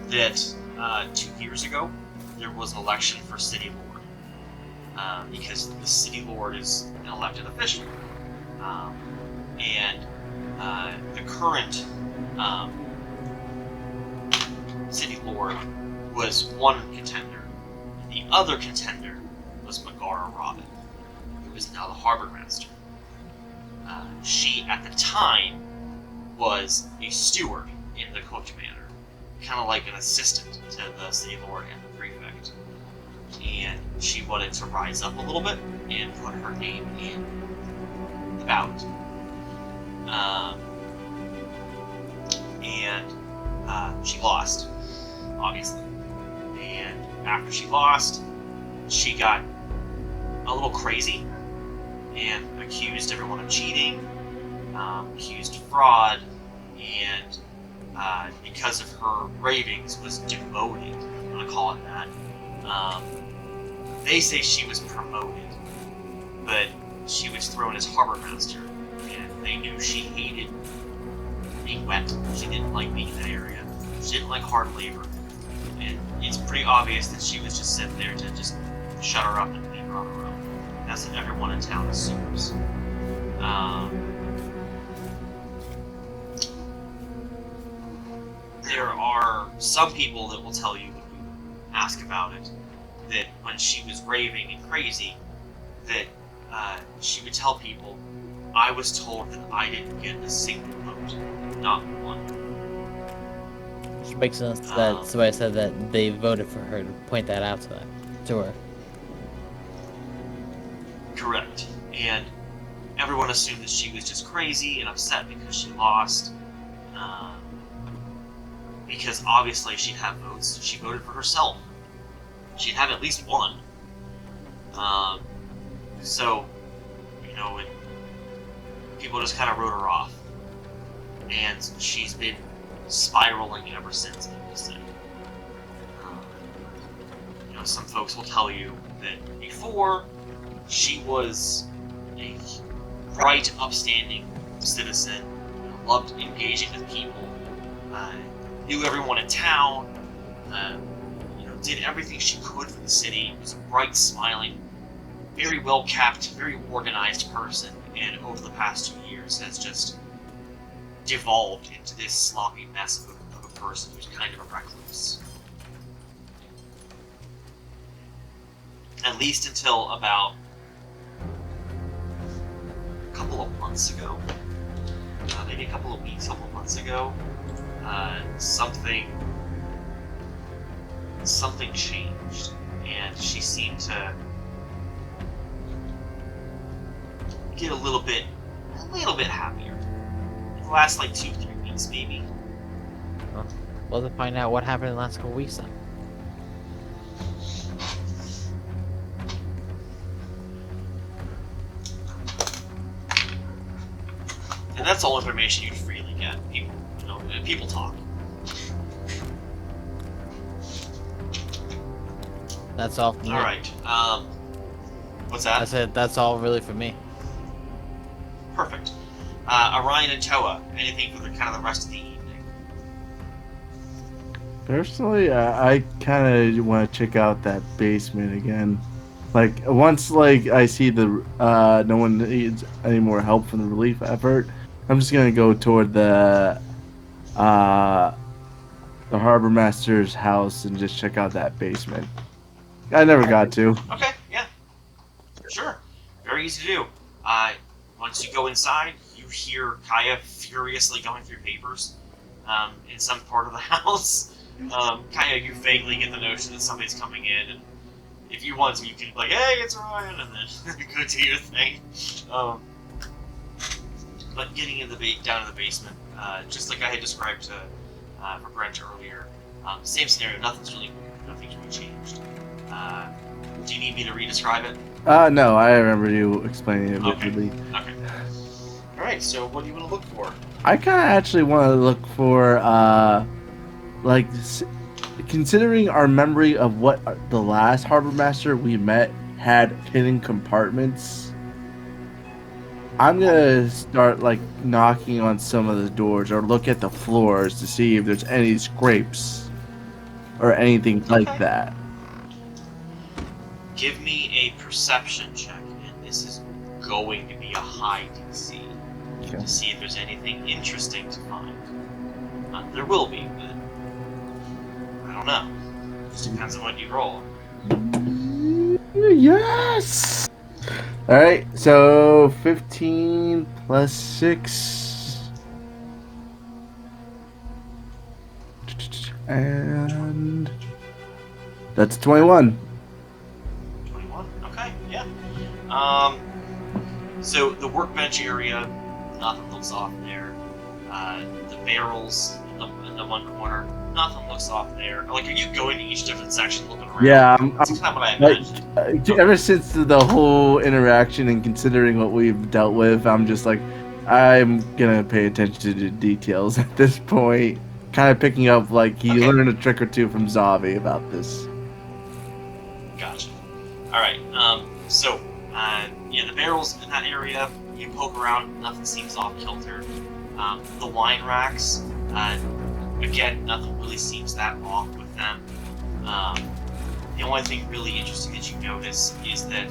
that 2 years ago there was an election for city lord, because the city lord is an elected official, and the current city lord was one contender. The other contender was Megara Robin, who is now the harbor master. She, at the time, was a steward in the coach manor, kind of like an assistant to the city lord and the prefect. And she wanted to rise up a little bit and put her name in the ballot. And she lost, obviously. And after she lost, she got a little crazy and accused everyone of cheating, accused fraud, and because of her ravings was demoted. I'm gonna call it that. They say she was promoted, but she was thrown as harbor master, and they knew she hated being wet. She didn't like being in that area. She didn't like hard labor, and it's pretty obvious that she was just sent there to just shut her up and leave her on her own. That's what everyone in town assumes. There are some people that will tell you when you ask about it that when she was raving and crazy, that she would tell people, I was told that I didn't get a single vote, not one. Which makes sense that somebody said that they voted for her to point that out to her. Correct. And everyone assumed that she was just crazy and upset because she lost. Because obviously she'd have votes. She voted for herself. She'd have at least one. So, people just kind of wrote her off. And she's been spiraling ever since, people say. Some folks will tell you that before, she was a bright, upstanding citizen, loved engaging with people, knew everyone in town, did everything she could for the city, was a bright, smiling, very well-kept, very organized person, and over the past 2 years has just devolved into this sloppy mess of a person who's kind of a recluse. At least until about a couple of months ago, maybe a couple of weeks, a couple of months ago, something changed, and she seemed to get a little bit happier. In the last 2-3 weeks, maybe. Well, to find out what happened in the last couple weeks then. And that's all information you freely get. People talk. That's all for me. All right. What's that? I said that's all really for me. Perfect. Orion and Toa, anything for the rest of the evening? Personally, I kind of want to check out that basement again. Like once like I see the no one needs any more help from the relief effort, I'm just gonna go toward uh the harbor master's house and just check out that basement. I never got to. Okay, yeah, sure. Very easy to do. Once you go inside, you hear Kaya furiously going through papers in some part of the house. Kaya, you vaguely get the notion that somebody's coming in, and if you want to, you can be like, "Hey, it's Ryan," and then go do your thing. But getting in down in the basement, just like I had described for Brent earlier, same scenario. Nothing's really changed. Do you need me to re-describe it? No, I remember you explaining it Okay. vividly. Okay. All right. So, what do you want to look for? I kind of actually want to look for considering our memory of what the last harbor master we met had hidden compartments. I'm gonna start like knocking on some of the doors or look at the floors to see if there's any scrapes or anything like that. Give me a perception check, and this is going to be a high DC to see if there's anything interesting to find. There will be, but I don't know. Just depends on what you roll. Yes! Alright, so 15 plus 6. And that's 21. 21? Okay, yeah. So the workbench area, nothing looks off there. The barrels in the one corner, nothing looks off there. Like, are you going to each different section looking around? Yeah, That's kind of what I like, imagined. ever since the whole interaction and considering what we've dealt with, I'm just like, I'm gonna pay attention to the details at this point. Kind of picking up, like, he learned a trick or two from Zavi about this. Gotcha. Alright, so, yeah, the barrels in that area, you poke around, nothing seems off kilter. The wine racks, again, nothing really seems that off with them. The only thing really interesting that you notice is that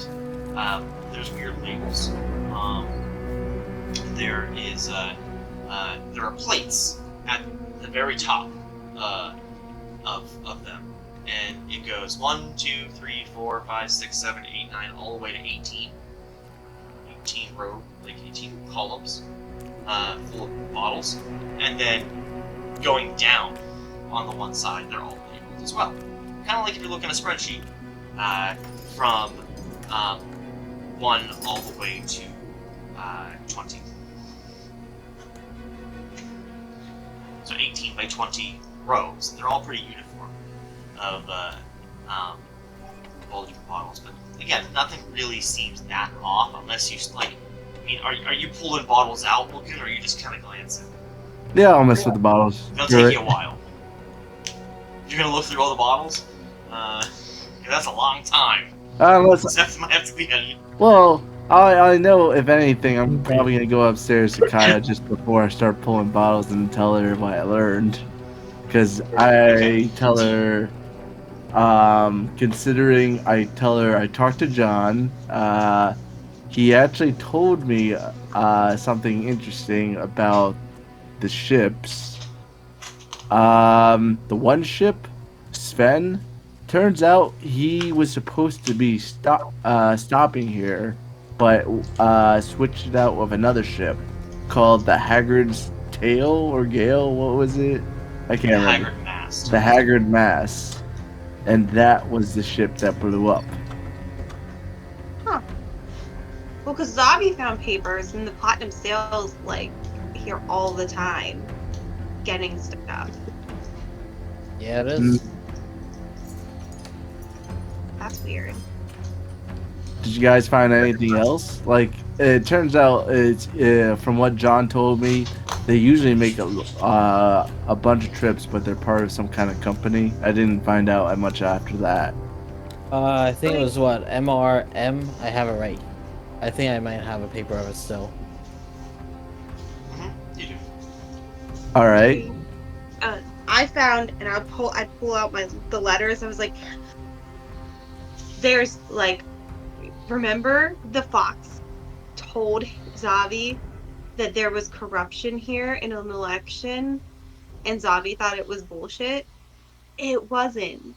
there's weird labels. There are plates at the very top of them, and it goes 1, 2, 3, 4, 5, 6, 7, 8, 9, all the way to 18. 18 columns full of bottles, and then going down on the one side, they're all labeled as well. Kind of like if you're looking at a spreadsheet from 1 all the way to 20. So 18 by 20 rows. They're all pretty uniform of all different bottles. But again, nothing really seems that off unless you like. I mean, are you pulling bottles out looking, or are you just kind of glancing? Yeah, I'll mess with the bottles. It'll take you a while. You're gonna look through all the bottles. That's a long time. Unless, Might have to be a... well, I know if anything, I'm probably gonna go upstairs to Kaya just before I start pulling bottles and tell her what I learned, because I tell her, considering I tell her I talked to John, he actually told me something interesting about the ships. The one ship, Sven, turns out he was supposed to be stopping here, but switched it out with another ship called the Haggard's Tail or Gale. What was it? I can't remember. Haggard Mast. The Haggard Mast, and that was the ship that blew up. Huh. Well, because Zabi found papers, and the Platinum Sail's like here all the time, getting stuff. Yeah, it is. That's weird. Did you guys find anything else? Like, it turns out, it's from what John told me, they usually make a bunch of trips, but they're part of some kind of company. I didn't find out much after that. I think it was what, MRM? I have it right. I think I might have a paper of it still. You do. All right. I found, and I'd pull out the letters. I was like, there's like remember the fox told Zavi that there was corruption here in an election, and Zavi thought it was bullshit? It wasn't.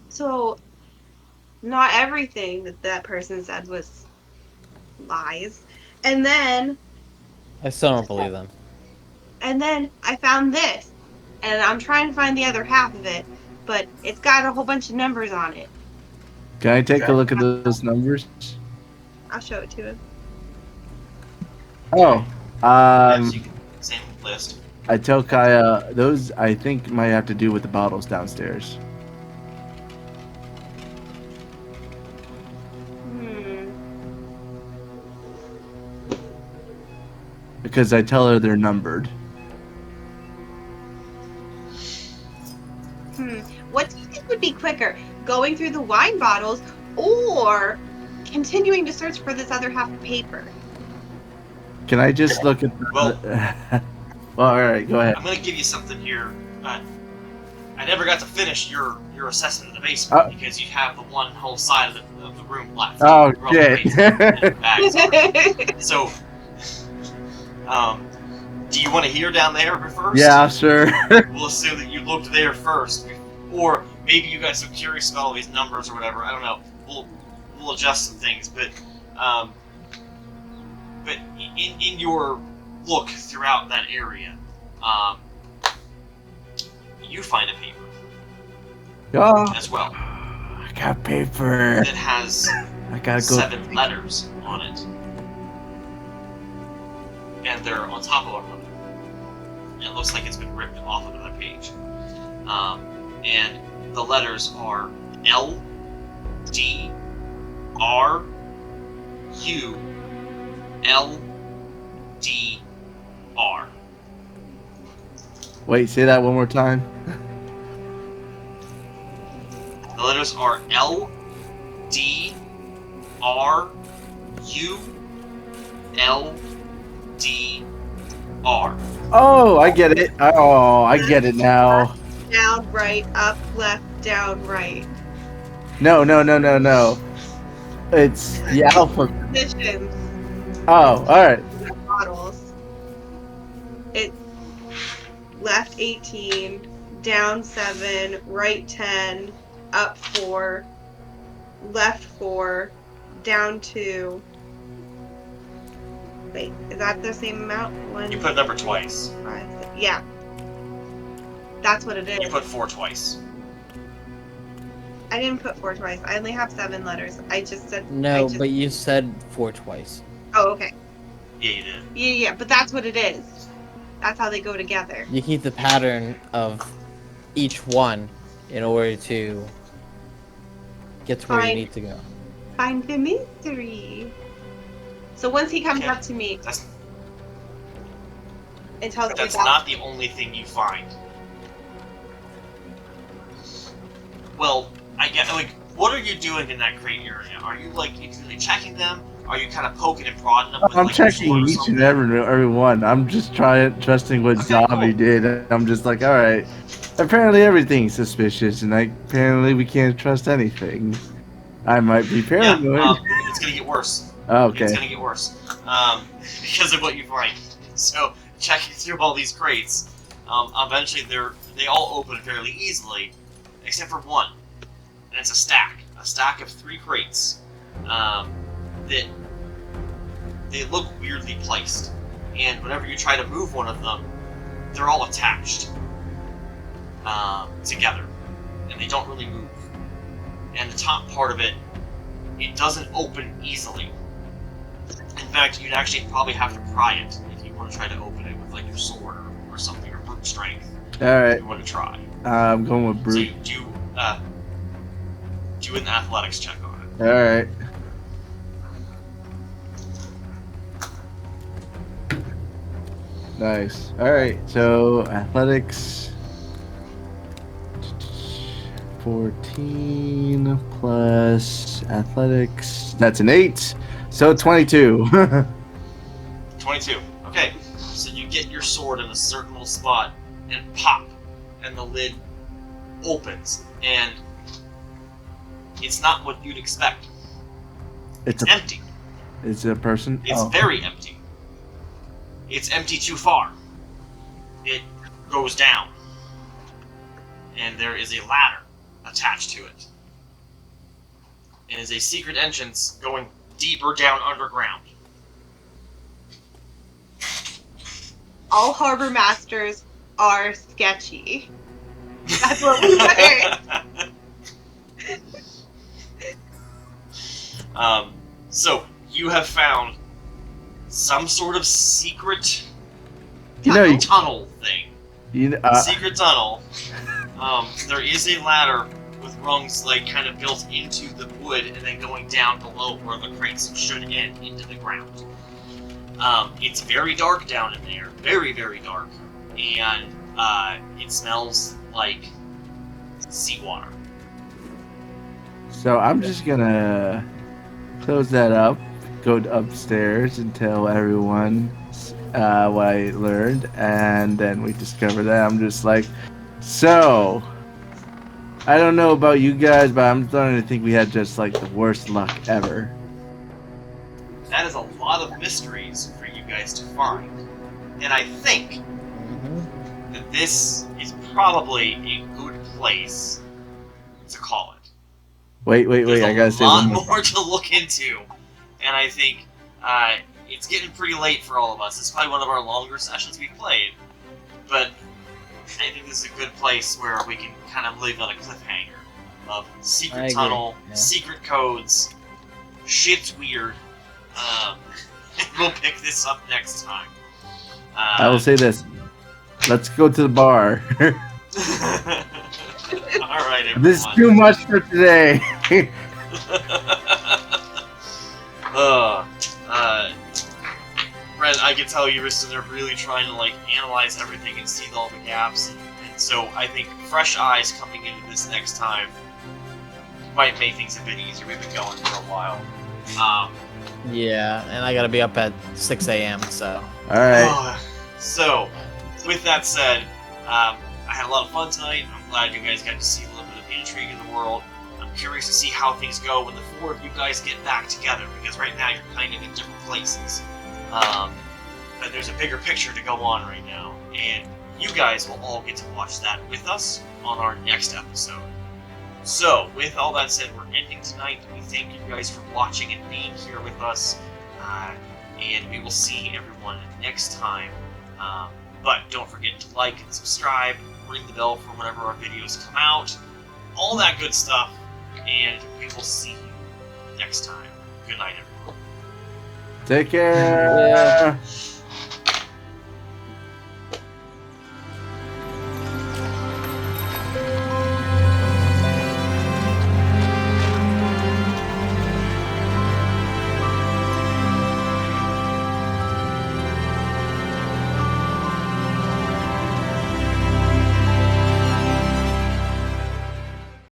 So, not everything that that person said was lies. And then I still don't believe them. I found this, and I'm trying to find the other half of it, but it's got a whole bunch of numbers on it. Can I take a look at those numbers? I'll show it to him. Oh, Yes, you can same list. I tell Kaya those I think might have to do with the bottles downstairs. Because I tell her they're numbered. What do you think would be quicker, going through the wine bottles or continuing to search for this other half of paper? Can I just look at the... Well- well, alright, go ahead. I'm gonna give you something here. I never got to finish your assessment of the basement because you have the one whole side of the room left. Oh, Where all the shit. basement and bags are. So, do you want to hear down there first? Yeah, sure. We'll assume that you looked there first, or maybe you got so curious about all these numbers or whatever. I don't know. We'll adjust some things, but in your look throughout that area, you find a paper Oh, as well I got paper. that has I gotta go. 7 letters on it, and they're on top of one another. And it looks like it's been ripped off of another page. And the letters are L, D, R, U, L, D, R. Wait, say that one more time. The letters are L, D, R, U, L, D, R. Oh, I get it. Oh, I get it now. Down, right, up, left, down, right. No. It's the alphabet. Positions, Oh, alright. bottles. It's left 18, down 7, right 10, up 4, left 4, down 2. Wait, is that the same amount? One, You put a number twice. 5, 6. Yeah. That's what it You is. put 4 twice. I didn't put 4 twice. I only have 7 letters. I just said. No, but you said 4 twice. Oh, okay. Yeah, you did. Yeah, but that's what it is. That's how they go together. You keep the pattern of each one in order to get to where you Fine. need to go. Find the mystery. So once he comes Okay. up to me That's and tells me That's that, not the only thing you find. Well, I get like, what are you doing in that crate area? Are you like usually checking them? Are you kind of poking and prodding them? With, I'm like, your checking sword or each something? and every one. I'm just trusting what Okay, Zavi cool. did. I'm just like, alright. Apparently everything's suspicious, and apparently we can't trust anything. I might be Yeah, paranoid. it's gonna get worse. Okay. It's gonna get worse because of what you find. So checking through all these crates, eventually they all open fairly easily, except for one, and it's a stack of 3 crates that they look weirdly placed, and whenever you try to move one of them, they're all attached together, and they don't really move. And the top part of it doesn't open easily. In fact, you'd actually probably have to pry it if you want to try to open it with like your sword or something, or brute strength. Alright. If you want to try. I'm going with So brute. you do an athletics check on it. Alright. Nice. Alright, so athletics 14 plus athletics. That's an 8. So 22. 22. Okay, so you get your sword in a certain little spot and pop, and the lid opens, and It's not what you'd expect. It's Empty. It's a person. It's very empty. It's empty too far. It goes down. And there is a ladder attached to it. And is a secret entrance going deeper down underground. All harbor masters are sketchy. That's what we learned. So you have found some sort of secret tunnel thing. Secret tunnel. There is a ladder with rungs like kind of built into the wood and then going down below where the crates should end into the ground. It's very dark down in there, very, very dark, and it smells like seawater. So I'm just gonna close that up, go upstairs and tell everyone what I learned, and then we discover that I'm just like, so I don't know about you guys, but I'm starting to think we had just like the worst luck ever. That is a lot of mysteries for you guys to find, and I think that this is probably a good place to call it. Wait, I gotta say one There's a lot more to look into, and I think it's getting pretty late for all of us. It's probably one of our longer sessions we've played, but I think this is a good place where we can kind of leave on a cliffhanger of secret tunnel, secret codes, shit's weird. We'll pick this up next time. I will say this. Let's go to the bar. Alright, everyone. This is too much for today. Brent, I can tell you're sitting there really trying to like analyze everything and see all the gaps, and so I think fresh eyes coming into this next time might make things a bit easier. We've been going for a while. Yeah, and I gotta be up at 6 a.m. So. All right. So, with that said, I had a lot of fun tonight. I'm glad you guys got to see a little bit of the intrigue in the world. I'm curious to see how things go when the four of you guys get back together, because right now you're kind of in different places. But there's a bigger picture to go on right now, and you guys will all get to watch that with us on our next episode. So, with all that said, we're ending tonight. We thank you guys for watching and being here with us, and we will see everyone next time. But don't forget to like and subscribe, ring the bell for whenever our videos come out, all that good stuff, and we will see you next time. Good night, everyone. Take care. Yeah.